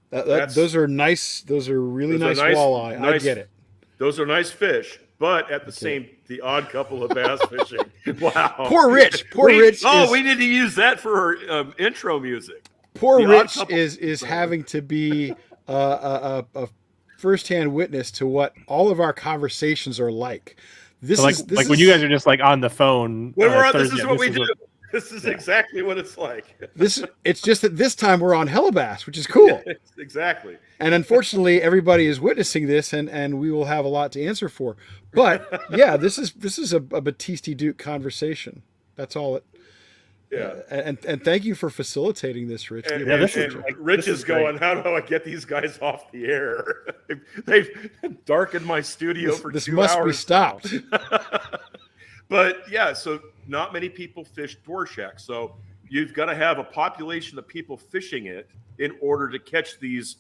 Those are nice. Those are really nice walleye. I get it. Those are nice fish, but at the odd couple of bass fishing. Wow. Poor Rich. We need to use that for our intro music. Poor Rich is having to be a firsthand witness to what all of our conversations are like. This so is when you guys are just like on the phone. When we're on, Thursday, this is what we do. This is exactly what it's like. It's just that this time we're on HellaBass, which is cool. Exactly. And unfortunately, everybody is witnessing this, and we will have a lot to answer for. But yeah, this is a Batisti Duke conversation. That's all it. Yeah. And thank you for facilitating this, Rich. Rich is going, how do I get these guys off the air? They've darkened my studio for 2 hours. This must be stopped. But yeah, so not many people fish Dwarshak. So you've got to have a population of people fishing it in order to catch these,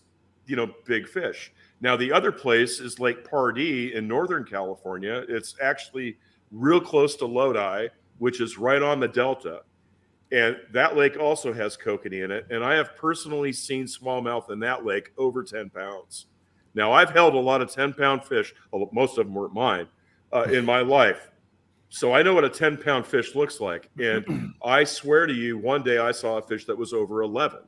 big fish. Now, the other place is Lake Pardee in Northern California. It's actually real close to Lodi, which is right on the Delta. And that lake also has kokanee in it. And I have personally seen smallmouth in that lake over 10 pounds. Now, I've held a lot of 10-pound fish. Most of them weren't mine in my life. So I know what a 10-pound fish looks like. And I swear to you, one day I saw a fish that was over 11.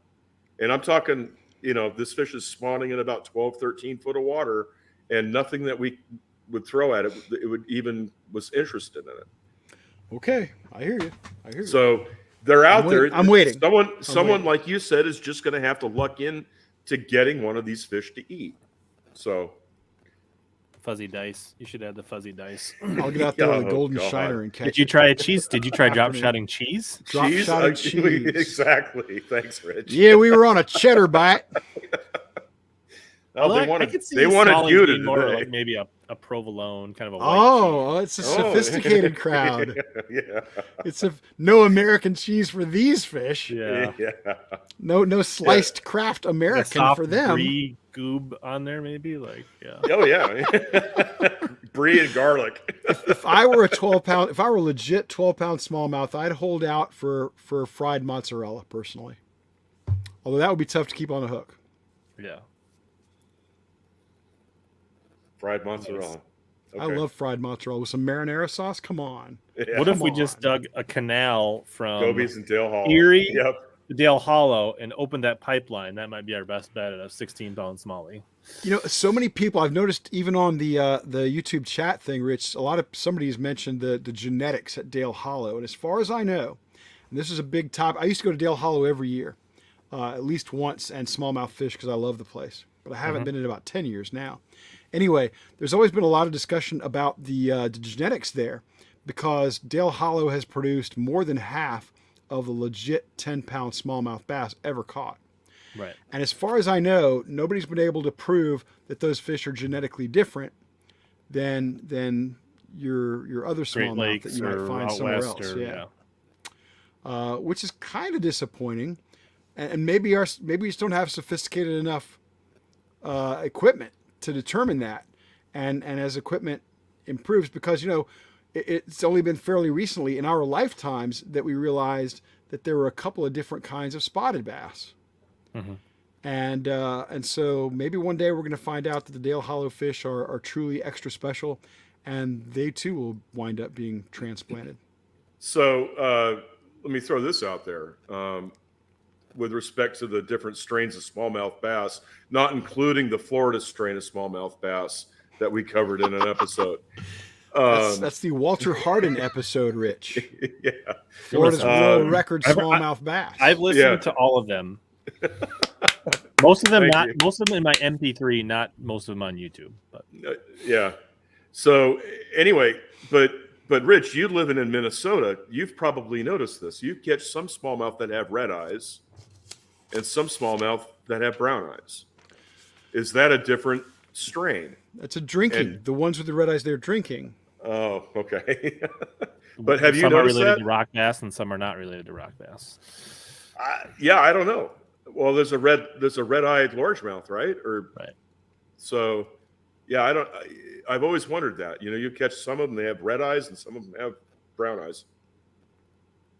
And I'm talking, this fish is spawning in about 12, 13 foot of water, and nothing that we would throw at it, was interested in it. Okay, I hear you. So they're out there. I'm waiting. Someone like you said is just going to have to luck in to getting one of these fish to eat. So fuzzy dice. You should add the fuzzy dice. I'll get out there with a golden shiner and catch. Did you try cheese? Did you try drop shotting cheese? Cheese? Exactly. Thanks, Rich. Yeah, we were on a cheddar bite. They wanted you to more today. like maybe a provolone kind of a white cheese. It's a sophisticated crowd. Yeah. It's no American cheese for these fish. Yeah. No sliced Kraft American for them. Brie goob on there, maybe Oh yeah. Brie and garlic. If I were legit 12-pound smallmouth, I'd hold out for fried mozzarella personally. Although that would be tough to keep on the hook. Yeah. Fried mozzarella. I love fried mozzarella with some marinara sauce. Come on. Yeah. What if we just dug a canal from Gobies and Dale Hollow. Erie Yep. to Dale Hollow and opened that pipeline? That might be our best bet at a 16-pound smallie. You know, so many people I've noticed, even on the YouTube chat thing, Rich. Somebody's mentioned the genetics at Dale Hollow, and as far as I know, and this is a big topic. I used to go to Dale Hollow every year, at least once, and smallmouth fish because I love the place. But I haven't been in about 10 years now. Anyway, there's always been a lot of discussion about the genetics there because Dale Hollow has produced more than half of the legit 10-pound smallmouth bass ever caught. Right. And as far as I know, nobody's been able to prove that those fish are genetically different than your other Great smallmouth Lakes that you might or find out somewhere west else. or, Which is kind of disappointing. And maybe we just don't have sophisticated enough equipment to determine that. And as equipment improves, because it's only been fairly recently in our lifetimes that we realized that there were a couple of different kinds of spotted bass. And so maybe one day we're going to find out that the Dale Hollow fish are truly extra special, and they too will wind up being transplanted. So let me throw this out there. With respect to the different strains of smallmouth bass, not including the Florida strain of smallmouth bass that we covered in an episode. That's the Walter Hardin episode, Rich. Yeah. Florida's World Record Smallmouth Bass. I've listened to all of them. Most of them in my MP3, not most of them on YouTube. But yeah. So anyway, but Rich, you living in Minnesota, you've probably noticed this. You catch some smallmouth that have red eyes and some smallmouth that have brown eyes. Is that a different strain? That's a drinking. The ones with the red eyes, they're drinking. Oh, okay. But have you some are noticed related that? to rock bass and some are not related to rock bass. Yeah, I don't know. Well, there's a red-eyed largemouth, right? Right. So, yeah, I've always wondered that. You catch some of them, they have red eyes, and some of them have brown eyes.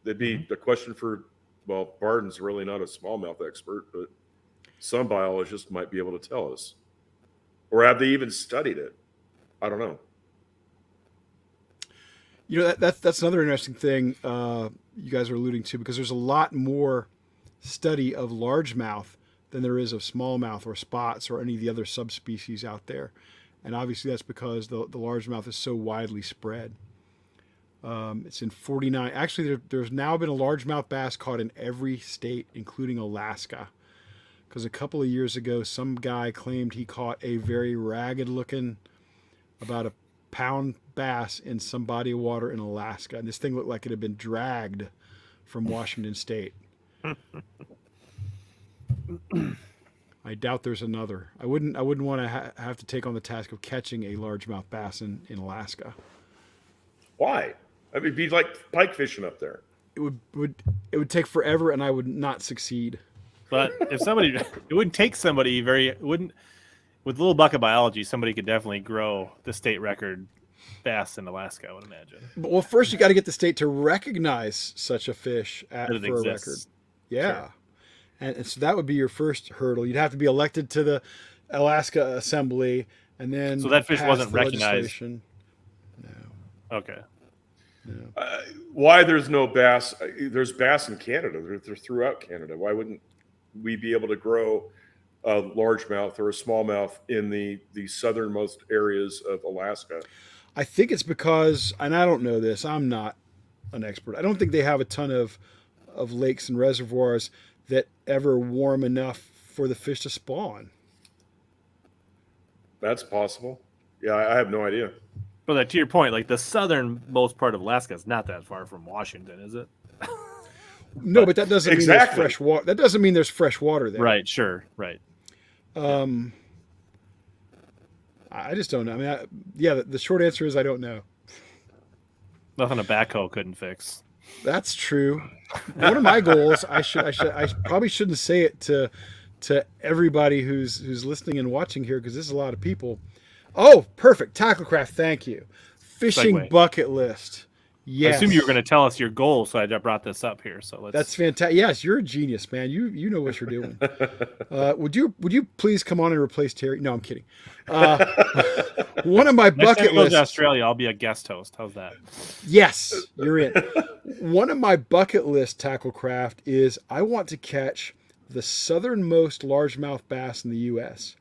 That'd be the question for, well, Barden's really not a smallmouth expert, but some biologists might be able to tell us. Or have they even studied it? I don't know. That's another interesting thing you guys are alluding to, because there's a lot more study of largemouth than there is of smallmouth or spots or any of the other subspecies out there. And obviously that's because the largemouth is so widely spread. It's in 49. Actually, there's now been a largemouth bass caught in every state, including Alaska. Because a couple of years ago, some guy claimed he caught a very ragged-looking, about a pound bass in some body of water in Alaska. And this thing looked like it had been dragged from Washington State. I doubt there's another. I wouldn't want to have to take on the task of catching a largemouth bass in Alaska. Why? I mean, it'd be like pike fishing up there. It would take forever, and I would not succeed. But if it wouldn't take somebody with a little buck of biology, somebody could definitely grow the state record bass in Alaska, I would imagine. Well, first you got to get the state to recognize such a fish for a record. Yeah. Sure. And so that would be your first hurdle. You'd have to be elected to the Alaska Assembly, and then so that fish wasn't recognized. No. Okay. No. Why there's no bass? There's bass in Canada. They're throughout Canada. Why wouldn't we be able to grow a largemouth or a smallmouth in the southernmost areas of Alaska? I think it's because, and I don't know this, I'm not an expert. I don't think they have a ton of lakes and reservoirs that ever warm enough for the fish to spawn. That's possible. Yeah, I have no idea. But to your point, like the southernmost part of Alaska is not that far from Washington, is it? No, but that doesn't mean there's fresh water. That doesn't mean there's fresh water there. Right. Sure. Right. I just don't know. I mean, the short answer is I don't know. Nothing a backhoe couldn't fix. That's true. One of my goals, I probably shouldn't say it to everybody who's listening and watching here, because this is a lot of people. Oh, perfect. Tacklecraft, thank you. Fishing Segue. bucket list. Yes. I assume you were going to tell us your goal, so I brought this up here. So let's. That's fantastic. Yes, you're a genius, man. You know what you're doing. Would you please come on and replace Terry? No, I'm kidding. One of my Next time bucket he goes to lists. Australia, I'll be a guest host. How's that? Yes, you're in. One of my bucket list tackle craft is I want to catch the southernmost largemouth bass in the U.S.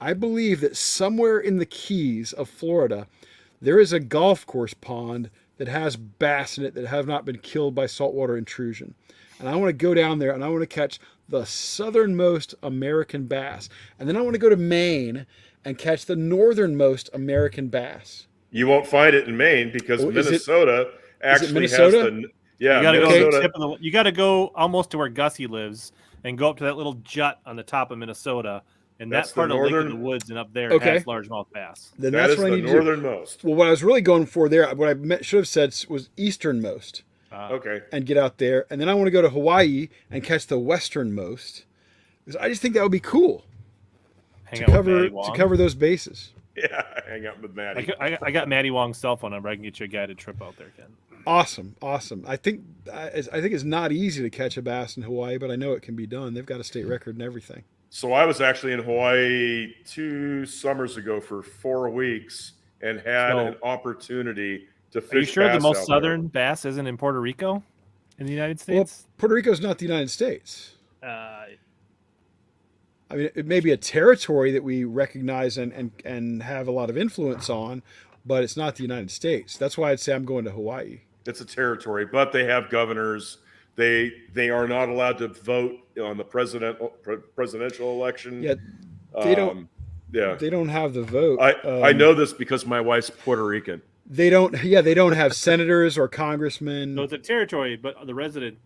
I believe that somewhere in the Keys of Florida, there is a golf course pond that has bass in it that have not been killed by saltwater intrusion. And I want to go down there and I want to catch the southernmost American bass. And then I want to go to Maine and catch the northernmost American bass. You won't find it in Maine because Minnesota actually Minnesota? has the You got to go Minnesota. to the tip of the. You got to go almost to where Gussie lives and go up to that little jut on the top of Minnesota. And That's that part the of Lake northern- in the Woods and up there Okay. has largemouth bass. Then That that's is what I the need to do. northernmost. Well, what I was really going for there, what I should have said was easternmost Okay. and get out there. And then I want to go to Hawaii and catch the westernmost. Because I just think that would be cool Hang to out with cover Maddie Wong. to cover those bases. Yeah, hang out with Maddie. I got Maddie Wong's cell phone number. I can get you a guided trip out there, Ken. Awesome. I think it's not easy to catch a bass in Hawaii, but I know it can be done. They've got a state record and everything. So I was actually in Hawaii 2 summers ago for 4 weeks and had an opportunity to fish. Are you sure the bass most out southern bass isn't in Puerto Rico, in the United Well, States? Puerto Rico's not the United States. Uh, I mean, it may be a territory that we recognize and have a lot of influence on, but it's not the United States. That's why I'd say I'm going to Hawaii. It's a territory, but they have governors. They are not allowed to vote on the presidential election. Yeah, they don't. Yeah, They don't have the vote. I know this because my wife's Puerto Rican. They don't. Yeah, they don't have senators or congressmen. so it's a territory, but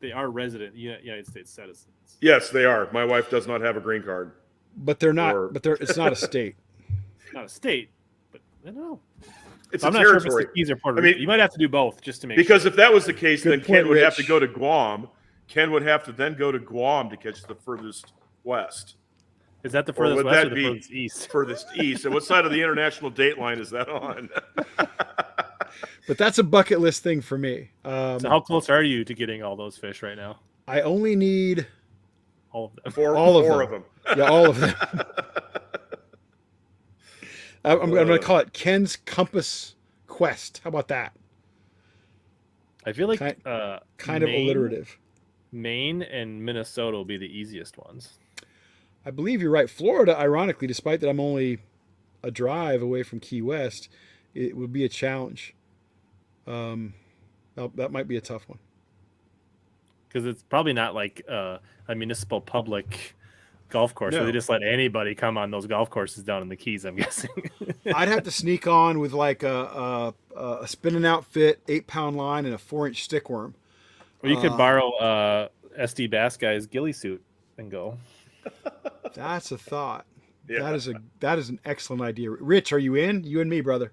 they are resident United States citizens. Yes, they are. My wife does not have a green card. But they're not. Or- But it's not a state. Not a state, but I don't know. It's So I'm a not sure if territory. it's the Keys or Puerto I mean- Rico. You might have to do both just to make Because sure. if that was the case, Good then point, Ken would have Rich. to go to Guam. Ken would have to then go to Guam to catch the furthest west, Is that the or furthest would west that or the be furthest east? furthest east? And what side of the international date line is that on? But that's a bucket list thing for me. So how close are you to getting all those fish right now? I only need All of them. Four All of of them. them. yeah, all of them. I'm going to call it Ken's Compass Quest. How about that? I feel like Kind of Maine- alliterative. Maine and Minnesota will be the easiest ones. I believe you're right. Florida, ironically, despite that I'm only a drive away from Key West, it would be a challenge. That might be a tough one. Because it's probably not like a municipal public golf course where No. they just let anybody come on those golf courses down in the Keys, I'm guessing. I'd have to sneak on with like a spinning outfit, 8-pound line, and a 4-inch stickworm. Or you could borrow SD Bass Guy's ghillie suit and go. That's a thought. Yeah. That is an excellent idea. Rich, are you in? You and me, brother.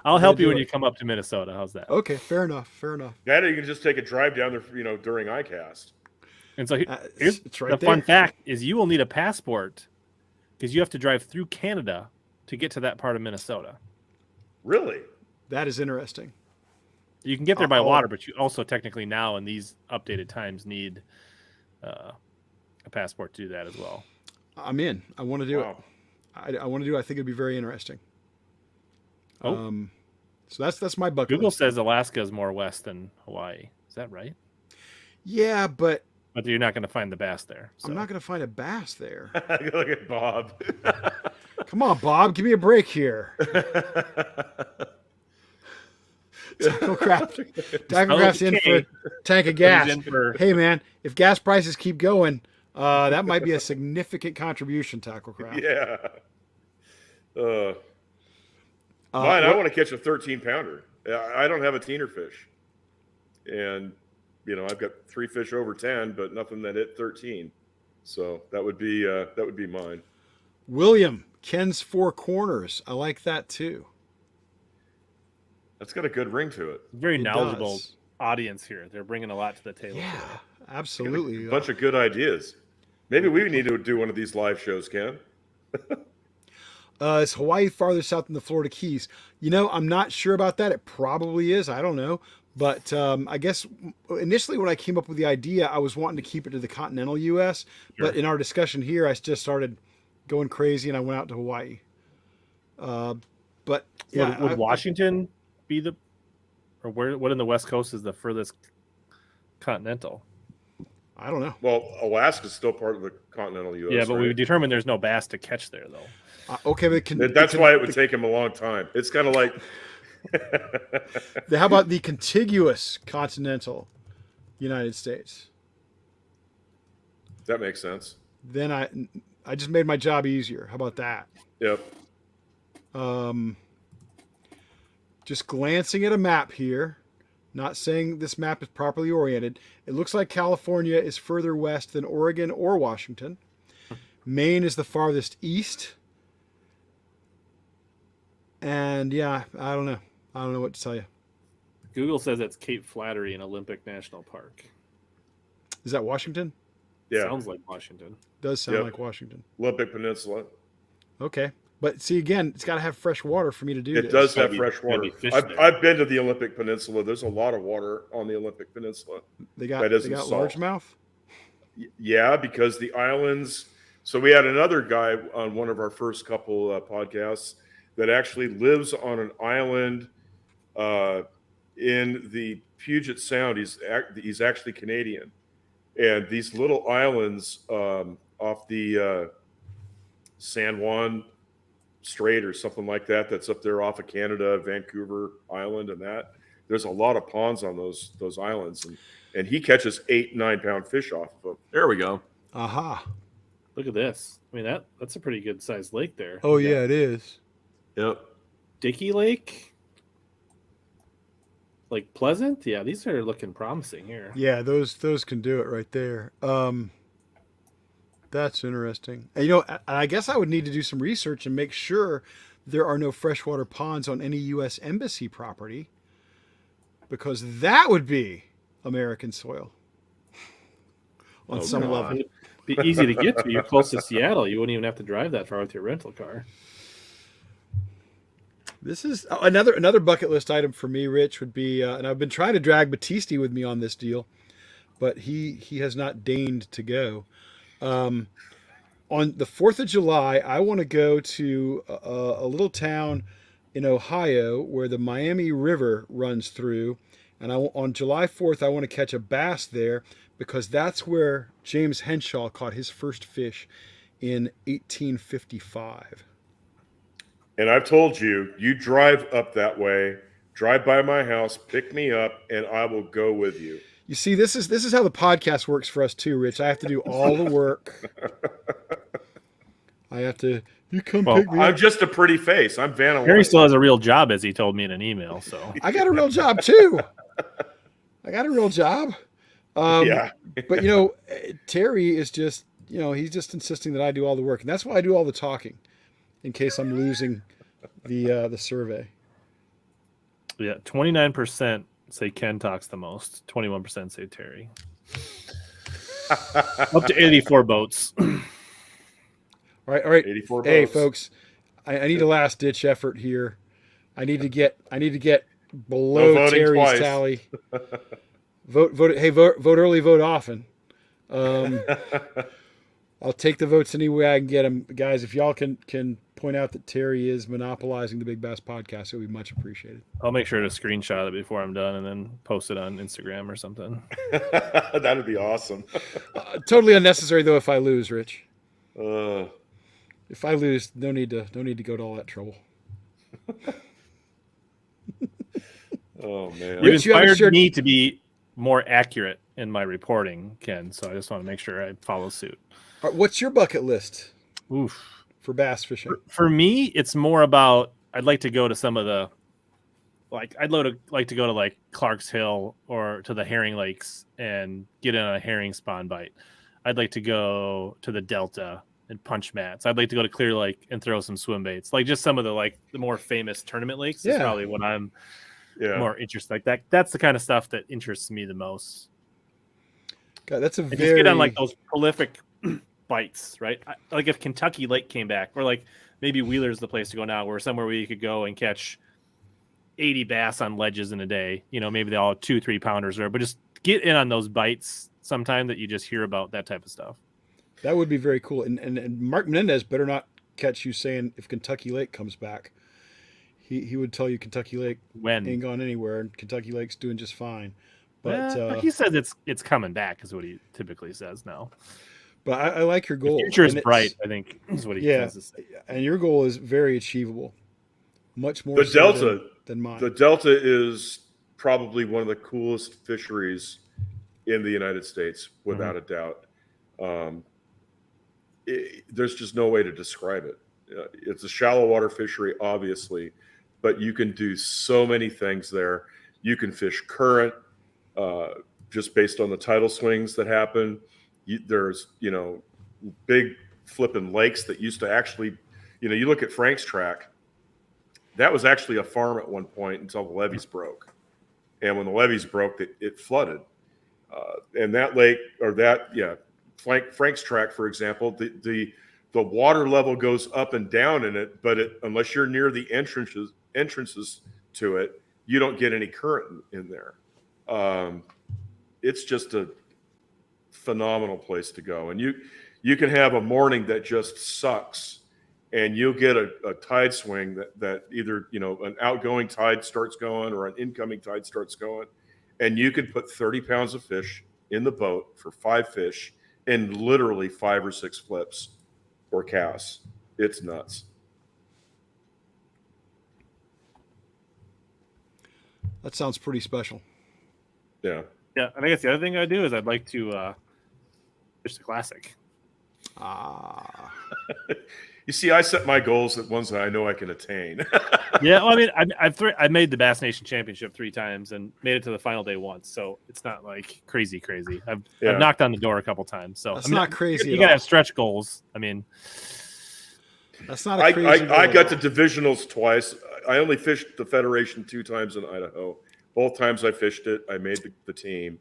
I'll help you do when it. you come up to Minnesota. How's that? Okay, fair enough. Fair enough. That or you can just take a drive down there, during ICAST. And so It's- here's it's right the fun there. fact is you will need a passport because you have to drive through Canada to get to that part of Minnesota. Really? That is interesting. You can get there by Uh-oh. water, but you also technically now in these updated times need a passport to do that as well. I'm in. I want to do Wow. it. I want to do it. I think it'd be very interesting. Oh. So that's my bucket Google list. says Alaska is more west than Hawaii. Is that right? Yeah, but But you're not going to find the bass there. So. I'm not going to find a bass there. Look at Bob. Come on, Bob, give me a break here. Tacklecraft's in for a tank of gas. in for- Hey, man, if gas prices keep going, that might be a significant contribution, Tacklecraft. Yeah. Mine, I want to catch a 13-pounder. I don't have a teener fish, and I've got 3 fish over 10, but nothing that hit 13. So that would be mine. William, Ken's Four Corners. I like that too. That's got a good ring to it. Very It knowledgeable does. audience here. They're bringing a lot to the table. Yeah, today. absolutely. A bunch of good ideas. Maybe we need to do one of these live shows, Ken. Is Hawaii farther south than the Florida Keys? I'm not sure about that. It probably is. I don't know. But I guess initially when I came up with the idea, I was wanting to keep it to the continental U.S. Sure. But in our discussion here, I just started going crazy and I went out to Hawaii. But yeah, would Washington be or what in the West Coast is the furthest continental? I don't know. Well, Alaska's still part of the continental U.S. Yeah, but right? we determined there's no bass to catch there, though. Okay, but That's why it would take him a long time. It's kind of like. How about the contiguous continental United States? That makes sense. Then I just made my job easier. How about that? Yep. Just glancing at a map here, not saying this map is properly oriented. It looks like California is further west than Oregon or Washington. Maine is the farthest east. And yeah, I don't know. I don't know what to tell you. Google says it's Cape Flattery in Olympic National Park. Is that Washington? Yeah. Sounds like Washington. Does sound Yep. like Washington. Olympic Peninsula. Okay. But see, again, it's got to have fresh water for me to do It this. does have Maybe- fresh water. maybe fish I've, there. I've been to the Olympic Peninsula. There's a lot of water on the Olympic Peninsula. They got that isn't salt. largemouth? Yeah, because the islands. So we had another guy on one of our first couple podcasts that actually lives on an island in the Puget Sound. He's actually Canadian, and these little islands off the San Juan Strait or something like that. That's up there off of Canada, Vancouver Island, and that. There's a lot of ponds on those islands, and he catches 8-9 pound fish off of them. There we go. Aha. Look at this. I mean, that's a pretty good sized lake there. Oh, yeah, it is. Yep. Dickey Lake? Like Pleasant? Yeah, these are looking promising here. Yeah, those can do it right there. That's interesting. And, I guess I would need to do some research and make sure there are no freshwater ponds on any U.S. embassy property, because that would be American soil on some God. level. It'd be easy to get to. You're close to Seattle. You wouldn't even have to drive that far with your rental car. This is another bucket list item for me, Rich, would be, and I've been trying to drag Batisti with me on this deal, but he has not deigned to go. On the 4th of July, I want to go to a little town in Ohio where the Miami River runs through, and on July 4th, I want to catch a bass there because that's where James Henshaw caught his first fish in 1855. And I've told you, you drive up that way, drive by my house, pick me up, and I will go with you. You see, this is how the podcast works for us too, Rich. I have to do all the work. You come pick me I'm up. just a pretty face. I'm Vanna Harry White. still has a real job, as he told me in an email. So I got a real job too. I got a real job. Yeah. But Terry is just, he's just insisting that I do all the work, and that's why I do all the talking, in case I'm losing the survey. yeah, 29% say Ken talks the most. 21% say Terry. Up to 84 boats. All right. 84 Hey, votes. folks, I need a last ditch effort here. I need to get below No voting Terry's twice. tally. Vote. Hey, vote early, vote often. I'll take the votes any way I can get them, guys. If y'all can point out that Terry is monopolizing the Big Bass podcast, it would be much appreciated. I'll make sure to screenshot it before I'm done and then post it on Instagram or something. That'd be awesome. Totally unnecessary though. If I lose, Rich. Uh, If I lose, no need to go to all that trouble. oh man. You Rich, you haven't inspired shared- me to be more accurate in my reporting, Ken. So I just want to make sure I follow suit. All right, what's your bucket list Oof. for bass fishing? For me, it's more about I'd like to go to some of the like to go to like Clark's Hill or to the herring lakes and get in a herring spawn bite. I'd like to go to the Delta and punch mats. I'd like to go to Clear Lake and throw some swim baits. Like just some of the the more famous tournament lakes is Yeah. probably what I'm Yeah. more interested. Like that's the kind of stuff that interests me the most. God, that's a And very just get on like those prolific bites, right? Like if Kentucky Lake came back, or like maybe Wheeler's the place to go now, where somewhere where you could go and catch 80 bass on ledges in a day. Maybe they all have 2-3 pounders there, but just get in on those bites sometime that you just hear about, that type of stuff. That would be very cool. And Mark Menendez better not catch you saying if Kentucky Lake comes back. He would tell you Kentucky Lake ain't gone anywhere, and Kentucky Lake's doing just fine. But he says it's coming back is what he typically says now. But I like your goal. The future is bright, I think, is what he says to say. And your goal is very achievable. Much more than mine. The Delta is probably one of the coolest fisheries in the United States, without a doubt. There's just no way to describe it. It's a shallow water fishery, obviously, but you can do so many things there. You can fish current, just based on the tidal swings that happen. There's, big flipping lakes that used to actually, you look at Frank's Track, that was actually a farm at one point until the levees broke. And when the levees broke, it flooded. And that lake, Frank's Track, for example, the water level goes up and down in it, but unless you're near the entrances to it, you don't get any current in there. It's just a phenomenal place to go. And you can have a morning that just sucks, and you'll get a tide swing that either, an outgoing tide starts going or an incoming tide starts going, and you can put 30 pounds of fish in the boat for 5 fish in literally 5 or 6 flips or casts. It's nuts. That sounds pretty special. Yeah. Yeah, I guess the other thing I do is I'd like to fish the Classic. You see, I set my goals at ones that I know I can attain. Yeah, well, I mean, I've made the Bass Nation Championship 3 times and made it to the final day once, so it's not like crazy. I've knocked on the door a couple times, so that's not crazy. You gotta have stretch goals. I mean, that's not a crazy goal. I got to divisionals twice. I only fished the Federation 2 times in Idaho. Both times I fished it, I made the team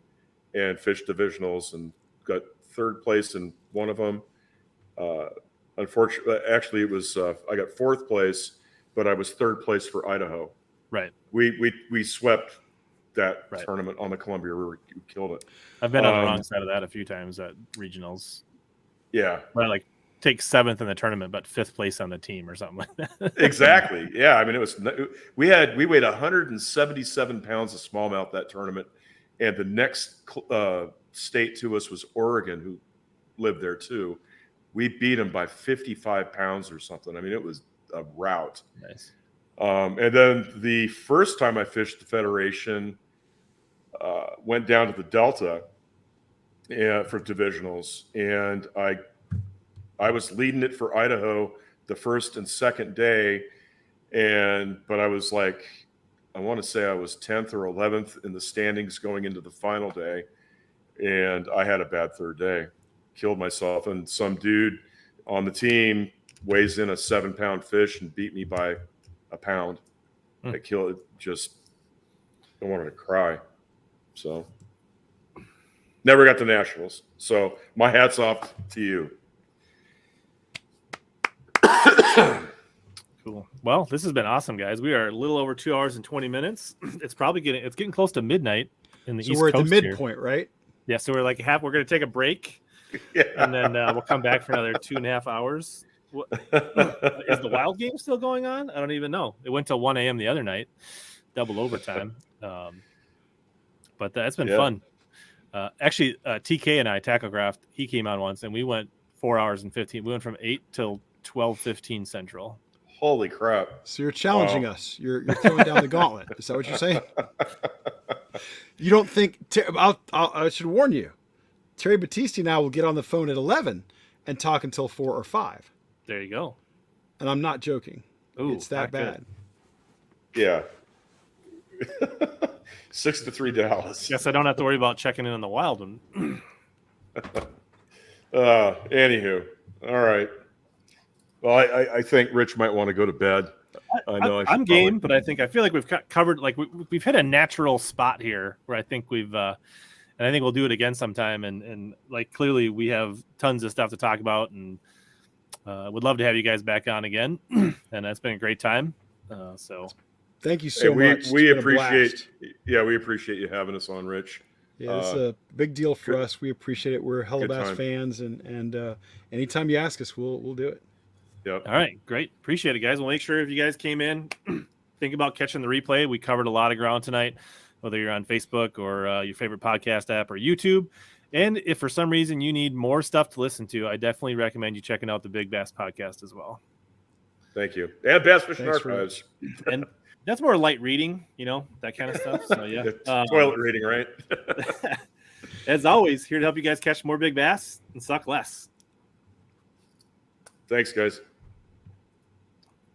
and fished divisionals and got 3rd place in one of them. Unfortunately, actually, it was I got 4th place, but I was 3rd place for Idaho. Right. We swept that tournament on the Columbia River. We killed it. I've been on the wrong side of that a few times at regionals. Yeah. Where I take 7th in the tournament, but 5th place on the team or something like that. Exactly. Yeah. I mean, we weighed 177 pounds of smallmouth that tournament, and the next state to us was Oregon, who lived there too. We beat them by 55 pounds or something. I mean, it was a rout. Nice. And then the first time I fished the Federation, went down to the Delta for divisionals, and I was leading it for Idaho the first and second day, but I was I want to say I was 10th or 11th in the standings going into the final day, and I had a bad 3rd day. Killed myself, and some dude on the team weighs in a 7-pound fish and beat me by a pound. I killed it. Just I wanted to cry. So never got to nationals. So my hat's off to you. Cool. Well, this has been awesome, guys. We are a little over 2 hours and 20 minutes. It's getting close to midnight in the East Coast. So we're at the midpoint, right? Yeah. So we're we're going to take a break. Yeah. And then we'll come back for another 2.5 hours. Is the wild game still going on? I don't even know. It went till 1 a.m. the other night, double overtime. But that's been fun. Actually, TK and I, Tachograph, he came on once, and we went 4 hours and 15. We went from 8 till 12:15 Central. Holy crap! So you're challenging us. You're throwing down the gauntlet. Is that what you're saying? You don't think? I should warn you. Terry Batisti and I will get on the phone at 11 and talk until 4 or 5. There you go. And I'm not joking. Ooh, it's that bad. Good. Yeah. 6-3 Dallas. Guess I don't have to worry about checking in on the wild one. Anywho, all right. Well, I think Rich might want to go to bed. I'm game, but I feel like we've covered, we've hit a natural spot here where I think we've, and I think we'll do it again sometime. And clearly we have tons of stuff to talk about, and Would love to have you guys back on again, and that's been a great time. So thank you so much. We It's been a appreciate, blast. we appreciate you having us on, Rich. Yeah, it's a big deal for good- us. We appreciate it. We're HellaBass time. fans, and anytime you ask us, we'll do it. Yep. all right, great, appreciate it, guys. We'll make sure if you guys came in, think about catching the replay. We covered a lot of ground tonight, whether you're on Facebook or your favorite podcast app or YouTube. And if for some reason you need more stuff to listen to, I definitely recommend you checking out the Big Bass podcast as well. Thank you. And Bass Fishing Thanks, Archives. And that's more light reading, that kind of stuff. So yeah, Toilet reading, right? as always, here to help you guys catch more big bass and suck less. Thanks, guys.